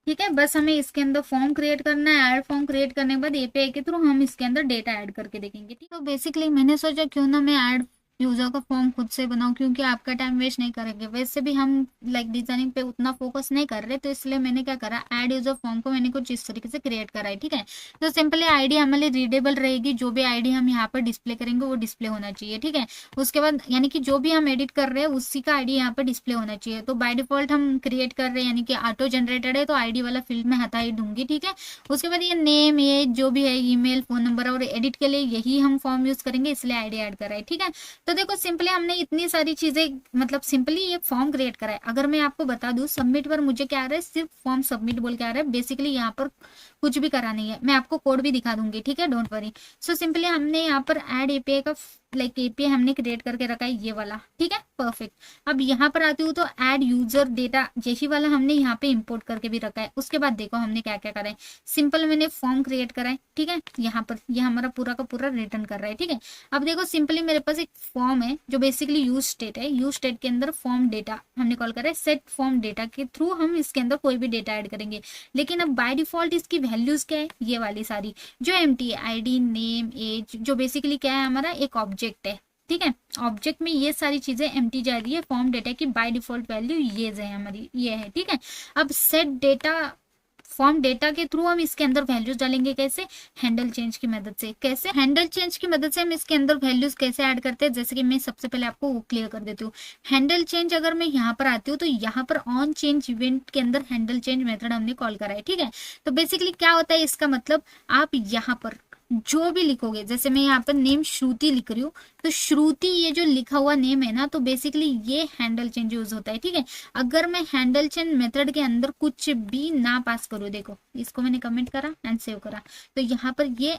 ठीक है, बस हमें इसके अंदर फॉर्म क्रिएट करना है। ऐड फॉर्म क्रिएट करने के बाद एपीआई के थ्रू हम इसके अंदर डेटा ऐड करके देखेंगे। ठीक, तो बेसिकली मैंने सोचा क्यों ना मैं ऐड यूजर का फॉर्म खुद से बनाऊं, क्योंकि आपका टाइम वेस्ट नहीं करेंगे। वैसे भी हम लाइक डिजाइनिंग पे उतना फोकस नहीं कर रहे, तो इसलिए मैंने क्या करा, ऐड यूजर फॉर्म को मैंने कुछ इस तरीके से क्रिएट करा है। ठीक है, तो सिंपली आईडी हमारे रीडेबल रहेगी, जो भी आईडी हम यहाँ पर डिस्प्ले करेंगे वो डिस्प्ले होना चाहिए। ठीक है, उसके बाद यानी कि जो भी हम एडिट कर रहे हैं उसी का आईडी यहाँ पर डिस्प्ले होना चाहिए। तो बाय डिफॉल्ट हम क्रिएट कर रहे हैं, यानी कि ऑटो जनरेटेड है, तो आईडी वाला फील्ड में हटा ही दूंगी। ठीक है, उसके बाद ये नेम, ये जो भी है, ईमेल, फोन नंबर, और एडिट के लिए यही हम फॉर्म यूज करेंगे, इसलिए आईडी ऐड कर रहा है। ठीक है, तो देखो सिंपली हमने इतनी सारी चीजें, मतलब सिंपली ये फॉर्म क्रिएट करा है। अगर मैं आपको बता दूं, सबमिट पर मुझे क्या आ रहा है, सिर्फ फॉर्म सबमिट बोल के आ रहा है। बेसिकली यहाँ पर कुछ भी करा नहीं है, मैं आपको कोड भी दिखा दूंगी। ठीक है, डोंट वरी। सो सिंपली हमने यहाँ पर ऐड एपीआई का लाइक एपीआई हमने क्रिएट करके रखा है, ये वाला। ठीक है, परफेक्ट। अब यहाँ पर आती हूँ तो ऐड यूजर डेटा जैसी वाला हमने यहाँ पे इंपोर्ट करके भी रखा है। उसके बाद देखो हमने क्या क्या करा है, सिंपल मैंने फॉर्म क्रिएट करा है। ठीक है, यहाँ पर ये हमारा पूरा का पूरा रिटर्न कर रहा है। ठीक है, अब देखो सिंपली मेरे पास एक फॉर्म है जो बेसिकली यूज स्टेट है। यूज स्टेट के अंदर फॉर्म डेटा हमने कॉल करा है, सेट फॉर्म डेटा के थ्रू हम इसके अंदर कोई भी डेटा ऐड करेंगे। लेकिन अब बाय डिफॉल्ट इसकी वैल्यूज क्या है, ये वाली सारी जो एम्प्टी है, आईडी, नेम, एज, जो बेसिकली क्या है, हमारा एक ऑब्जेक्ट है। ठीक है, ऑब्जेक्ट में ये सारी चीजें एम्प्टी जा रही है। फॉर्म डेटा की बाय डिफॉल्ट वैल्यू ये है हमारी, ये है। ठीक है, अब सेट डेटा फॉर्म डेटा के थ्रू हम इसके अंदर वैल्यूज डालेंगे, कैसे, हैंडल चेंज की मदद से। कैसे, हैंडल चेंज की मदद से हम इसके अंदर वैल्यूज कैसे ऐड करते हैं, जैसे कि मैं सबसे पहले आपको वो क्लियर कर देती हूँ। हैंडल चेंज अगर मैं यहाँ पर आती हूँ तो यहाँ पर ऑन चेंज इवेंट के अंदर हैंडल चेंज मेथड हमने कॉल करा है। ठीक है, तो बेसिकली क्या होता है इसका मतलब, आप यहाँ पर जो भी लिखोगे, जैसे मैं यहाँ पर नेम श्रुति लिख रही हूँ, तो श्रुति ये जो लिखा हुआ नेम है ना, तो बेसिकली ये हैंडल चेंज यूज होता है। ठीक है, अगर मैं हैंडल चेंज मेथड के अंदर कुछ भी ना पास करूँ, देखो इसको मैंने कमेंट करा एंड सेव करा, तो यहाँ पर ये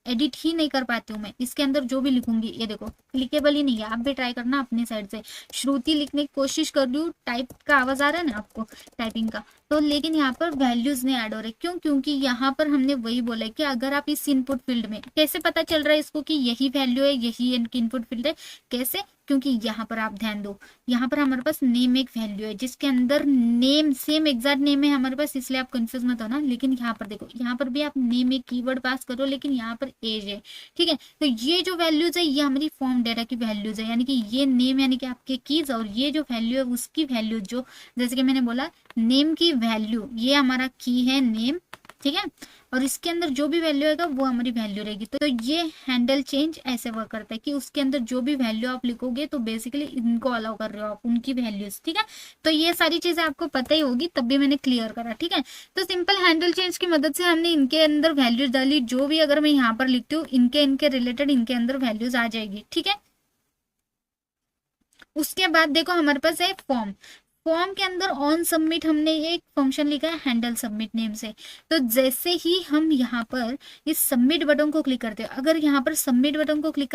एडिट ही नहीं कर पाती हूँ मैं। इसके अंदर जो भी लिखूंगी, ये देखो क्लिकेबल ही नहीं है। आप भी ट्राई करना अपनी साइड से। श्रुति लिखने की कोशिश कर रही हूँ, टाइप का आवाज आ रहा है ना आपको, टाइपिंग का, तो लेकिन यहाँ पर वैल्यूज नहीं ऐड हो रहे। क्यों, क्योंकि यहाँ पर हमने वही बोला है कि अगर आप इस इनपुट फील्ड में, कैसे पता चल रहा है इसको कि यही वैल्यू है, यही इनपुट फील्ड है, कैसे, क्योंकि यहाँ पर आप ध्यान दो, यहाँ पर हमारे पास नेम एक वैल्यू है जिसके अंदर नेम सेम एग्जैक्ट नेम है हमारे पास, इसलिए आप कंफ्यूज मत होना। लेकिन यहाँ पर देखो, यहाँ पर भी आप नेम एक कीवर्ड पास करो, लेकिन यहाँ पर एज है। ठीक है, तो ये जो वैल्यूज है ये हमारी फॉर्म डेटा की वैल्यूज है, यानी कि ये नेम यानी कि आपके कीज, और ये जो वैल्यू है उसकी वैल्यूज, जो जैसे कि मैंने बोला नेम की वैल्यू, ये हमारा की है नेम, ठीक है। और इसके अंदर जो भी वैल्यू आएगा वो हमारी वैल्यू रहेगी। तो ये हैंडल चेंज ऐसे वर्क करता है कि उसके अंदर जो भी वैल्यू आप लिखोगे तो बेसिकली इनको अलाउ कर रहे हो आप, उनकी वैल्यूज। ठीक है, तो ये सारी चीजें आपको पता ही होगी, तब भी मैंने क्लियर करा। ठीक है, तो सिंपल हैंडल चेंज की मदद से हमने इनके अंदर वैल्यूज डाली, जो भी अगर मैं यहाँ पर लिखती हूँ इनके रिलेटेड इनके अंदर वैल्यूज आ जाएगी। ठीक है, उसके बाद देखो हमारे पास है फॉर्म। फॉर्म के अंदर ऑन सबमिट हमने एक फंक्शन लिखा है हैंडल सबमिट नेम से। तो जैसे ही हम यहाँ पर इस सबमिट बटन को क्लिक करते हैं, अगर यहाँ पर सबमिट बटन को क्लिक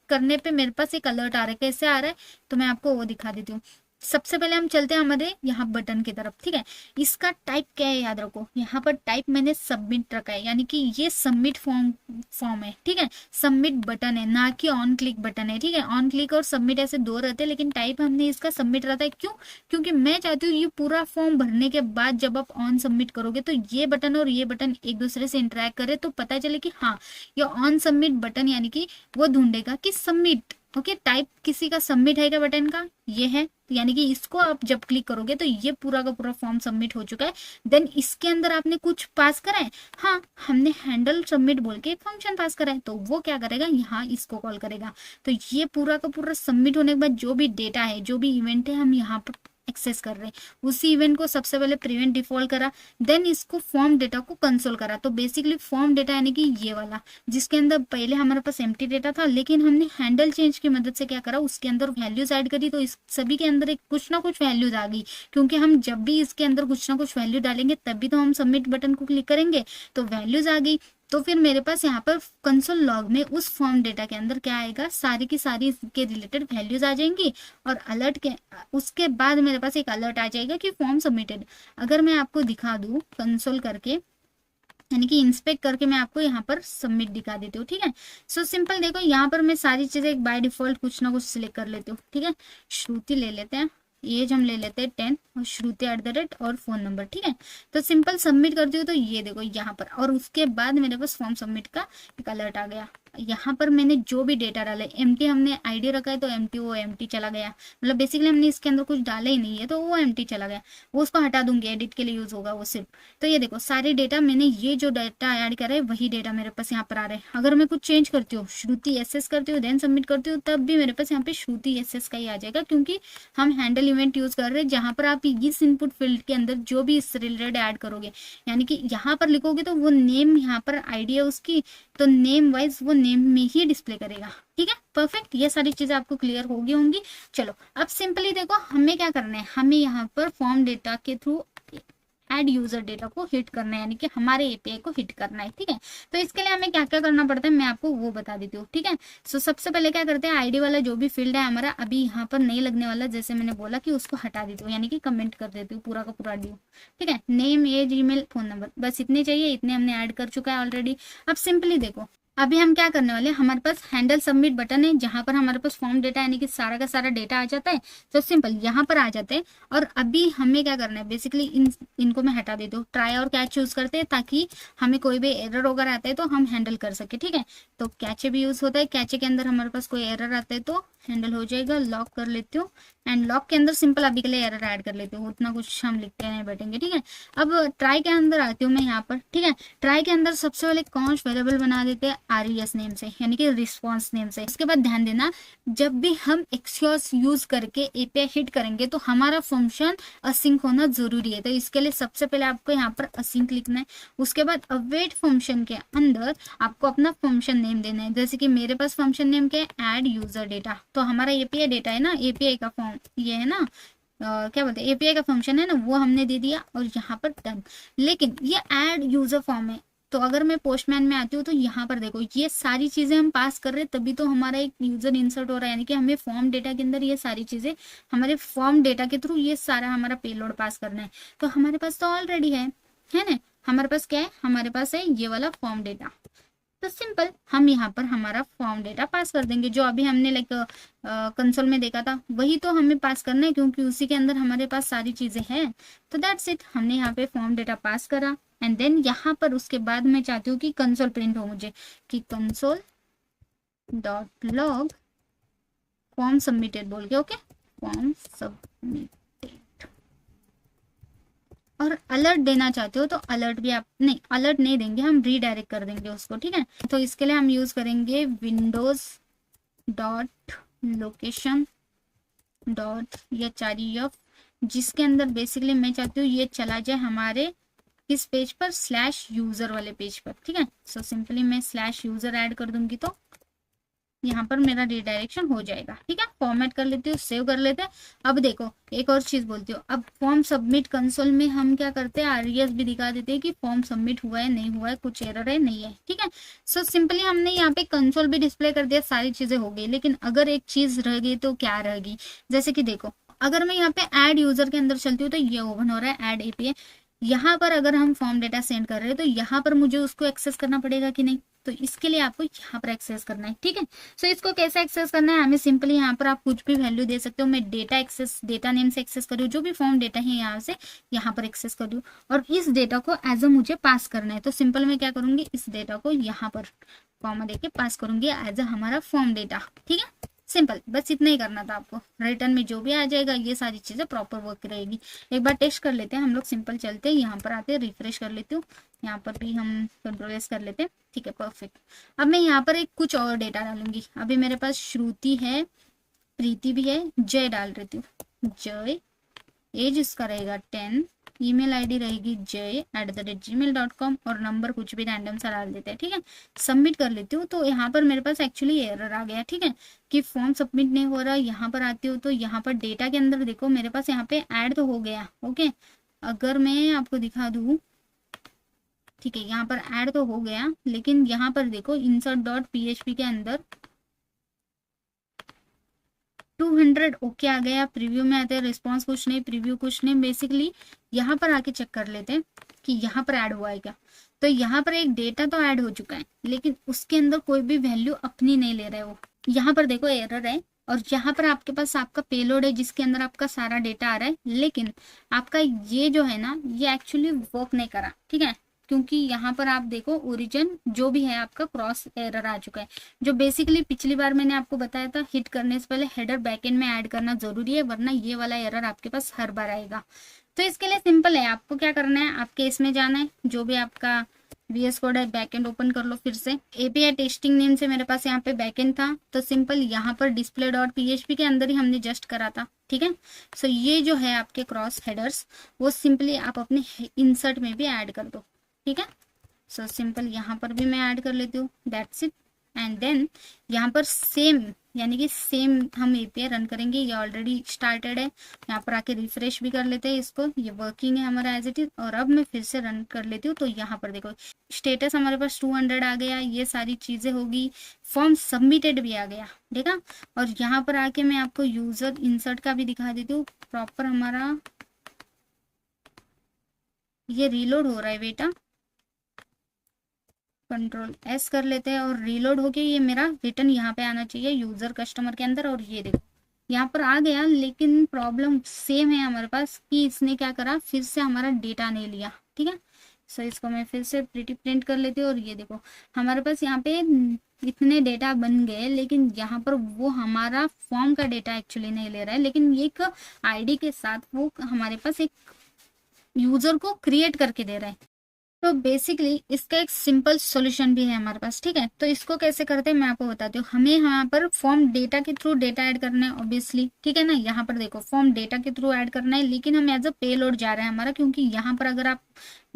करने पे मेरे पास एक अलर्ट आ रहा है। कैसे आ रहा है तो मैं आपको वो दिखा देती हूँ। सबसे पहले हम चलते हैं हमारे यहाँ बटन की तरफ। ठीक है, इसका टाइप क्या है याद रखो, यहाँ पर टाइप मैंने सबमिट रखा है, यानी कि ये सबमिट फॉर्म है। ठीक है, सबमिट बटन है, ना कि ऑन क्लिक बटन है। ठीक है, ऑन क्लिक और सबमिट ऐसे दो रहते हैं, लेकिन टाइप हमने इसका सबमिट रहता है। क्यों? क्योंकि मैं चाहती हूँ ये पूरा फॉर्म भरने के बाद जब आप ऑन सबमिट करोगे तो ये बटन और ये बटन एक दूसरे से इंटरेक्ट करे, तो पता चले कि हाँ ये ऑन सबमिट बटन, यानी कि वो ढूंढेगा कि सबमिट। ओके, टाइप किसी का सबमिट है क्या बटन का, ये है, यानी कि इसको आप जब क्लिक करोगे तो ये पूरा का पूरा फॉर्म सबमिट हो चुका है। देन इसके अंदर आपने कुछ पास करा है, हाँ हमने हैंडल सबमिट बोल के एक फंक्शन पास करा है, तो वो क्या करेगा, यहाँ इसको कॉल करेगा। तो ये पूरा का पूरा सबमिट होने के बाद जो भी डेटा है, जो भी इवेंट है, हम यहाँ पर एक्सेस कर रहे हैं, उसी इवेंट को सबसे पहले प्रिवेंट डिफॉल्ट करा, देन इसको फॉर्म डेटा को कंसोल करा। तो बेसिकली फॉर्म डेटा यानी कि ये वाला, जिसके अंदर पहले हमारे पास एम्प्टी डेटा था, लेकिन हमने हैंडल चेंज की मदद से क्या करा, उसके अंदर वैल्यूज ऐड करी। तो इस सभी के अंदर एक कुछ ना कुछ वैल्यूज आ गई, क्योंकि हम जब भी इसके अंदर कुछ ना कुछ वैल्यू डालेंगे तभी तो हम सबमिट बटन को क्लिक करेंगे, तो वैल्यूज आ गई। तो फिर मेरे पास यहाँ पर कंसोल लॉग में उस फॉर्म डेटा के अंदर क्या आएगा, सारी की सारी इसके रिलेटेड वैल्यूज आ जाएंगी। और अलर्ट के उसके बाद मेरे पास एक अलर्ट आ जाएगा कि फॉर्म सबमिटेड। अगर मैं आपको दिखा दूं कंसोल करके, यानी कि इंस्पेक्ट करके मैं आपको यहाँ पर सबमिट दिखा देती हूँ। ठीक है, सो सिंपल देखो, यहाँ पर मैं सारी चीजें बाय डिफॉल्ट कुछ ना कुछ सिलेक्ट कर लेती हूँ। ठीक है, श्रुति ले लेते हैं, एज हम ले लेते हैं 10 और श्रुति @ और फोन नंबर। ठीक है, तो सिंपल सबमिट करती हूँ तो ये देखो यहाँ पर, और उसके बाद मेरे पास फॉर्म सबमिट का एक अलर्ट आ गया। यहाँ पर मैंने जो भी डेटा डाला है, एम्प्टी हमने आईडी रखा है तो एम्प्टी, वो एम्प्टी चला गया, मतलब बेसिकली हमने इसके अंदर कुछ डाला ही नहीं है तो वो एम्प्टी चला गया, वो उसको हटा दूंगी, एडिट के लिए यूज होगा वो सिर्फ। तो ये देखो सारे डेटा मैंने, ये जो डेटा ऐड करा है वही डेटा मेरे पास यहाँ पर आ रहा है। अगर मैं कुछ चेंज करती हूँ, श्रुति SS करती हूँ, देन सबमिट करती हूँ, तब भी मेरे पास यहाँ पे श्रुति SS का ही आ जाएगा, क्योंकि हम हैंडल इवेंट यूज कर रहे हैं, जहां पर आप इस इनपुट फील्ड के अंदर जो भी इस रिलेटेड ऐड करोगे, यानी कि यहाँ पर लिखोगे तो वो नेम, यहाँ पर आईडी है उसकी, तो नेम वाइज वो नेम में ही डिस्प्ले करेगा। ठीक है, परफेक्ट, ये सारी चीजें आपको क्लियर होगी होंगी। चलो अब सिंपली देखो हमें क्या करना है, हमें यहाँ पर फॉर्म डेटा के थ्रू ऐड यूजर डेटा को हिट करना है, यानी कि हमारे एपीआई को हिट करना है। ठीक है, तो इसके लिए हमें क्या क्या करना पड़ता है मैं आपको वो बता देती हूँ। ठीक है, सो सबसे पहले क्या करते हैं, आईडी वाला जो भी फील्ड है हमारा अभी यहाँ पर नहीं लगने वाला, जैसे मैंने बोला कि उसको हटा देती हूँ, यानी कि कमेंट कर देती हूँ पूरा का पूरा ड्यू। ठीक है, name, age, email, phone number, बस इतने चाहिए, इतने हमने ऐड कर चुका है ऑलरेडी। अब सिंपली देखो अभी हम क्या करने वाले हैं, हमारे पास हैंडल सबमिट बटन है, जहां पर हमारे पास फॉर्म डेटा यानी कि सारा का सारा डेटा आ जाता है। तो सिंपल यहाँ पर आ जाते हैं, और अभी हमें क्या करना है, बेसिकली इनको मैं हटा देती हूँ, ट्राई और कैच यूज करते हैं, ताकि हमें कोई भी एरर वगैरह आता है तो हम हैंडल कर सके। ठीक है, तो कैचे भी यूज होता है, कैचे के अंदर हमारे पास कोई एरर आता है तो हैंडल हो जाएगा। लॉक कर लेती हूँ, एंड लॉक के अंदर सिंपल अभी के लिए एरर ऐड कर लेती हूँ, उतना कुछ हम लिखते नहीं बैठेंगे। ठीक है, अब ट्राई के अंदर आती हूँ मैं यहाँ पर। ठीक है, ट्राई के अंदर सबसे पहले कॉन्स्ट वेरिएबल बना देते हैं RES नेम से, यानी कि रिस्पॉन्स नेम से। इसके बाद ध्यान देना, जब भी हम एक्सियोस यूज करके एपीआई हिट करेंगे तो हमारा फंक्शन असिंक होना जरूरी है। तो इसके लिए सबसे पहले आपको यहाँ पर असिंक लिखना है। उसके बाद अवेट फंक्शन के अंदर आपको अपना फंक्शन नेम देना है, जैसे कि मेरे पास फंक्शन नेम क्या है, ऐड यूजर डेटा। तो हमारा एपीआई डेटा है ना, एपीआई का फॉर्म ये है ना, क्या बोलते हैं, एपीआई का फंक्शन है ना, वो हमने दे दिया और यहाँ पर डन। लेकिन ये ऐड यूजर फॉर्म है, तो अगर मैं पोस्टमैन में आती हूँ तो यहाँ पर देखो ये सारी चीजें हम पास कर रहे हैं, तभी तो हमारा एक यूजर इंसर्ट हो रहा है, यानी कि हमें फॉर्म डेटा के अंदर ये सारी चीजें, हमारे फॉर्म डेटा के थ्रू ये सारा हमारा पेलोड पास करना है। तो हमारे पास तो ऑलरेडी है ना, हमारे पास क्या है, हमारे पास है ये वाला फॉर्म डेटा। तो सिंपल हम यहाँ पर हमारा फॉर्म डेटा पास कर देंगे, जो अभी हमने लाइक कंसोल में देखा था वही तो हमें पास करना है, क्योंकि उसी के अंदर हमारे पास सारी चीजें हैं। तो दैट्स इट, हमने यहाँ पे फॉर्म डेटा पास करा, एंड देन यहाँ पर उसके बाद मैं चाहती हूँ कि कंसोल प्रिंट हो मुझे, कि console dot log form submitted बोल के, ओके फॉर्म सबमिटेड। और अलर्ट देना चाहते हो तो अलर्ट भी आप नहीं, अलर्ट नहीं देंगे, हम रीडायरेक्ट कर देंगे उसको, ठीक है। तो इसके लिए हम यूज करेंगे Windows dot location dot H जिसके अंदर बेसिकली मैं चाहती हूँ ये चला जाए हमारे किस पेज पर, स्लैश यूजर वाले पेज पर, ठीक है। सो सिंपली मैं स्लैश यूजर ऐड कर दूंगी तो यहाँ पर मेरा रिडायरेक्शन हो जाएगा, ठीक है। फॉर्मेट कर लेती हूँ, सेव कर लेते हैं। अब देखो एक और चीज बोलती हूँ, अब फॉर्म सबमिट कंसोल में हम क्या करते हैं, आरईएस भी दिखा देते हैं कि फॉर्म सबमिट हुआ है नहीं हुआ है, कुछ एरर है नहीं है, ठीक है। सो सिंपली हमने यहाँ पे कंसोल भी डिस्प्ले कर दिया, सारी चीजें हो गई, लेकिन अगर एक चीज रह गई तो क्या रहेगी, जैसे कि देखो अगर मैं यहाँ पे ऐड यूजर के अंदर चलती हूँ तो ये ओपन हो रहा है ऐड एपीआई। यहाँ पर अगर हम फॉर्म डेटा सेंड कर रहे हैं तो यहाँ पर मुझे उसको एक्सेस करना पड़ेगा कि नहीं, तो इसके लिए आपको यहाँ पर एक्सेस करना है, ठीक है। सो इसको कैसे एक्सेस करना है, हमें सिंपली यहाँ पर आप कुछ भी वैल्यू दे सकते हो। मैं डेटा एक्सेस, डेटा नेम से एक्सेस करूँ, जो भी फॉर्म डेटा है यहाँ से यहाँ पर एक्सेस करूँ, और इस डेटा को एज अ मुझे पास करना है। तो सिंपल मैं क्या करूंगी, इस डेटा को यहाँ पर कॉमा देके पास करूंगी एज अ हमारा फॉर्म डेटा, ठीक है। सिंपल, बस इतना ही करना था आपको। रिटर्न में जो भी आ जाएगा ये सारी चीजें प्रॉपर वर्क रहेगी। एक बार टेस्ट कर लेते हैं हम लोग, सिंपल चलते हैं, यहाँ पर आते हैं, रिफ्रेश कर लेती हूँ, यहाँ पर भी हम कंट्रोल एस कर लेते हैं, ठीक है परफेक्ट। अब मैं यहाँ पर एक कुछ और डेटा डालूंगी। अभी मेरे पास श्रुति है, प्रीति भी है, जय डाल रही हूँ, जय, एज इसका रहेगा 10, ईमेल आईडी रहेगी jay@gmail.com और नंबर कुछ भी रैंडम सा डाल देते हैं, ठीक है। सबमिट कर लेती हूँ तो यहाँ पर मेरे पास एक्चुअली एरर आ गया, ठीक है, कि फॉर्म सबमिट नहीं हो रहा। यहाँ पर आती हूँ तो यहाँ पर डेटा के अंदर देखो मेरे पास यहाँ पे ऐड तो हो गया, ओके। अगर मैं आपको दिखा दूँ, ठीक है, यहाँ पर ऐड तो हो गया, लेकिन यहाँ पर देखो insert.php के अंदर 200 ओके आ गया। प्रीव्यू में आते हैं, रिस्पॉन्स कुछ नहीं, प्रीव्यू कुछ नहीं। बेसिकली यहाँ पर आके चेक कर लेते हैं कि यहाँ पर ऐड हुआ है क्या। तो यहाँ पर एक डेटा तो ऐड हो चुका है, लेकिन उसके अंदर कोई भी वैल्यू अपनी नहीं ले रहा है वो। यहाँ पर देखो एरर है, और यहाँ पर आपके पास आपका पेलोड है जिसके अंदर आपका सारा डेटा आ रहा है, लेकिन आपका ये जो है ना, ये एक्चुअली वर्क नहीं करा, ठीक है। क्योंकि यहाँ पर आप देखो ओरिजिन जो भी है आपका क्रॉस एरर आ चुका है, जो बेसिकली पिछली बार मैंने आपको बताया था, हिट करने से पहले हेडर बैकएंड में ऐड करना जरूरी है, वरना ये वाला एरर आपके पास हर बार आएगा। तो इसके लिए सिंपल है, आपको क्या करना है, आपके इसमें जाना है, जो भी आपका VS कोड है बैकएंड ओपन कर लो फिर से। API टेस्टिंग नेम से मेरे पास यहाँ पे बैकएंड था, तो सिंपल यहाँ पर display.php के अंदर ही हमने जस्ट करा था, ठीक है। सो ये जो है आपके क्रॉस हेडर्स, वो सिंपली आप अपने इंसर्ट में भी ऐड कर दो, ठीक है। सो सिंपल यहाँ पर भी मैं ऐड कर लेती हूँ, दैट्स इट। एंड देन यहाँ पर सेम, यानी कि सेम हम API रन करेंगे, ये ऑलरेडी स्टार्टेड है। यहाँ पर आके रिफ्रेश भी कर लेते हैं इसको, ये वर्किंग है हमारा एज इट इज। और अब मैं फिर से रन कर लेती हूँ, तो यहाँ पर देखो स्टेटस हमारे पास 200 आ गया, ये सारी चीजें होगी, फॉर्म सबमिटेड भी आ गया, देखा। और यहाँ पर आके मैं आपको यूजर इंसर्ट का भी दिखा देती हूँ, प्रॉपर हमारा ये रीलोड हो रहा है बेटा, कंट्रोल एस कर लेते हैं, और रीलोड होके ये मेरा रिटर्न यहाँ पे आना चाहिए यूजर कस्टमर के अंदर। और ये देखो यहाँ पर आ गया, लेकिन प्रॉब्लम सेम है हमारे पास कि इसने क्या करा, फिर से हमारा डेटा नहीं लिया, ठीक है। सो इसको मैं फिर से प्रिंट कर लेती हूँ, और ये देखो हमारे पास यहाँ पे इतने डेटा बन गए, लेकिन यहाँ पर वो हमारा फॉर्म का डेटा एक्चुअली नहीं ले रहा है, लेकिन एक आईडी के साथ वो हमारे पास एक यूजर को क्रिएट करके दे रहा है। तो बेसिकली इसका एक सिंपल सॉल्यूशन भी है हमारे पास, ठीक है। तो इसको कैसे करते हैं मैं आपको बताती हूँ। हमें यहाँ पर फॉर्म डेटा के थ्रू डेटा ऐड करना है ऑब्वियसली, ठीक है ना। यहाँ पर देखो फॉर्म डेटा के थ्रू ऐड करना है, लेकिन हम एज अ पेलोड जा रहे हैं हमारा, क्योंकि यहाँ पर अगर आप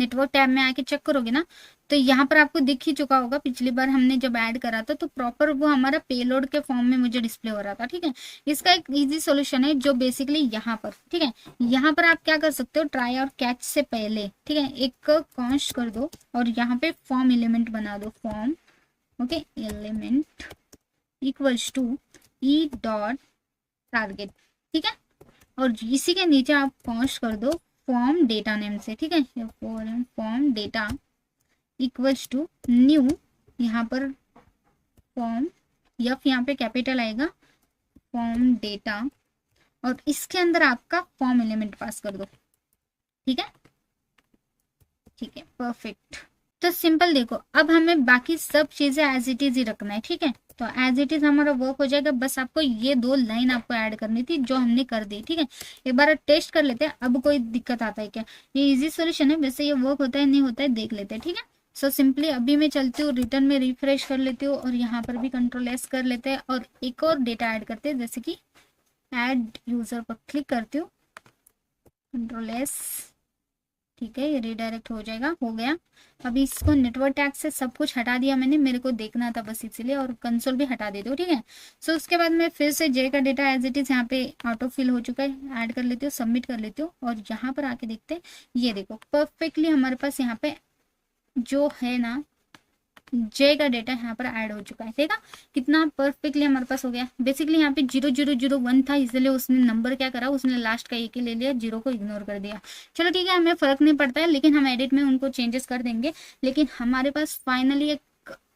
नेटवर्क टैब में आके चेक करोगे ना, तो यहाँ पर आपको दिख ही चुका होगा, पिछली बार हमने जब ऐड करा था तो प्रॉपर वो हमारा पेलोड के फॉर्म में मुझे डिस्प्ले हो रहा था, ठीक है। इसका एक इजी सॉल्यूशन है जो बेसिकली यहाँ पर, ठीक है, यहाँ पर आप क्या कर सकते हो, ट्राई और कैच से पहले, ठीक है, एक कॉन्स्ट कर दो और यहाँ पे फॉर्म एलिमेंट बना दो, form okay element equals to e dot target, ठीक है। और इसी के नीचे आप कॉन्स्ट कर दो फॉर्म डेटा नेम से, ठीक है, form data equals to new, यहाँ पर फॉर्म यफ यहाँ पे कैपिटल आएगा, फॉर्म डेटा, और इसके अंदर आपका फॉर्म एलिमेंट पास कर दो, ठीक है, ठीक है परफेक्ट। तो सिंपल देखो अब हमें बाकी सब चीजें एज इट इज ही रखना है, ठीक है। तो एज इट इज हमारा वर्क हो जाएगा। बस आपको ये 2 लाइन आपको ऐड करनी थी जो हमने कर दी, ठीक है। एक बार टेस्ट कर लेते हैं, अब कोई दिक्कत आता है क्या। ये इजी सोल्यूशन है, वैसे ये वर्क होता है नहीं होता है देख लेते हैं, ठीक है। सो सिंपली अभी मैं चलती हूँ रिटर्न में, रिफ्रेश कर लेती हूँ और यहाँ पर भी कंट्रोल एस कर लेते हैं और एक और डेटा ऐड करते हैं, जैसे कि ऐड यूजर पर क्लिक करती हूँ, कंट्रोल एस, ठीक है, ये रिडायरेक्ट हो जाएगा, हो गया। अभी इसको नेटवर्क टैग से सब कुछ हटा दिया मैंने, मेरे को देखना था बस इसीलिए, और कंसोल भी हटा देती हूँ, ठीक है। सो उसके बाद मैं फिर से जे का डेटा एज इट इज यहाँ पे ऑटो फिल हो चुका है, ऐड कर लेती हूँ, सबमिट कर लेती हूँ और यहाँ पर आके देखते हैं। ये देखो परफेक्टली हमारे पास यहाँ पे जो है ना जे का डेटा यहाँ पर ऐड हो चुका है, देखा कितना परफेक्टली हमारे पास हो गया। बेसिकली यहाँ पे 0001 था, इसलिए उसने नंबर क्या करा, उसने लास्ट का एक ही ले लिया, 0 को इग्नोर कर दिया। चलो ठीक है, हमें फर्क नहीं पड़ता है, लेकिन हम एडिट में उनको चेंजेस कर देंगे। लेकिन हमारे पास फाइनली एक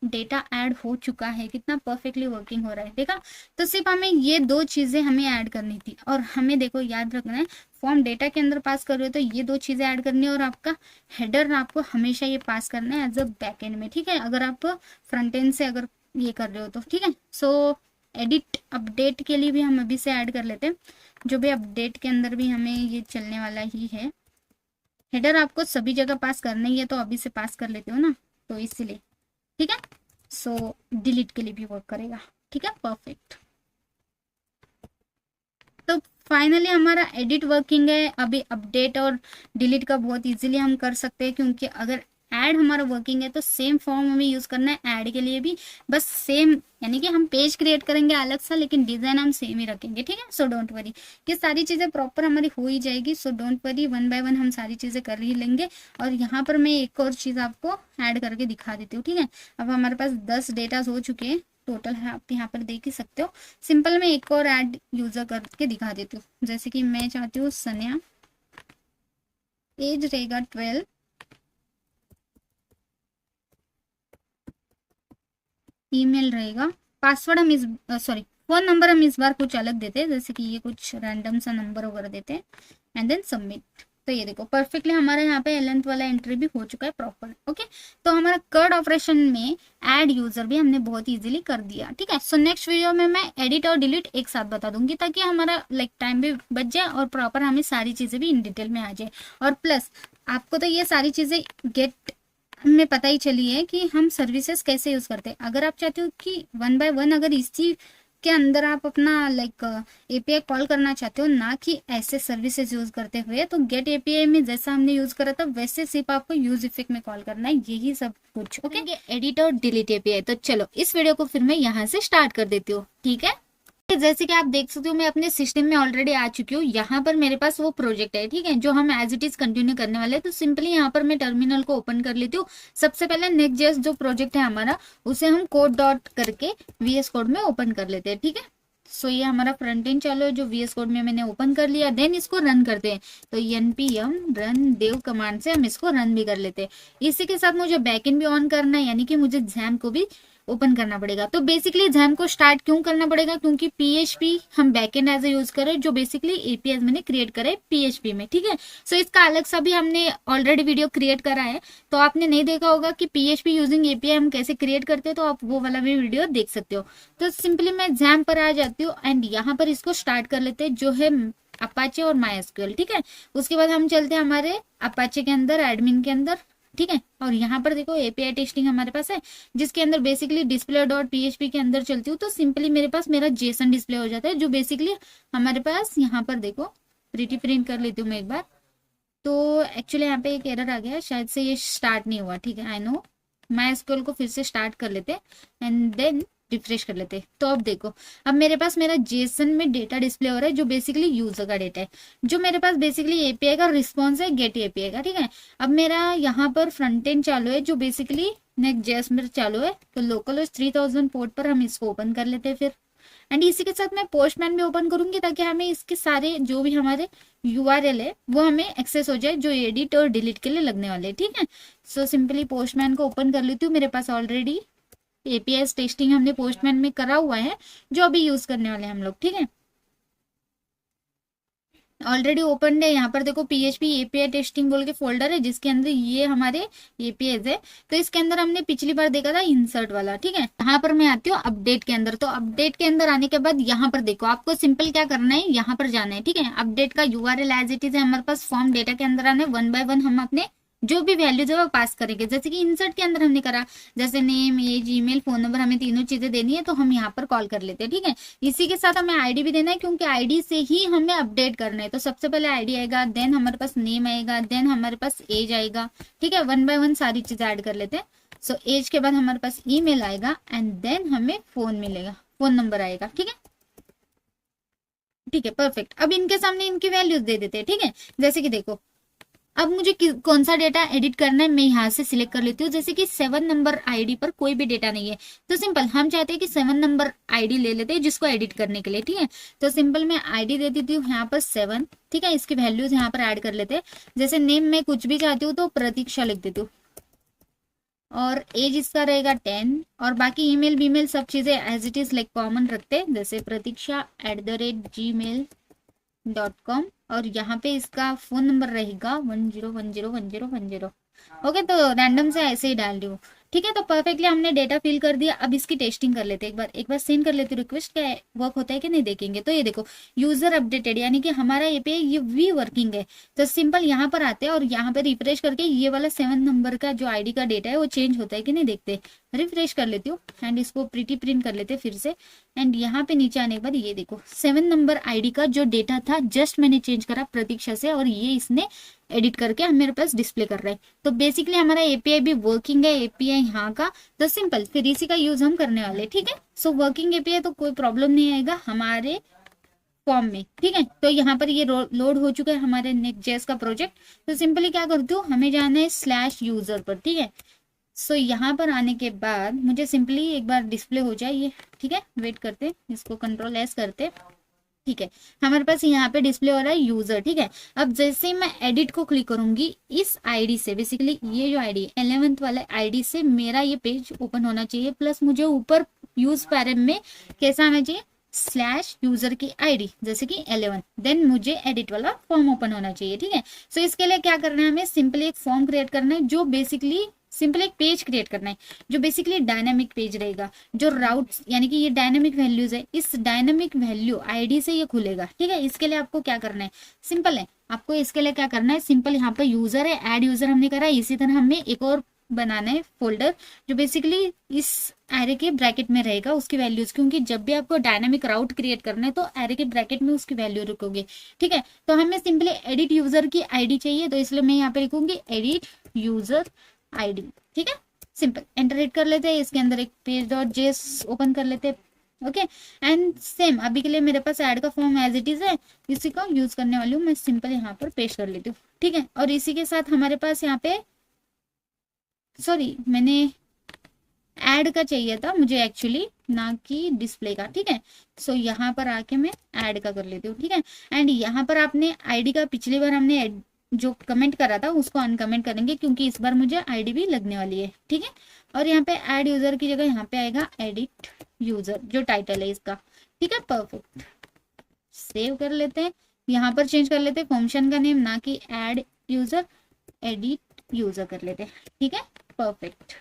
डेटा ऐड हो चुका है, कितना परफेक्टली वर्किंग हो रहा है, देखा। तो सिर्फ हमें ये 2 चीजें हमें ऐड करनी थी, और हमें देखो याद रखना है, फॉर्म डेटा के अंदर पास कर रहे हो तो ये 2 चीजें ऐड करनी है, और आपका हेडर आपको हमेशा ये पास करना है एज अ बैक एंड में, ठीक है। अगर आप फ्रंट एंड से अगर ये कर रहे हो तो, ठीक है। सो एडिट अपडेट के लिए भी हम अभी से ऐड कर लेते हैं, जो भी अपडेट के अंदर भी हमें ये चलने वाला ही है। हेडर आपको सभी जगह पास करना ही है, तो अभी से पास कर लेते हो ना, तो इसीलिए, ठीक है। सो डिलीट के लिए भी वर्क करेगा, ठीक है, परफेक्ट। तो फाइनली हमारा एडिट वर्किंग है। अभी अपडेट और डिलीट का बहुत इजीली हम कर सकते हैं, क्योंकि अगर ऐड हमारा वर्किंग है तो सेम फॉर्म हमें यूज करना है ऐड के लिए भी, बस सेम, यानी कि हम पेज क्रिएट करेंगे अलग सा, लेकिन डिजाइन हम सेम ही रखेंगे, ठीक है। सो डोंट वरी, ये सारी चीजें प्रॉपर हमारी हो ही जाएगी। सो डोंट वरी, 1 बाय 1 हम सारी चीजें कर ही लेंगे। और यहाँ पर मैं एक और चीज आपको ऐड करके दिखा देती हूँ, ठीक है। अब हमारे पास 10 डेटा हो चुके हैं टोटल है, आप यहाँ पर देख ही सकते हो। सिंपल में एक और ऐड यूजर करके दिखा देती हूँ, जैसे कि मैं चाहती हूँ सन्या, एज रहेगा 12, ईमेल रहेगा, पासवर्ड हम इस सॉरी फोन नंबर हम इस बार कुछ अलग देते हैं, जैसे कि ये कुछ रैंडम सा नंबर वगैरह देते हैं, एंड देन सबमिट। तो ये देखो परफेक्टली हमारा यहाँ पे एलेंथ वाला एंट्री भी हो चुका है प्रॉपर, ओके। तो हमारा कर्ड ऑपरेशन में ऐड यूजर भी हमने बहुत इजीली कर दिया, ठीक है। सो नेक्स्ट वीडियो में मैं एडिट और डिलीट एक साथ बता दूंगी, ताकि हमारा लाइक टाइम भी बच जाए और प्रॉपर हमें सारी चीजें भी इन डिटेल में आ जाए। और प्लस आपको तो ये सारी चीजें गेट में पता ही चली है कि हम सर्विसेज कैसे यूज करते हैं। अगर आप चाहते हो कि 1 बाय 1 अगर इसी के अंदर आप अपना लाइक एपीआई कॉल करना चाहते हो, ना कि ऐसे सर्विसेज यूज करते हुए, तो गेट एपीआई में जैसा हमने यूज करा था वैसे सिर्फ आपको यूज इफेक्ट में कॉल करना है, यही सब कुछ, ओके। एडिट और डिलीट एपीआई। तो चलो इस वीडियो को फिर मैं यहाँ से स्टार्ट कर देती हूँ, ठीक है। जैसे कि आप देख सकते हो मैं अपने सिस्टम में ऑलरेडी आ चुकी हूँ। यहाँ पर मेरे पास वो प्रोजेक्ट है, ठीक है, जो हम एज इट इज कंटिन्यू करने वाले हैं। तो सिंपली यहाँ पर मैं टर्मिनल को ओपन कर लेती हूँ। सबसे पहले नेक्स्ट.जेएस जो प्रोजेक्ट है हमारा, उसे हम कोड डॉट करके वीएस कोड में ओपन कर लेते हैं, ठीक है। सो ये हमारा फ्रंट एंड चालू है, जो वीएस कोड में मैंने ओपन कर लिया। देन इसको रन करते हैं, तो npm रन देव कमांड से हम इसको रन भी कर लेते हैं। इसी के साथ मुझे बैकएंड भी ऑन करना है, यानी कि मुझे XAMPP को भी ओपन करना पड़ेगा। तो बेसिकली XAMPP को स्टार्ट क्यों करना पड़ेगा, क्योंकि PHP हम बैकएंड एज ए यूज करें, जो बेसिकली एपीआई मैंने क्रिएट करे PHP में, ठीक है। सो इसका अलग सा भी हमने ऑलरेडी वीडियो क्रिएट करा है, तो आपने नहीं देखा होगा कि PHP यूजिंग एपीआई हम कैसे क्रिएट करते हैं, तो आप वो वाला भी वीडियो देख सकते हो। तो सिंपली मैं XAMPP पर आ जाती हूँ एंड यहाँ पर इसको स्टार्ट कर लेते हैं, जो है अपाचे और MySQL, ठीक है। उसके बाद हम चलते हैं हमारे अपाचे के अंदर, एडमिन के अंदर, ठीक है। और यहाँ पर देखो एपीआई टेस्टिंग हमारे पास है, जिसके अंदर बेसिकली डिस्प्ले डॉट पीएचपी के अंदर चलती हूँ, तो सिंपली मेरे पास मेरा जेसन डिस्प्ले हो जाता है, जो बेसिकली हमारे पास यहाँ पर देखो प्रिंट कर लेती हूँ मैं एक बार। तो एक्चुअली यहाँ पे एक एरर आ गया, शायद से ये स्टार्ट नहीं हुआ, ठीक है, आई नो। MySQL को फिर से स्टार्ट कर लेते हैं एंड देन रिफ्रेश कर लेते हैं। तो अब देखो, अब मेरे पास मेरा जेसन में डेटा डिस्प्ले हो रहा है, जो बेसिकली यूजर का डेटा है, जो मेरे पास बेसिकली एपीआई का रिस्पॉन्स है गेट एपीआई का, ठीक है। अब मेरा यहाँ पर फ्रंट एंड चालू है, जो बेसिकली नेक्स्ट.जेएस में चालू है। तो लोकल होस्ट 3000 पोर्ट पर हम इसको ओपन कर लेते हैं फिर, एंड इसी के साथ मैं पोस्टमैन भी ओपन करूंगी, ताकि हमें इसके सारे जो भी हमारे यूआरएल है वो हमें एक्सेस हो जाए, जो एडिट और डिलीट के लिए लगने वाले, ठीक है। सो सिंपली पोस्टमैन को ओपन कर लेती हूँ। मेरे पास ऑलरेडी एपीआई टेस्टिंग हमने पोस्टमैन में करा हुआ है, जो अभी यूज करने वाले हैं हम लोग, ठीक है। ऑलरेडी ओपन है। यहाँ पर देखो PHP API टेस्टिंग बोल के फोल्डर है जिसके अंदर ये हमारे APIs है। तो इसके अंदर हमने पिछली बार देखा था इंसर्ट वाला, ठीक है। यहाँ पर मैं आती हूँ अपडेट के अंदर। तो अपडेट के अंदर आने के बाद यहाँ पर देखो आपको सिंपल क्या करना है, यहाँ पर जाना है, ठीक है। अपडेट का URL एज इट इज है हमारे पास। फॉर्म डेटा के अंदर आना है, 1 बाय 1 हम अपने जो भी वैल्यूज है वो पास करेंगे, जैसे कि इंसर्ट के अंदर हमने करा, जैसे name, age, email, phone number, हमें तीनों चीजें देनी है। तो हम यहाँ पर कॉल कर लेते हैं, ठीक है। इसी के साथ हमें आईडी भी देना है क्योंकि आईडी से ही हमें अपडेट करना है। तो सबसे पहले आईडी आएगा, देन हमारे पास नेम आएगा, देन हमारे पास एज आएगा, ठीक है। 1 बाय 1 सारी चीजें ऐड कर लेते हैं। सो एज के बाद हमारे पास ईमेल आएगा एंड देन हमें फोन मिलेगा, फोन नंबर आएगा, ठीक है। ठीक है, परफेक्ट। अब इनके सामने इनकी वैल्यूज दे देते हैं, ठीक है। जैसे कि देखो अब मुझे कौन सा डेटा एडिट करना है मैं यहाँ से सिलेक्ट कर लेती हूँ। जैसे कि 7 नंबर आईडी पर कोई भी डेटा नहीं है, तो सिंपल हम चाहते हैं कि 7 नंबर आईडी ले लेते हैं जिसको एडिट करने के लिए, ठीक है। तो सिंपल मैं आईडी दे देती हूँ यहाँ पर 7, ठीक है। इसकी वैल्यूज यहाँ पर ऐड कर लेते हैं। जैसे नेम में कुछ भी चाहती हूँ तो प्रतीक्षा लिख देती हूँ, और एज इसका रहेगा 10, और बाकी ईमेल बीमेल सब चीजें as it is like common रखते हैं, जैसे प्रतीक्षा@gmail.com, और यहाँ पे इसका फोन नंबर रहेगा 10101010। ओके, तो रैंडम से ऐसे ही डाल रही हूँ, ठीक है। तो परफेक्टली हमने डेटा फिल कर दिया। अब इसकी टेस्टिंग कर लेते हैं, एक बार सेंड कर लेते हैं रिक्वेस्ट, क्या वर्क होता है कि नहीं देखेंगे। तो ये देखो यूजर अपडेटेड, यानी कि हमारा API ये भी वर्किंग है। तो सिंपल यहाँ पर आते हैं और यहाँ पे रिफ्रेश करके ये वाला 7 नंबर का जो आईडी का डेटा है वो चेंज होता है कि नहीं देखते। रिफ्रेश कर लेती हूँ एंड इसको प्रिंट कर लेते हैं फिर से। एंड यहाँ पे नीचे आने के बाद ये देखो 7 नंबर आईडी का जो डेटा था जस्ट मैंने चेंज करा प्रतीक्षा से, और ये इसने एडिट करके मेरे पास डिस्प्ले कर रहा है। तो बेसिकली हमारा API भी वर्किंग है, API यहाँ का। तो सिंपल फिर इसी का यूज हम करने वाले, ठीक है। सो वर्किंग API तो कोई प्रॉब्लम नहीं आएगा हमारे फॉर्म में, ठीक है। तो यहाँ पर ये लोड हो चुका है हमारे नेक्स्ट.js का प्रोजेक्ट। तो सिंपली क्या करती हूँ, हमें जाना है /user पर, ठीक है। सो यहाँ पर आने के बाद मुझे सिंपली एक बार डिस्प्ले हो जाए ये, ठीक है। वेट करते, इसको Ctrl+S करते, ठीक है। हमारे पास यहाँ पे डिस्प्ले हो रहा है यूजर, ठीक है। अब जैसे ही मैं एडिट को क्लिक करूंगी इस आईडी से, बेसिकली ये जो आईडी 11th वाले आईडी से मेरा ये पेज ओपन होना चाहिए। प्लस मुझे ऊपर यूज पैरम में कैसा आना चाहिए, /user की आईडी जैसे कि 11, देन मुझे एडिट वाला फॉर्म ओपन होना चाहिए, ठीक है। सो इसके लिए क्या करना है, हमें सिंपली एक फॉर्म क्रिएट करना है, जो बेसिकली सिंपल एक पेज क्रिएट करना है जो बेसिकली डायनामिक पेज रहेगा, जो राउट्स यानी कि ये डायनामिक वैल्यूज है, इस डायनामिक वैल्यू आईडी से ये खुलेगा, ठीक है। इसके लिए आपको क्या करना है, सिंपल है। आपको इसके लिए क्या करना है, सिंपल यहाँ पर यूजर है, ऐड यूजर हमने करा। इसी तरह हमें एक और बनाना है फोल्डर जो बेसिकली इस एरे के ब्रैकेट में रहेगा उसकी वैल्यूज, क्योंकि जब भी आपको डायनामिक राउट क्रिएट करना है तो एरे के ब्रैकेट में उसकी वैल्यू रखोगे, ठीक है। तो हमें सिंपली एडिट यूजर की आईडी चाहिए, तो इसलिए मैं यहाँ पे लिखूंगी एडिट यूजर आईडी, ठीक है। सिंपल एंटर हिट कर लेते हैं। इसके अंदर एक page.js ओपन कर लेते हैं, ओके। एंड सेम अभी के लिए मेरे पास ऐड का फॉर्म एज इट इज है, इसी को यूज करने वाली हूँ मैं। सिंपल यहाँ पर पेस्ट कर लेती हूँ, ठीक है। और इसी के साथ हमारे पास यहाँ पे मैंने ऐड का चाहिए था मुझे एक्चुअली, ना कि डिस्प्ले का, ठीक है। सो यहाँ पर आके मैं ऐड का कर लेती हूँ, ठीक है। एंड यहाँ पर आपने आईडी का पिछली बार हमने जो कमेंट करा था उसको अनकमेंट करेंगे क्योंकि इस बार मुझे आईडी भी लगने वाली है, ठीक है। और यहाँ पे ऐड यूजर की जगह यहाँ पे आएगा एडिट यूजर जो टाइटल है इसका, ठीक है। परफेक्ट, सेव कर लेते हैं। यहाँ पर चेंज कर लेते हैं फंक्शन का नेम, ना कि ऐड यूजर, एडिट यूजर कर लेते हैं, ठीक है। परफेक्ट।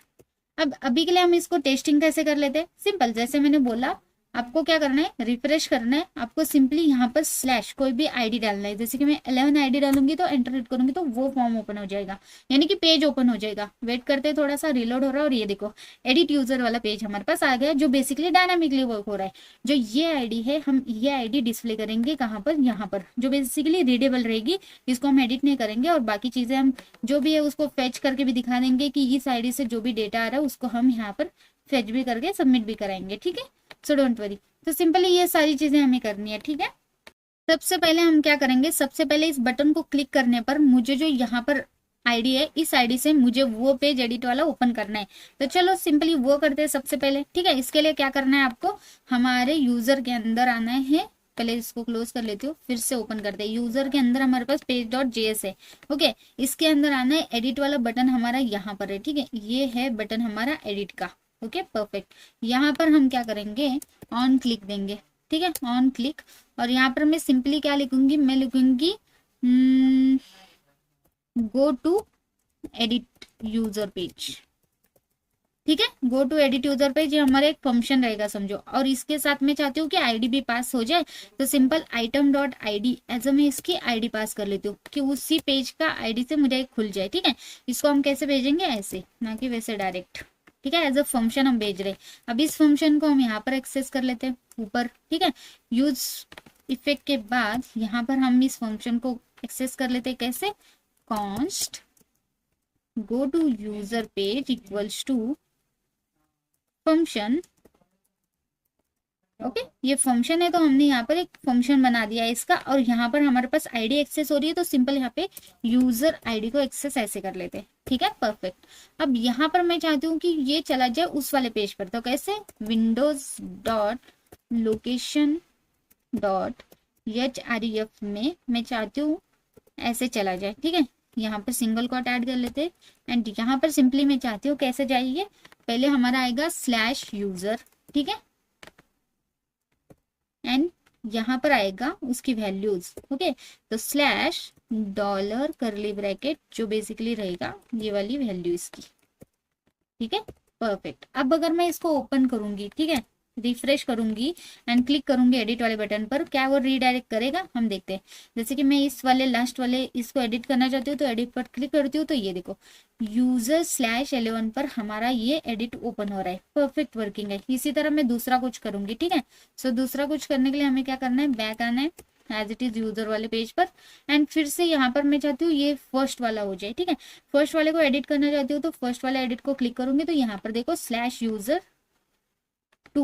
अब अभी के लिए हम इसको टेस्टिंग कैसे कर लेते हैं, सिंपल जैसे मैंने बोला आपको क्या करना है, रिफ्रेश करना है। आपको सिंपली यहाँ पर स्लैश कोई भी आईडी डालना है, जैसे कि मैं 11 आईडी डालूंगी तो एंटर हिट करूंगी तो वो फॉर्म ओपन हो जाएगा, यानी कि पेज ओपन हो जाएगा। वेट करते हैं, थोड़ा सा रिलोड हो रहा है, और ये देखो एडिट यूजर वाला पेज हमारे पास आ गया जो बेसिकली डायनामिकली वर्क हो रहा है। जो ये आईडी है हम ये आईडी डिस्प्ले करेंगे कहाँ पर, यहाँ पर, जो बेसिकली रीडेबल रहेगी। इसको हम एडिट नहीं करेंगे और बाकी चीजें हम जो भी है उसको फेच करके भी दिखा देंगे कि इस आईडी से जो भी डेटा आ रहा है उसको हम यहाँ पर फेच भी करके सबमिट भी कराएंगे, ठीक है। So don't worry. तो सिंपली ये सारी चीजें हमें करनी है, ठीक है। सबसे पहले हम क्या करेंगे, सबसे पहले इस बटन को क्लिक करने पर मुझे जो यहाँ पर आईडी है इस आईडी से मुझे वो पेज एडिट वाला ओपन करना है। तो चलो सिंपली वो करते हैं सबसे पहले, ठीक है। इसके लिए क्या करना है, आपको हमारे यूजर के अंदर आना है। पहले इसको क्लोज कर लेती हूँ, फिर से ओपन करते हैं। यूजर के अंदर हमारे पास page.js है, ओके। इसके अंदर आना है, एडिट वाला बटन हमारा यहाँ पर है, ठीक है। ये है बटन हमारा एडिट का, ओके। परफेक्ट। यहाँ पर हम क्या करेंगे, ऑन क्लिक देंगे, ठीक है, ऑन क्लिक। और यहाँ पर मैं सिंपली क्या लिखूंगी, मैं लिखूंगी go to edit user page. ठीक है, go to edit user page, ये हमारा एक फंक्शन रहेगा समझो। और इसके साथ मैं चाहती हूँ कि आईडी भी पास हो जाए, तो simple item dot ID as मैं इसकी आईडी पास कर लेती हूँ कि उसी पेज का आईडी से मुझे खुल जाए। ठीक है, इसको हम कैसे भेजेंगे, ऐसे, ना कि वैसे डायरेक्ट। ठीक है, एज अ फंक्शन हम भेज रहे। अब इस फंक्शन को हम यहाँ पर एक्सेस कर लेते हैं ऊपर। ठीक है, यूज इफेक्ट के बाद यहाँ पर हम इस फंक्शन को एक्सेस कर लेते हैं कैसे, const go to user page equals to function. Okay, ये फंक्शन है तो हमने यहाँ पर एक फंक्शन बना दिया है इसका। और यहाँ पर हमारे पास आईडी एक्सेस हो रही है, तो सिंपल यहाँ पे यूजर आईडी को एक्सेस ऐसे कर लेते हैं। ठीक है, परफेक्ट। अब यहाँ पर मैं चाहती हूँ कि ये चला जाए उस वाले पेज पर, तो कैसे, Windows dot location dot HREF में मैं चाहती हूँ ऐसे चला जाए। ठीक है, यहाँ पर सिंगल कोट ऐड कर लेते हैं। एंड यहाँ पर सिंपली मैं चाहती हूँ कैसे जाइए, पहले हमारा आएगा स्लैश यूजर। ठीक है, एंड यहाँ पर आएगा उसकी वैल्यूज। ओके, तो स्लैश डॉलर करली ब्रैकेट जो बेसिकली रहेगा ये वाली वैल्यू इसकी। ठीक है, परफेक्ट। अब अगर मैं इसको ओपन करूंगी, ठीक है, रिफ्रेश करूंगी एंड क्लिक करूंगी एडिट वाले बटन पर, क्या वो रीडायरेक्ट करेगा, हम देखते हैं। जैसे कि मैं इस वाले लास्ट वाले इसको एडिट करना चाहती हूँ, तो एडिट पर क्लिक करती हूँ, तो ये देखो यूजर /11 पर हमारा ये एडिट ओपन हो रहा है, परफेक्ट वर्किंग है। इसी तरह मैं दूसरा कुछ करूंगी। ठीक है, सो दूसरा कुछ करने के लिए हमें क्या करना है, बैक आना है एज इट इज यूजर वाले पेज पर। एंड फिर से यहाँ पर मैं चाहती हूँ ये फर्स्ट वाला हो जाए। ठीक है, फर्स्ट वाले को एडिट करना चाहती हूँ, तो फर्स्ट वाले एडिट को क्लिक करूंगी, तो यहाँ पर देखो /user2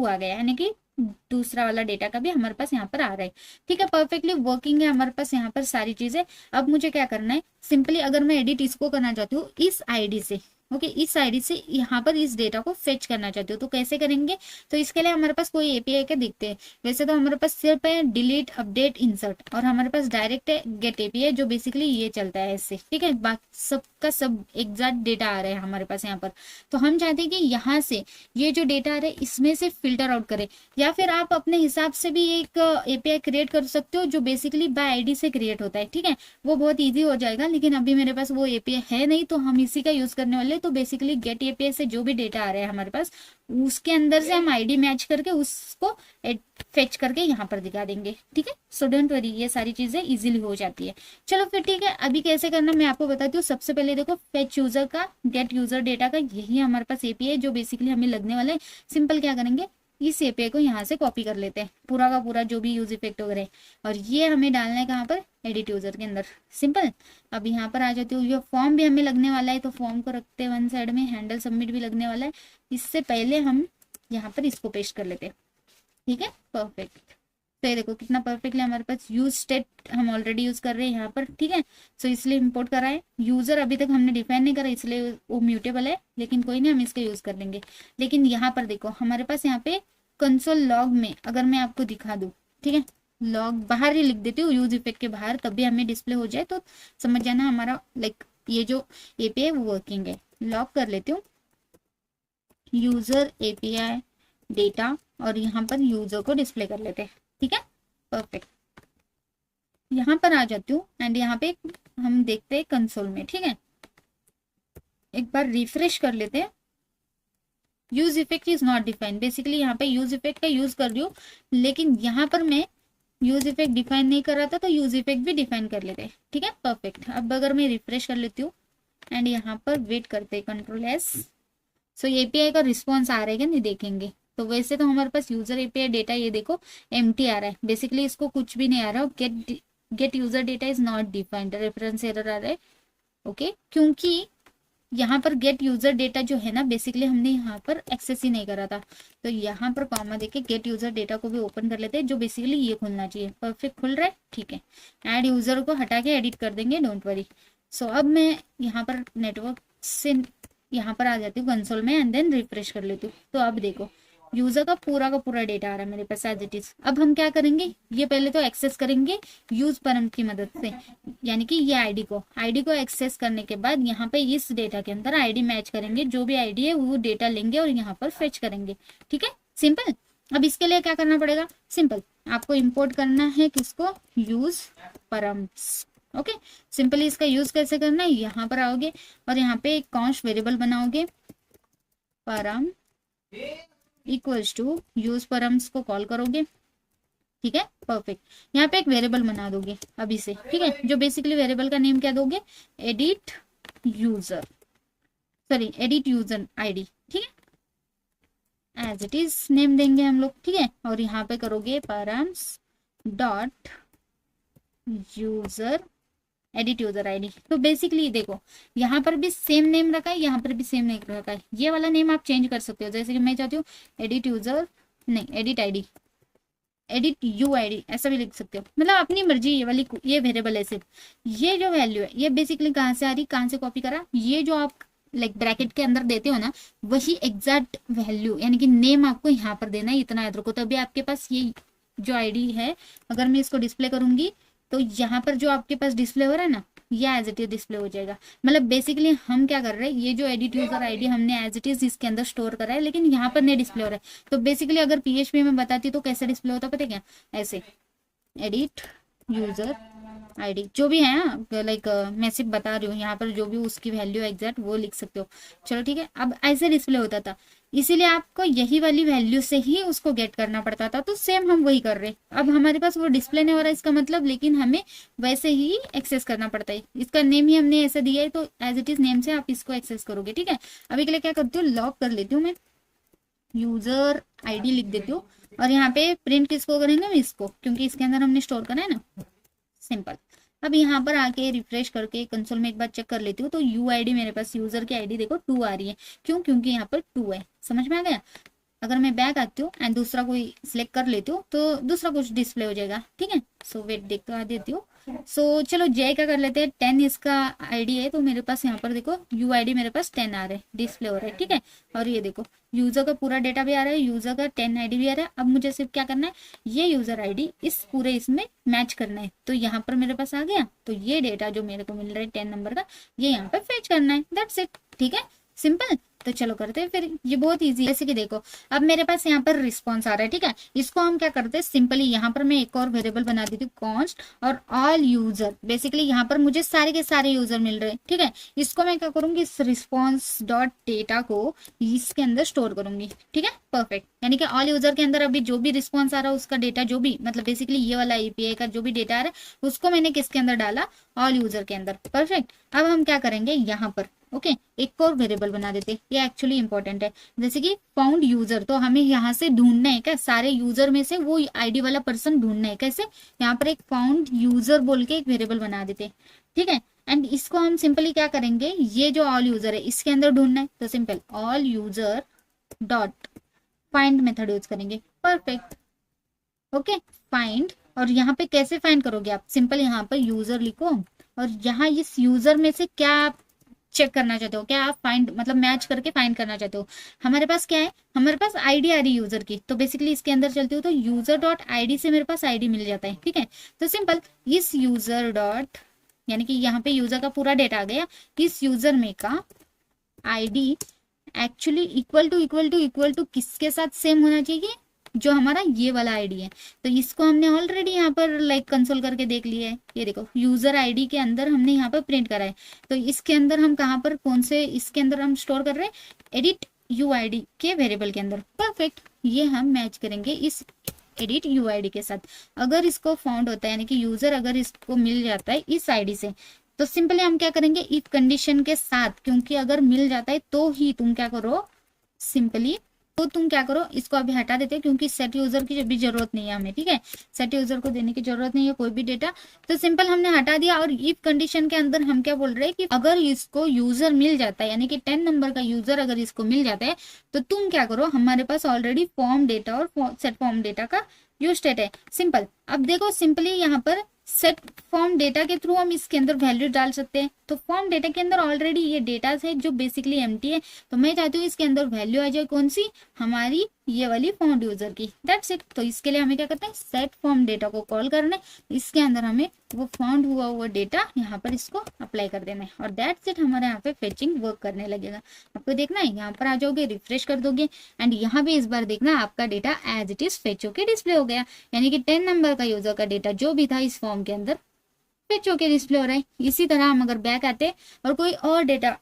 आ गया, यानी कि दूसरा वाला डेटा का भी हमारे पास यहाँ पर आ रहा है। ठीक है, परफेक्टली वर्किंग है हमारे पास यहाँ पर सारी चीजें। अब मुझे क्या करना है, सिंपली अगर मैं एडिट इसको करना चाहती हूँ इस आईडी से, ओके, इस आईडी से यहाँ पर इस डेटा को फेच करना चाहती हूँ, तो कैसे करेंगे, तो इसके लिए हमारे पास कोई एपीआई के दिखते हैं। वैसे तो हमारे पास सिर्फ है डिलीट, अपडेट, इंसर्ट, और हमारे पास डायरेक्ट है गेट एपीआई जो बेसिकली ये चलता है इससे। ठीक है, बाकी सबका सब एग्जैक्ट डेटा आ रहा है हमारे पास यहाँ पर। तो हम चाहते हैं कि यहाँ से ये जो डेटा आ रहा है इसमें से फिल्टर आउट करें, या फिर आप अपने हिसाब से भी एक एपीआई क्रिएट कर सकते हो जो बेसिकली बाय आईडी से क्रिएट होता है। ठीक है, वो बहुत ईजी हो जाएगा, लेकिन अभी मेरे पास वो एपीआई है नहीं, तो हम इसी का यूज करने वाले। तो बेसिकली गेट एपीआई से जो भी डेटा आ रहा है हमारे पास, उसके अंदर से हम आईडी मैच करके उसको फेच करके यहाँ पर दिखा देंगे। ठीक है, सो डोंट वरी, ये सारी चीजें इजीली हो जाती है। चलो फिर ठीक है, अभी कैसे करना मैं आपको बताती हूँ। सबसे पहले देखो, फेच यूजर का, गेट यूजर डेटा का, यही हमारे पास एपीआई जो बेसिकली हमें लगने वाला है। सिंपल क्या करेंगे, इस एपीआई को यहाँ से कॉपी कर लेते हैं, पूरा का पूरा जो भी यूज इफेक्ट वगैरह है, और ये हमें डालना है कहाँ पर, एडिट यूजर के अंदर। सिंपल, अब यहाँ पर आ जाती हूँ, ये फॉर्म भी हमें लगने वाला है, तो फॉर्म को रखते हैं वन साइड में, हैंडल सबमिट भी लगने वाला है। इससे पहले हम यहाँ पर इसको पेस्ट कर लेते हैं। ठीक है, परफेक्ट। तो ये देखो कितना परफेक्टली हमारे पास यूज स्टेट हम ऑलरेडी यूज कर रहे हैं यहाँ पर। ठीक है, सो इसलिए इंपोर्ट करा है। यूजर अभी तक हमने डिफाइन नहीं करा, इसलिए वो म्यूटेबल है, लेकिन कोई नहीं, हम इसका यूज कर लेंगे। लेकिन यहाँ पर देखो हमारे पास यहाँ पे कंसोल लॉग में अगर मैं आपको दिखा दूं, ठीक है, लॉग बाहर ही लिख देती हूँ यूज इफेक्ट के बाहर, तब भी हमें डिस्प्ले हो जाए, तो समझ जाना हमारा लाइक ये जो एपीआई वो वर्किंग है। लॉग कर लेती हूँ यूजर एपीआई डेटा, और यहाँ पर यूजर को डिस्प्ले कर लेते हैं। ठीक है, परफेक्ट। यहाँ पर आ जाती हूँ एंड यहाँ पे हम देखते हैं कंसोल में। ठीक है, एक बार रिफ्रेश कर लेते हैं। Use effect is not defined, basically यहाँ पे यूज इफेक्ट का यूज कर रही हूँ, लेकिन यहाँ पर मैं यूज इफेक्ट डिफाइन नहीं कर रहा था, तो यूज इफेक्ट भी डिफाइन कर लेते हैं। ठीक है, परफेक्ट। अब अगर मैं रिफ्रेश कर लेती हूँ एंड यहाँ पर वेट करते हैं, कंट्रोल-S, सो एपीआई का रिस्पॉन्स आ रहा है क्या, नहीं देखेंगे। तो वैसे तो हमारे पास यूजर एपीआई डेटा ये देखो एम्प्टी आ रहा है, बेसिकली इसको कुछ भी नहीं आ रहा। Get user data is not defined, reference error आ रहा है। ओके, क्योंकि यहाँ पर गेट यूजर डेटा जो है ना, बेसिकली हमने यहाँ पर एक्सेस ही नहीं करा था, तो यहाँ पर कॉमा देके गेट यूजर डेटा को भी ओपन कर लेते हैं, जो बेसिकली ये खुलना चाहिए। परफेक्ट खुल रहा है, ठीक है। ऐड यूजर को हटा के एडिट कर देंगे, डोंट वरी। सो अब मैं यहाँ पर नेटवर्क से यहाँ पर आ जाती हूँ कंसोल में एंड देन रिफ्रेश कर लेती हूँ। तो अब देखो यूजर का पूरा डेटा आ रहा है मेरे पास एज इट इज। अब हम क्या करेंगे, ये पहले तो एक्सेस करेंगे यूज परम की मदद से, यानी कि ये आईडी को एक्सेस करने के बाद यहाँ पे इस डेटा के अंदर आईडी मैच करेंगे, जो भी आईडी है वो डेटा लेंगे और यहाँ पर फेच करेंगे। ठीक है, सिंपल। अब इसके लिए क्या करना पड़ेगा, सिंपल आपको इंपोर्ट करना है किसको, यूज परम्स। ओके, सिंपली इसका यूज कैसे करना है, यहाँ पर आओगे और यहाँ पे एक कॉन्स्ट वेरिएबल बनाओगे, परम इक्वल्स टू यूज परम्स को कॉल करोगे, ठीक है, परफेक्ट। यहाँ पे एक वेरिएबल बना दोगे अभी से, ठीक है, जो बेसिकली वेरिएबल का नेम क्या दोगे, edit user, sorry edit user ID, ठीक है, एज इट इज नेम देंगे हम लोग, ठीक है, और यहाँ पे करोगे params dot user edit user ID. तो बेसिकली देखो यहाँ पर भी सेम नेम रखा है, यहाँ पर भी सेम नेम रखा है, ये वाला नेम आप चेंज कर सकते हो, जैसे कि मैं चाहती हूँ एडिट यूजर, नहीं edit ID, edit you ID ऐसा भी लिख सकते हो, मतलब अपनी मर्जी, ये वाली ये वेरिएबल है सिर्फ। ये जो वैल्यू है ये बेसिकली कहाँ से आ रही, कहाँ से कॉपी करा, ये जो आप लाइक ब्रैकेट के अंदर देते हो ना, वही एग्जैक्ट वैल्यू यानी कि नेम आपको यहाँ पर देना है, इतना याद रखो। तभी आपके पास ये जो आईडी है, अगर मैं इसको डिस्प्ले करूंगी तो यहाँ पर जो आपके पास डिस्प्ले हो रहा है ना, ये एज इट इज डिस्प्ले हो जाएगा। मतलब बेसिकली हम क्या कर रहे हैं, ये जो एडिट यूजर आईडी हमने एज इट इज इसके अंदर स्टोर करा है, लेकिन यहाँ पर नहीं डिस्प्ले हो रहा है। तो बेसिकली अगर पीएचपी में बताती तो कैसे डिस्प्ले होता पता है क्या, ऐसे एडिट यूजर आईडी जो भी है, लाइक मैं सिर्फ बता रही हूँ, यहाँ पर जो भी उसकी वैल्यू एग्जैक्ट वो लिख सकते हो। चलो ठीक है, अब ऐसे डिस्प्ले होता था, इसीलिए आपको यही वाली वैल्यू से ही उसको गेट करना पड़ता था। तो सेम हम वही कर रहे हैं, अब हमारे पास वो डिस्प्ले नहीं हो रहा है इसका मतलब, लेकिन हमें वैसे ही एक्सेस करना पड़ता है। इसका नेम ही हमने ऐसा दिया है, तो एज इट इज नेम से आप इसको एक्सेस करोगे, ठीक है। अभी के लिए क्या करती हूँ, लॉक कर लेती हूँ मैं, यूजर आईडी लिख देती हूँ, और यहाँ पे प्रिंट किसको करेंगे, इसको, क्योंकि इसके अंदर हमने स्टोर करना है ना, सिंपल। अब यहाँ पर आके रिफ्रेश करके कंसोल में एक बार चेक कर लेती हूँ, तो यू आईडी मेरे पास, यूजर की आईडी देखो 2 आ रही है, क्यों, क्योंकि यहाँ पर 2 है, समझ में आ गया। अगर मैं बैक आती हूँ एंड दूसरा कोई सिलेक्ट कर लेती हूँ तो दूसरा कुछ डिस्प्ले हो जाएगा, ठीक है। सो वेट देखते आ देती हूँ। सो चलो जे का कर लेते हैं, 10 इसका आईडी है, तो मेरे पास यहाँ पर देखो यू आईडी मेरे पास 10 आ रहा है, डिस्प्ले हो रहा है, ठीक है। और ये देखो यूजर का पूरा डेटा भी आ रहा है, यूजर का 10 आईडी भी आ रहा है। अब मुझे सिर्फ क्या करना है, ये यूजर आईडी इस पूरे इसमें मैच करना है, तो यहाँ पर मेरे पास आ गया। तो ये डेटा जो मेरे को मिल रहा है 10 नंबर का, ये यहाँ पर फेच करना है, दैट्स इट, ठीक है, सिंपल। तो चलो करते हैं फिर, ये बहुत इजी है। जैसे कि देखो अब मेरे पास यहाँ पर रिस्पॉन्स आ रहा है, ठीक है। इसको हम क्या करते हैं, सिंपली यहाँ पर मैं एक और वेरिएबल बना देती हूँ, कॉन्स्ट और ऑल यूजर। बेसिकली यहाँ पर मुझे सारे के सारे यूजर मिल रहे हैं, ठीक है। इसको मैं क्या करूंगी, इस रिस्पॉन्स डॉट डेटा को इसके अंदर स्टोर करूंगी, ठीक है, परफेक्ट। यानी कि ऑल यूजर के अंदर अभी जो भी रिस्पॉन्स आ रहा है उसका डेटा, जो भी मतलब बेसिकली ये वाला एपीआई का जो भी डेटा आ रहा है उसको मैंने किसके अंदर डाला, ऑल यूजर के अंदर, परफेक्ट। अब हम क्या करेंगे, यहाँ पर ओके एक और वेरिएबल बना देते, ये एक्चुअली इंपॉर्टेंट है। जैसे कि फाउंड यूजर, तो हमें यहाँ से ढूंढना है क्या, सारे यूजर में से वो आईडी वाला पर्सन ढूंढना है, कैसे, यहाँ पर एक फाउंड यूजर बोल के एक वेरिएबल बना देते, ठीक है। एंड इसको हम सिंपली क्या करेंगे, ये जो ऑल यूजर है इसके अंदर ढूंढना है, तो simple all user dot find method use करेंगे, परफेक्ट, ओके फाइंड। और यहाँ पे कैसे फाइंड करोगे आप, सिंपल यहाँ पर यूजर लिखो, और यहाँ इस यूजर में से क्या आप चेक करना चाहते हो, क्या आप फाइंड मतलब मैच करके फाइंड करना चाहते हो। हमारे पास क्या है, हमारे पास आईडी आ रही यूजर की, तो बेसिकली इसके अंदर चलती हूँ तो यूजर डॉट आईडी से मेरे पास आईडी मिल जाता है, ठीक है। तो सिंपल इस यूजर डॉट, यानी कि यहाँ पे यूजर का पूरा डेटा आ गया, इस यूजर में का आईडी एक्चुअली इक्वल टू किसके साथ सेम होना चाहिए, जो हमारा ये वाला आईडी है। तो इसको हमने ऑलरेडी यहाँ पर लाइक कंसोल करके देख लिया है, ये देखो यूजर आईडी के अंदर हमने यहाँ पर प्रिंट करा है। तो इसके अंदर हम कहाँ पर, कौन से इसके अंदर हम स्टोर कर रहे हैं, एडिट यू आईडी के वेरिएबल के अंदर, परफेक्ट। ये हम मैच करेंगे इस एडिट यू आईडी के साथ। अगर इसको फाउंड होता है, यानी कि यूजर अगर इसको मिल जाता है इस आईडी से, तो सिंपली हम क्या करेंगे, इफ कंडीशन के साथ, क्योंकि अगर मिल जाता है तो ही तुम क्या करो, सिंपली तो तुम क्या करो, इसको अभी हटा देते हैं, क्योंकि सेट यूजर की भी जरूरत नहीं है हमें, ठीक है। सेट यूजर को देने की जरूरत नहीं है कोई भी डेटा, तो सिंपल हमने हटा दिया। और इफ कंडीशन के अंदर हम क्या बोल रहे हैं कि अगर इसको यूजर मिल जाता है, यानी कि 10 नंबर का यूजर अगर इसको मिल जाता है, तो तुम क्या करो, हमारे पास ऑलरेडी फॉर्म डेटा और सेट फॉर्म डेटा का यूज स्टेट है, सिंपल। अब देखो सिंपली यहाँ पर सेट फॉर्म डेटा के थ्रू हम इसके अंदर वैल्यू डाल सकते हैं। तो फॉर्म डेटा के अंदर ऑलरेडी ये डेटा है जो बेसिकली एम्प्टी है, तो मैं चाहती हूँ इसके अंदर वैल्यू आ जाए, कौन सी, हमारी ये वाली फाउंड यूजर की, दैट्स इट। तो इसके लिए हमें क्या करते हैं, सेट फॉर्म डेटा को कॉल करना है, इसके अंदर हमें वो फाउंड हुआ हुआ डेटा यहाँ पर इसको अप्लाई कर देना है और दैट्स इट, हमारे यहाँ पे फेचिंग वर्क करने लगेगा। आपको देखना है, यहाँ पर आ जाओगे, रिफ्रेश कर दोगे एंड यहाँ पे इस बार देखना आपका data as it is fetch होके डिस्प्ले हो गया, यानी कि 10 नंबर का यूजर का डेटा जो भी था इस फॉर्म के अंदर फेच होके डिस्प्ले हो रहा है। इसी तरह हम अगर बैक आते और कोई और डेटा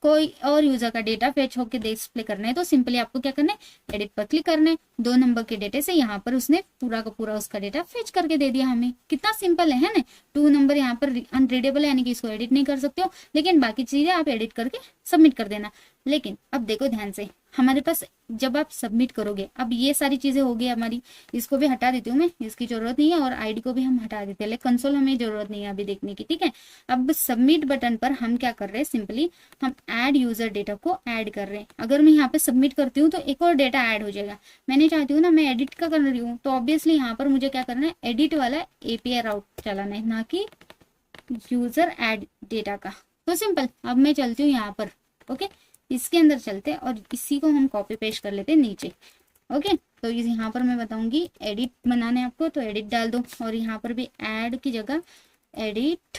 कोई और यूजर का डेटा फेच होकर डिस्प्ले करना है तो सिंपली आपको क्या करना है, एडिट पर क्लिक करना है। 2 नंबर के डेटे से यहाँ पर उसने पूरा का पूरा उसका डेटा फेच करके दे दिया हमें। कितना सिंपल है ना। 2 नंबर यहाँ पर अनरीडेबल है, यानी कि इसको एडिट नहीं कर सकते हो, लेकिन बाकी चीजें आप एडिट करके सबमिट कर देना। लेकिन अब देखो ध्यान से, हमारे पास जब आप सबमिट करोगे, अब ये सारी चीजें हो गई हमारी, इसको भी हटा देती हूँ मैं, इसकी जरूरत नहीं है, और आईडी को भी हम हटा देते हैं, लेकिन कंसोल हमें जरूरत नहीं है अभी देखने की, ठीक है। अब सबमिट बटन पर हम क्या कर रहे हैं, सिंपली हम ऐड यूजर डेटा को ऐड कर रहे हैं। अगर मैं यहाँ पे सबमिट करती हूँ तो एक और डेटा ऐड हो जाएगा। मैंने चाहती हूँ ना, मैं एडिट का कर रही हूँ, तो ऑब्वियसली यहाँ पर मुझे क्या करना है, एडिट वाला एपीआई राउट चलाना है, ना कि यूजर ऐड डेटा का। तो सिंपल, अब मैं चलती हूँ यहाँ पर, ओके, इसके अंदर चलते हैं और इसी को हम कॉपी पेस्ट कर लेते हैं नीचे, ओके। तो यहाँ पर मैं बताऊंगी एडिट बनाने आपको, तो एडिट डाल दो और यहाँ पर भी ऐड की जगह एडिट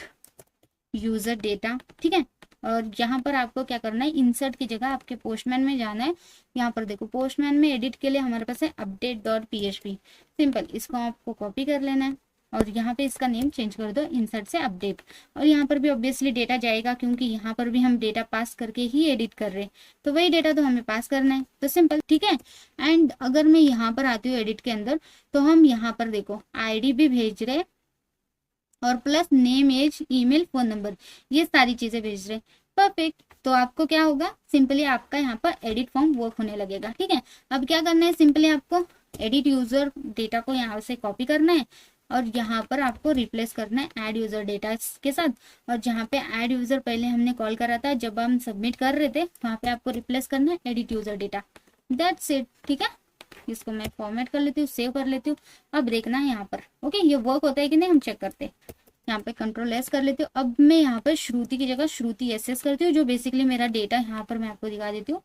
यूजर डेटा, ठीक है। और यहाँ पर आपको क्या करना है, इंसर्ट की जगह आपके पोस्टमैन में जाना है। यहाँ पर देखो पोस्टमैन में एडिट के लिए हमारे पास है update.php, सिंपल इसको आपको कॉपी कर लेना है और यहाँ पे इसका नेम चेंज कर दो, इंसर्ट से अपडेट। और यहाँ पर भी ऑब्वियसली डेटा जाएगा, क्योंकि यहाँ पर भी हम डेटा पास करके ही एडिट कर रहे हैं, तो वही डेटा तो हमें पास करना है, तो सिंपल, ठीक है। एंड अगर मैं यहाँ पर आती हूँ एडिट के अंदर, तो हम यहाँ पर देखो आईडी भी भेज रहे और plus name, age, email, phone number, ये सारी चीजें भेज रहे, परफेक्ट। तो आपको क्या होगा, सिंपली आपका यहाँ पर एडिट फॉर्म वर्क होने लगेगा, ठीक है। अब क्या करना है, सिंपली आपको एडिट यूजर डेटा को यहाँ से कॉपी करना है और यहाँ पर आपको रिप्लेस करना है ऐड यूजर डेटा के साथ। और जहाँ पे ऐड यूजर पहले हमने कॉल करा था जब हम सबमिट कर रहे थे, वहाँ पे आपको रिप्लेस करना है edit user data, that's it, ठीक है। इसको मैं फॉर्मेट कर लेती हूँ, सेव कर लेती हूँ। अब देखना है यहाँ पर, ओके, ये वर्क होता है कि नहीं हम चेक करते हैं। यहाँ पे कंट्रोल एस कर लेती हूँ। अब मैं यहाँ पर श्रुति की जगह श्रुति एस करती हूँ, जो बेसिकली मेरा डेटा यहाँ पर मैं आपको दिखा देती हूँ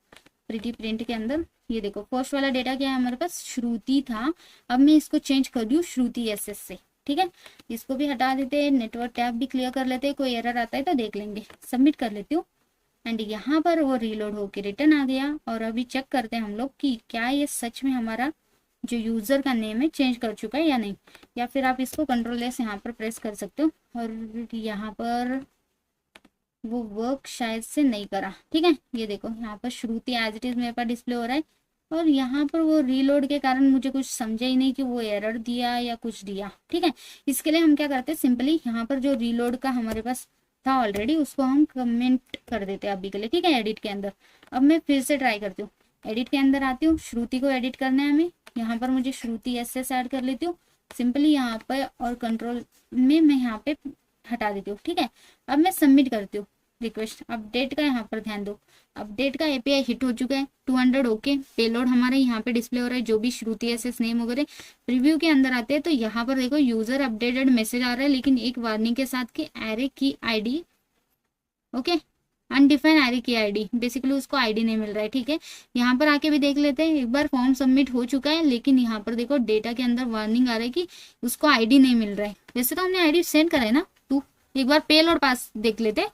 प्रीटी प्रिंट के अंदर। ये देखो फर्स्ट वाला डेटा क्या है हमारे पास, श्रुति था। अब मैं इसको चेंज कर रही हूँ श्रुति एस से, ठीक है। इसको भी हटा देते हैं, नेटवर्क टैब भी क्लियर कर लेते हैं, कोई एरर आता है तो देख लेंगे। सबमिट कर लेती हूँ एंड यहाँ पर वो रीलोड होके रिटर्न आ गया। और अभी चेक करते हैं हम लोग कि क्या ये सच में हमारा जो यूजर का नेम है चेंज कर चुका है या नहीं। या फिर आप इसको कंट्रोल एस यहाँ पर प्रेस कर सकते हो और यहाँ पर वो वर्क शायद से नहीं करा, ठीक है। ये देखो यहाँ पर श्रुति एज इट इज मेरे पास डिस्प्ले हो रहा है और यहाँ पर वो रीलोड के कारण मुझे कुछ समझा ही नहीं कि वो एरर दिया या कुछ दिया, ठीक है। इसके लिए हम क्या करते हैं, सिंपली यहाँ पर जो रीलोड का हमारे पास था ऑलरेडी, उसको हम कमेंट कर देते हैं अभी के लिए, ठीक है, एडिट के अंदर। अब मैं फिर से ट्राई करती हूँ, एडिट के अंदर आती हूँ, श्रुति को एडिट करना है हमें। यहाँ पर मुझे श्रुति एस ऐड कर लेती हूँ सिंपली यहाँ पर, और कंट्रोल में मैं यहाँ पे हटा देती हूँ, ठीक है। अब मैं सबमिट करती हूँ रिक्वेस्ट। अपडेट का यहाँ पर ध्यान दो, अपडेट का एपीआई हिट हो चुका है 200, ओके। पेलोड हमारे यहाँ पे डिस्प्ले हो रहा है, जो भी श्रुति एस नेम वगैरह। प्रीव्यू के अंदर आते हैं तो यहाँ पर देखो यूजर अपडेटेड मैसेज आ रहा है, लेकिन एक वार्निंग के साथ कि एरे की आईडी, ओके, अनडिफाइंड एरे की आईडी, बेसिकली उसको आईडी नहीं मिल रहा है, ठीक है। यहाँ पर आके भी देख लेते हैं, एक बार फॉर्म सबमिट हो चुका है, लेकिन यहाँ पर देखो डेटा के अंदर वार्निंग आ रहा है कि उसको आईडी नहीं मिल रहा है। वैसे तो हमने आईडी सेंड करा है ना, तू एक बार पेलोड पास देख लेते,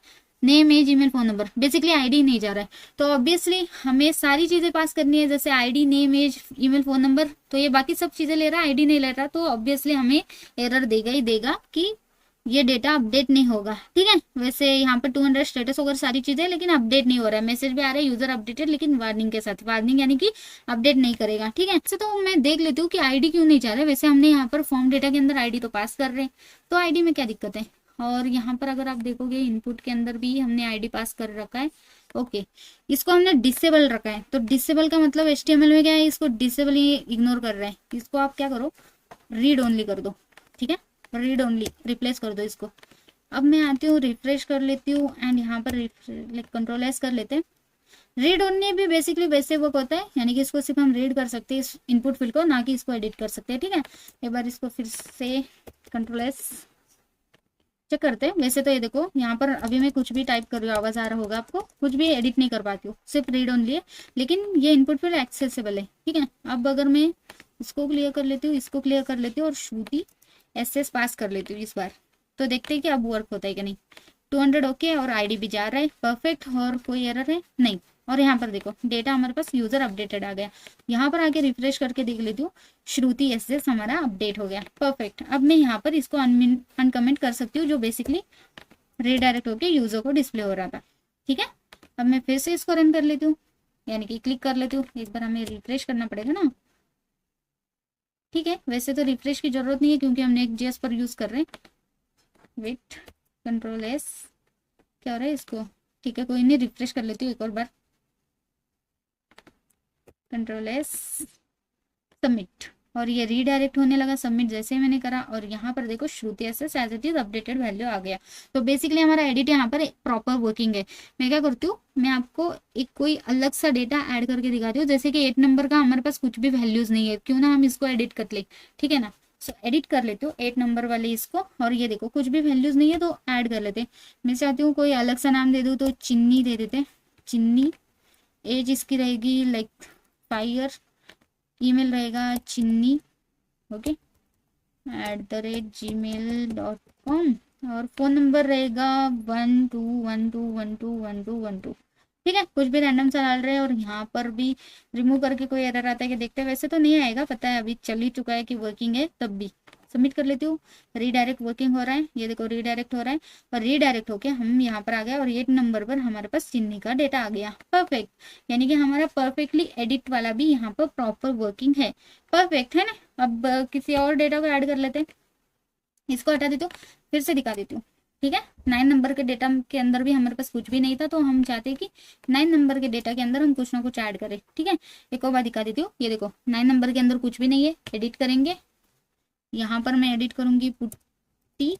name, age, email, phone number, basically ID नहीं जा रहा है। तो ऑब्वियसली हमें सारी चीजें पास करनी है, जैसे ID, name, age, email, phone number. तो ये बाकी सब चीजें ले रहा है, आईडी नहीं ले रहा, तो ऑब्वियसली हमें एरर देगा ही देगा कि ये डेटा अपडेट नहीं होगा, ठीक है। वैसे यहाँ पर 200 स्टेटस वगैरह सारी चीजें, लेकिन अपडेट नहीं हो रहा है। मैसेज भी आ रहा है यूजर अपडेटेड, लेकिन वार्निंग के साथ, वार्निंग यानी कि अपडेट नहीं करेगा, ठीक है। वैसे तो मैं देख लेती हूँ कि आईडी क्यों नहीं जा रहा है। वैसे हमने यहाँ पर फॉर्म डेटा के अंदर आईडी तो पास कर रहे हैं, तो आईडी में क्या दिक्कत है। और यहाँ पर अगर आप देखोगे इनपुट के अंदर भी हमने आईडी पास कर रखा है, ओके। इसको हमने डिसेबल रखा है, तो डिसेबल का मतलब HTML में क्या है, इसको डिसेबल ही इग्नोर कर रहा है। इसको आप क्या करो, रीड ओनली कर दो, ठीक है, रीड ओनली रिप्लेस कर दो इसको। अब मैं आती हूँ, रिफ्रेश कर लेती हूँ एंड यहाँ पर कंट्रोल एस कर लेते हैं। रीड ओनली भी बेसिकली वैसे वर्क होता है, यानी कि इसको सिर्फ हम रीड कर सकते हैं इस इनपुट फील्ड को, ना कि इसको एडिट कर सकते हैं, ठीक है। एक बार इसको फिर से कंट्रोल एस चेक करते हैं। वैसे तो ये देखो यहाँ पर अभी मैं कुछ भी टाइप कर रही हूँ, आवाज आ रहा होगा आपको, कुछ भी एडिट नहीं कर पाती हूँ, सिर्फ रीड ओनली है, लेकिन ये इनपुट फिर एक्सेसिबल है। ठीक है, अब अगर मैं इसको क्लियर कर लेती हूँ, इसको क्लियर कर लेती हूँ और श्रुति एस पास कर लेती हूँ इस बार, तो देखते हैं कि अब वर्क होता है कि नहीं। 200 ओके, और आईडी भी जा रहा है परफेक्ट, और कोई एरर है नहीं। और यहाँ पर देखो डेटा हमारे पास यूजर अपडेटेड आ गया। यहाँ पर आके रिफ्रेश करके देख लेती हूँ, श्रुति एस हमारा अपडेट हो गया परफेक्ट। अब मैं यहाँ पर इसको अनकमेंट कर सकती हूँ, जो बेसिकली रीडायरेक्ट होकर यूजर को डिस्प्ले हो रहा था। ठीक है, अब मैं फिर से इसको रन कर लेती हूँ, यानी कि क्लिक कर लेती हूँ। एक बार हमें रिफ्रेश करना पड़ेगा ना। ठीक है, वैसे तो रिफ्रेश की जरूरत नहीं है क्योंकि हम नेक्स्ट.js पर यूज कर रहे हैं। वेट, कंट्रोल एस, क्या हो रहा है इसको। ठीक है, कोई नहीं, रिफ्रेश कर लेती हूँ एक और बार, कंट्रोल एस, सबमिट, और ये रीडायरेक्ट होने लगा सबमिट जैसे ही मैंने करा। और यहाँ पर देखो Shruti S as it is updated value आ गया। तो बेसिकली हमारा एडिट यहाँ पर प्रॉपर वर्किंग है। मैं क्या करती हूँ, मैं आपको एक कोई अलग सा डेटा ऐड करके दिखाती हूँ, जैसे कि 8 नंबर का हमारे पास कुछ भी वैल्यूज नहीं है, क्यों ना हम इसको एडिट कर ले। ठीक है ना, सो एडिट कर लेते हो 8 नंबर वाले इसको, और ये देखो कुछ भी वैल्यूज नहीं है तो ऐड कर लेते। मैं चाहती हूँ कोई अलग सा नाम दे दूँ, तो चिन्नी दे देते, चिन्नी। एज इसकी रहेगी लाइक 5 ईयर, ईमेल रहेगा चिन्नी, ओके @gmail.com, और फोन नंबर रहेगा 1212121212। ठीक है, कुछ भी रैंडम सा डाल रहे हैं। और यहाँ पर भी रिमूव करके कोई एरर आता है कि देखते हैं, वैसे तो नहीं आएगा, पता है अभी चल ही चुका है कि वर्किंग है, तब भी सबमिट कर लेती हूँ। रीडायरेक्ट वर्किंग हो रहा है, ये देखो रीडायरेक्ट हो रहा है, और रीडायरेक्ट होके हम यहाँ पर आ गए, और 8 नंबर पर हमारे पास चिन्नी का डेटा आ गया परफेक्ट। यानी कि हमारा परफेक्टली एडिट वाला भी यहाँ पर प्रॉपर वर्किंग है, परफेक्ट है ना। अब किसी और डेटा को ऐड कर लेते हैं, इसको हटा देती हूँ, फिर से दिखा देती हूँ। ठीक है, 9 नंबर के डेटा के अंदर भी हमारे पास कुछ भी नहीं था, तो हम चाहते हैं कि 9 नंबर के डेटा के अंदर हम कुछ ना कुछ ऐड करें। ठीक है, एक और बार दिखा देती हूँ, ये देखो 9 नंबर के अंदर कुछ भी नहीं है, एडिट करेंगे। यहाँ पर मैं एडिट करूंगी पुट्टी,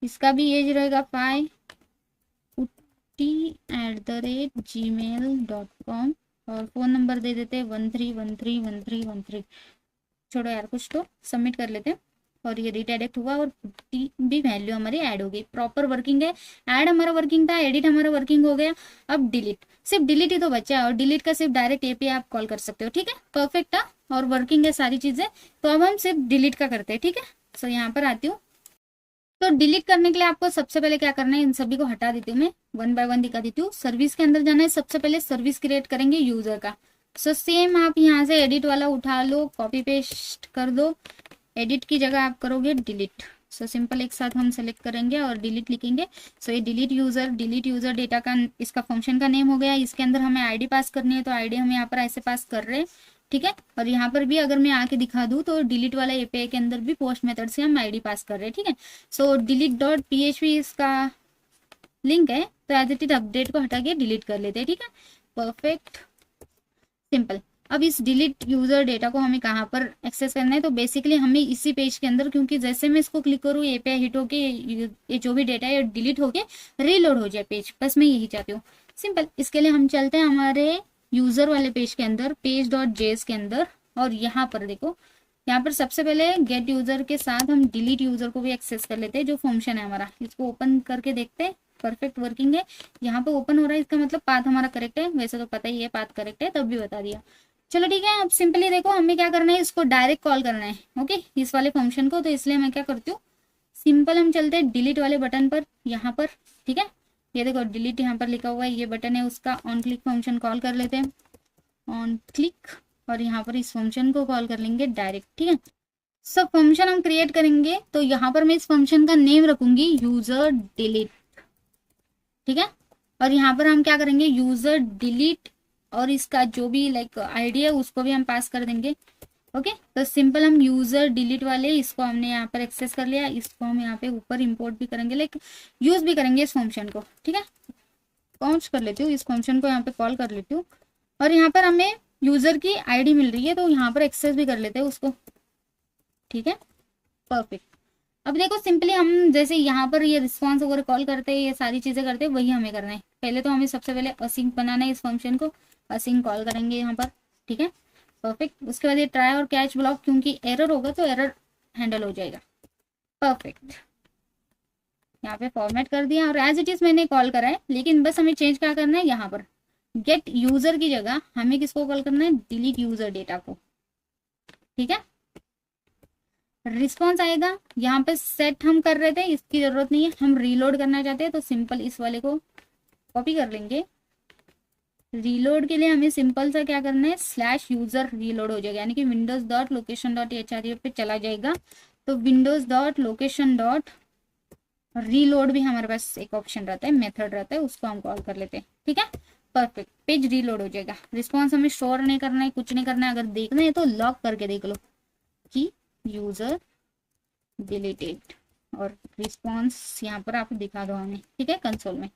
इसका भी एज रहेगा 5, putti@gmail.com, और फोन नंबर दे देते 13131313। छोड़ो यार, कुछ तो सबमिट कर लेते हैं। और ये रिडायरेक्ट हुआ, और पुट्टी भी वैल्यू हमारी ऐड हो गई, प्रॉपर वर्किंग है। ऐड हमारा वर्किंग था, एडिट हमारा वर्किंग हो गया। अब डिलीट, सिर्फ डिलीट ही तो बचा है, और डिलीट का सिर्फ डायरेक्ट एपीआई आप कॉल कर सकते हो। ठीक है, परफेक्ट था और वर्किंग है सारी चीजें, तो अब हम सिर्फ डिलीट का करते हैं। ठीक है, सो यहाँ पर आती हूँ। तो डिलीट करने के लिए आपको सबसे पहले क्या करना है, इन सभी को हटा देती हूँ मैं, 1 बाय 1 दिखा देती हूँ। सर्विस के अंदर जाना है, सबसे पहले सर्विस क्रिएट करेंगे यूजर का। सो सेम आप यहाँ से एडिट वाला उठा लो, कॉपी पेस्ट कर दो, एडिट की जगह आप करोगे डिलीट। सो सिंपल एक साथ हम सेलेक्ट करेंगे और डिलीट लिखेंगे। सो ये डिलीट यूजर डेटा का इसका फंक्शन का नेम हो गया। इसके अंदर हमें आईडी पास करनी है, तो आईडी हम यहाँ पर ऐसे पास कर रहे हैं। ठीक है, और यहाँ पर भी अगर मैं आके दिखा दूँ तो डिलीट वाला एपीआई के अंदर भी पोस्ट मेथड से हम आईडी पास कर रहे हैं। ठीक है, सो delete.php इसका लिंक है, तो एज इट इज अपडेट को हटा के डिलीट कर लेते हैं। ठीक है, परफेक्ट, सिंपल। अब इस डिलीट यूजर डेटा को हमें कहाँ पर एक्सेस करना है, तो बेसिकली हमें इसी पेज के अंदर, क्योंकि जैसे मैं इसको क्लिक करूँ एपीआई हिट होके ये जो भी डेटा है डिलीट होके रीलोड हो जाए पेज, बस मैं यही चाहती हूँ। सिंपल, इसके लिए हम चलते हैं हमारे यूजर वाले पेज के अंदर, page.js के अंदर, और यहाँ पर देखो, यहाँ पर सबसे पहले गेट यूजर के साथ हम डिलीट यूजर को भी एक्सेस कर लेते हैं, जो फंक्शन है हमारा। इसको ओपन करके देखते हैं, परफेक्ट वर्किंग है, यहाँ पे ओपन हो रहा है, इसका मतलब पाथ हमारा करेक्ट है। वैसे तो पता ही है पाथ करेक्ट है, तब भी बता दिया। चलो ठीक है, अब सिंपली देखो हमें क्या करना है, इसको डायरेक्ट कॉल करना है, ओके, इस वाले फंक्शन को। तो इसलिए मैं क्या करती हूँ, सिंपल हम चलते हैं डिलीट वाले बटन पर, यहाँ पर। ठीक है, ये देखो डिलीट यहाँ पर लिखा हुआ है, ये बटन है उसका, ऑन क्लिक फंक्शन कॉल कर लेते हैं, ऑन क्लिक, और यहाँ पर इस फंक्शन को कॉल कर लेंगे डायरेक्ट। ठीक है, सब फंक्शन हम क्रिएट करेंगे, तो यहाँ पर मैं इस फंक्शन का नेम रखूंगी यूजर डिलीट। ठीक है, और यहाँ पर हम क्या करेंगे, यूजर डिलीट, और इसका जो भी लाइक आईडी है उसको भी हम पास कर देंगे। ओके, तो सिंपल हम यूजर डिलीट वाले इसको हमने यहाँ पर एक्सेस कर लिया, इसको हम यहाँ पे ऊपर इंपोर्ट भी करेंगे, लाइक यूज भी करेंगे इस फंक्शन को। ठीक है, पहुंच कर लेती हूँ, इस फंक्शन को यहाँ पे कॉल कर लेती हूँ, और यहाँ पर हमें यूजर की आईडी मिल रही है, तो यहाँ पर एक्सेस भी कर लेते हैं उसको। ठीक है, परफेक्ट। अब देखो सिंपली हम जैसे यहाँ पर ये रिस्पॉन्स वगैरह कॉल करते हैं, ये सारी चीजें करते हैं, वही हमें करना है। पहले तो हमें सबसे पहले असिंक बनाना है, इस फंक्शन को असिंक कॉल करेंगे यहाँ पर। ठीक है, परफेक्ट। उसके बाद ये ट्राई और कैच ब्लॉक, क्योंकि एरर होगा तो एरर हैंडल हो जाएगा, परफेक्ट। यहाँ पे फॉर्मेट कर दिया और एज इट इज मैंने कॉल करा है, लेकिन बस हमें चेंज क्या करना है, यहाँ पर गेट यूजर की जगह हमें किसको कॉल करना है, डिलीट यूजर डेटा को। ठीक है, रिस्पॉन्स आएगा। यहाँ पे सेट हम कर रहे थे, इसकी जरूरत नहीं है, हम रीलोड करना चाहते हैं तो सिंपल इस वाले को कॉपी कर लेंगे। रीलोड के लिए हमें सिंपल सा क्या करना है, स्लैश यूजर रीलोड हो जाएगा, यानी कि Windows dot location dot HRF पे चला जाएगा। तो Windows dot location dot reload भी हमारे पास एक ऑप्शन रहता है, मेथड रहता है, उसको हम कॉल कर लेते हैं। ठीक है, परफेक्ट, पेज रीलोड हो जाएगा। रिस्पॉन्स हमें शोर नहीं करना है, कुछ नहीं करना है। अगर देखना है तो लॉक करके देख लो कि यूजर डिलीटेड, और रिस्पॉन्स यहाँ पर आप दिखा दो हमें। ठीक है, कंसोल में।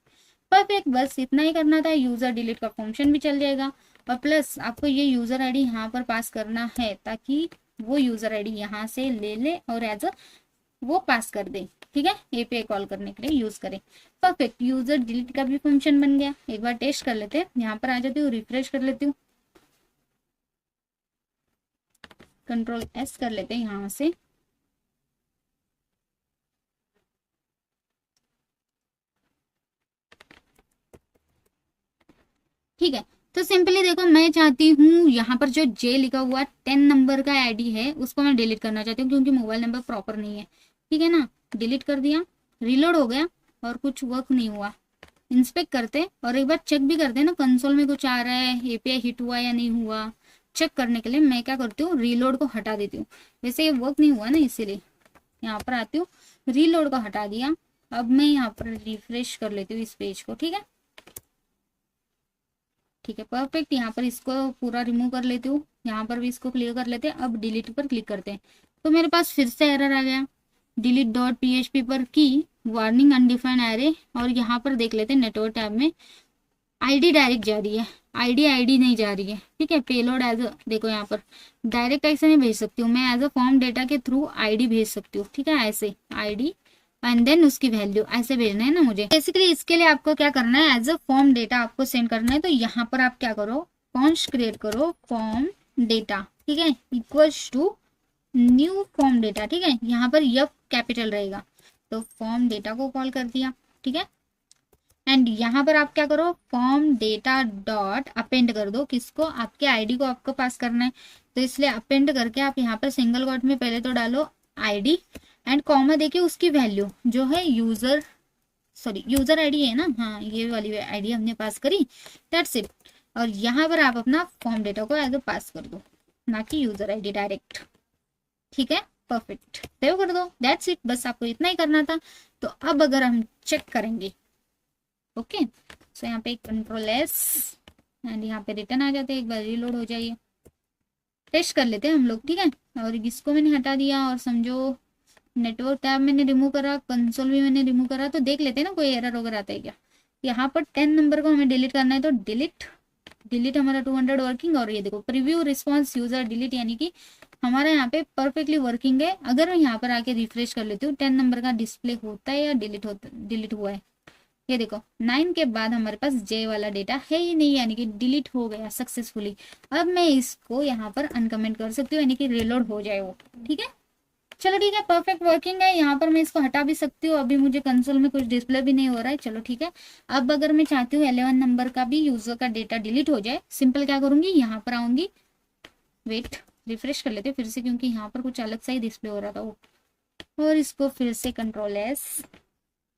परफेक्ट, बस इतना ही करना था। यूजर डिलीट का फंक्शन भी चल जाएगा, और प्लस आपको ये यूजर आईडी यहाँ पर पास करना है ताकि वो यूजर आईडी यहाँ से ले ले और एज अ वो पास कर दे। ठीक है, एपीआई कॉल करने के लिए यूज करें। परफेक्ट, यूजर डिलीट का भी फंक्शन बन गया। एक बार टेस्ट कर लेते हैं, यहाँ पर आ जाती हूँ, रिफ्रेश कर लेती हूँ, कंट्रोल एस कर लेते हैं यहाँ से। ठीक है, तो सिंपली देखो, मैं चाहती हूँ यहाँ पर जो जे लिखा हुआ 10 नंबर का आईडी है उसको मैं डिलीट करना चाहती हूँ, क्योंकि मोबाइल नंबर प्रॉपर नहीं है। ठीक है ना, डिलीट कर दिया, रीलोड हो गया और कुछ वर्क नहीं हुआ। इंस्पेक्ट करते और एक बार चेक भी करते हैं ना, कंसोल में कुछ आ रहा है, एपीआई हिट हुआ या नहीं हुआ, चेक करने के लिए मैं क्या करती हूँ, रीलोड को हटा देती हूँ। वैसे ये वर्क नहीं हुआ ना, इसीलिए यहाँ पर आती हूँ, रीलोड को हटा दिया। अब मैं यहाँ पर रिफ्रेश कर लेती हूँ इस पेज को। ठीक है, ठीक है, परफेक्ट। यहाँ पर इसको पूरा रिमूव कर लेती हूँ, यहाँ पर भी इसको क्लियर कर लेते हैं। अब डिलीट पर क्लिक करते हैं तो मेरे पास फिर से एरर आ गया, डिलीट डॉट पीएचपी पर की वार्निंग अनडिफाइंड एरे। और यहाँ पर देख लेते हैं नेटवर्क टैब में आईडी डायरेक्ट जा रही है, आईडी नहीं जा रही है। ठीक है, पेलोड एज देखो यहाँ पर डायरेक्ट ऐसे नहीं भेज सकती हूँ मैं, एज अ फॉर्म डेटा के थ्रू आईडी भेज सकती हूँ। ठीक है, ऐसे आईडी एंड देन उसकी वैल्यू ऐसे भेजना है ना मुझे। बेसिकली इसके लिए आपको क्या करना है, एज अ फॉर्म डेटा आपको सेंड करना है। तो यहाँ पर आप क्या करो, कॉन्स्ट क्रिएट करो फॉर्म डेटा। ठीक है, equals to new form data. ठीक है, यहाँ पर यफ कैपिटल रहेगा, तो फॉर्म डेटा को कॉल कर दिया। ठीक है, एंड यहाँ पर आप क्या करो, फॉर्म डेटा डॉट अपेंड कर दो, किसको, आपके आईडी को आपको पास करना है। तो इसलिए अपेंड करके आप यहाँ पर सिंगल कोट में पहले तो डालो आईडी एंड कॉमा देके उसकी वैल्यू जो है यूजर आईडी है ना, हाँ ये वाली आईडी हमने पास करी, दैट्स इट। और यहाँ पर आप अपना फॉर्म डेटा को एज अ पास कर दो, ना कि यूजर आईडी डायरेक्ट। ठीक है, परफेक्ट, सेव कर दो, दैट्स इट। बस आपको इतना ही करना था। तो अब अगर हम चेक करेंगे, ओके, सो यहाँ पे कंट्रोल एस एंड यहाँ पे रिटर्न आ जाते हैं, एक बार रीलोड हो जाइए, टेस्ट कर लेते हैं हम लोग। ठीक है, और इसको मैंने हटा दिया और समझो नेटवर्क टैब मैंने रिमूव करा, कंसोल भी मैंने रिमूव करा। तो देख लेते हैं ना कोई एरर वगैरह आता है क्या। यहाँ पर 10 नंबर को हमें डिलीट करना है, तो डिलीट हमारा 200 वर्किंग। और ये देखो प्रीव्यू रिस्पॉन्स यूजर डिलीट, यानी कि हमारा यहाँ पे परफेक्टली वर्किंग है। अगर मैं यहाँ पर आके रिफ्रेश कर लेती हूँ, 10 नंबर का डिस्प्ले होता है या डिलीट हुआ है। ये देखो 9 के बाद हमारे पास जे वाला डेटा है ही नहीं, यानी कि डिलीट हो गया सक्सेसफुली। अब मैं इसको यहाँ पर अनकमेंट कर सकती हूँ, यानी कि रीलोड हो जाए वो। ठीक है, चलो ठीक है, परफेक्ट वर्किंग है। यहाँ पर मैं इसको हटा भी सकती हूँ, अभी मुझे कंसोल में कुछ डिस्प्ले भी नहीं हो रहा है। चलो ठीक है, अब अगर मैं चाहती हूँ 11 नंबर का भी यूजर का डेटा डिलीट हो जाए, सिंपल क्या करूंगी, यहाँ पर आऊंगी, वेट रिफ्रेश कर लेते हैं फिर से, क्योंकि यहाँ पर कुछ अलग सा ही डिस्प्ले हो रहा था वो, और इसको फिर से कंट्रोल एस।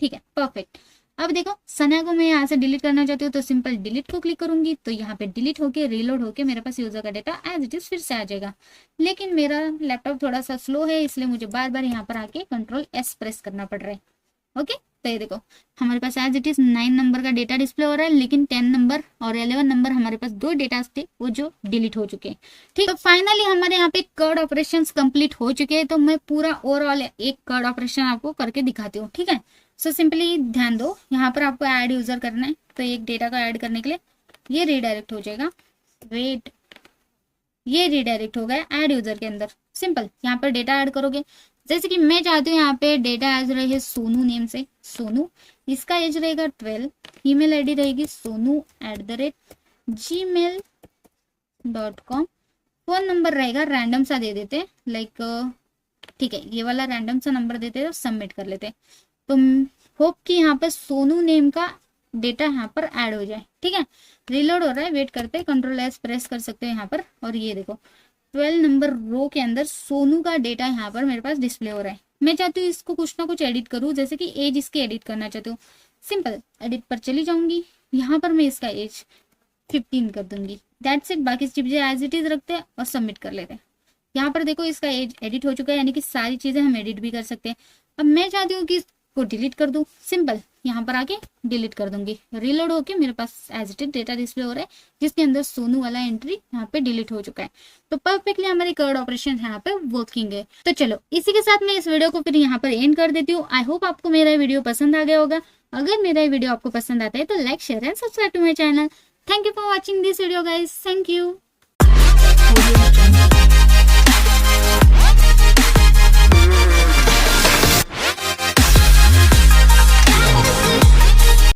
ठीक है, परफेक्ट। अब देखो सना को मैं यहाँ से डिलीट करना चाहती हूँ, तो सिंपल डिलीट को क्लिक करूंगी, तो यहाँ पे डिलीट होके रीलोड होके मेरे पास यूजर का डेटा एज इट इज फिर से आ जाएगा। लेकिन मेरा लैपटॉप थोड़ा सा स्लो है, इसलिए मुझे बार बार यहाँ पर आके कंट्रोल एस प्रेस करना पड़ रहा है। ओके, तो ये देखो हमारे पास एज इट इज 9 नंबर का डेटा डिस्प्ले हो रहा है, लेकिन 10 नंबर और 11 नंबर हमारे पास दो डेटा थे वो जो डिलीट हो चुके हैं। ठीक, तो फाइनली हमारे यहाँ पे कर्ड ऑपरेशंस कंप्लीट हो चुके हैं। तो मैं पूरा ओवरऑल एक कर्ड ऑपरेशन आपको करके दिखाती हूँ। ठीक है, सो सिंपली ध्यान दो, यहाँ पर आपको ऐड यूजर करना है, तो एक डेटा को ऐड करने के लिए ये रीडायरेक्ट हो जाएगा, वेट ये रीडायरेक्ट हो गया ऐड यूजर के अंदर। सिंपल यहाँ पर डेटा ऐड करोगे, जैसे कि मैं चाहती हूँ यहाँ पे डेटा एज रहे सोनू नेम से, सोनू, इसका एज रहेगा 12, ईमेल आईडी रहेगी sonu@gmail.com, फोन नंबर रहेगा रैंडम सा दे देते, लाइक ठीक है ये वाला रैंडम सा नंबर देते हैं, सबमिट कर लेते हैं। तो होप कि यहाँ पर सोनू नेम का डेटा यहाँ पर ऐड हो जाए। ठीक है, रिलोड हो रहा है, वेट करते हैं। कंट्रोल एस प्रेस कर सकते हो यहाँ पर, और ये देखो 12 नंबर रो के अंदर सोनू का डेटा यहाँ पर मेरे पास डिस्प्ले हो रहा है। मैं चाहती हूँ इसको कुछ ना कुछ एडिट करूँ, जैसे कि एज इसकी एडिट करना चाहती हूँ। सिंपल एडिट पर चली जाऊंगी, यहाँ पर मैं इसका एज 15 कर दूंगी। That's it. बाकी चीजें एज इट इज रखते हैं और सबमिट कर लेते हैं। यहाँ पर देखो इसका एज एडिट हो चुका है, यानी कि सारी चीजें हम एडिट भी कर सकते हैं। अब मैं चाहती हूँ कि इसको डिलीट कर दूं। सिंपल यहाँ पर आके डिलीट कर दूंगी। रिलोड होके मेरे पास as it is data display हो रहा है, जिसके अंदर सोनू वाला एंट्री यहाँ पे डिलीट हो चुका है। तो परफेक्टली हमारी कर्ड ऑपरेशन यहाँ पे वर्किंग है। तो चलो इसी के साथ मैं इस वीडियो को फिर यहाँ पर एंड कर देती हूँ। आई होप आपको मेरा वीडियो पसंद आ गया होगा। अगर मेरा वीडियो आपको पसंद आता है तो like, share and subscribe to my channel. Thank you for watching this video guys. Thank you.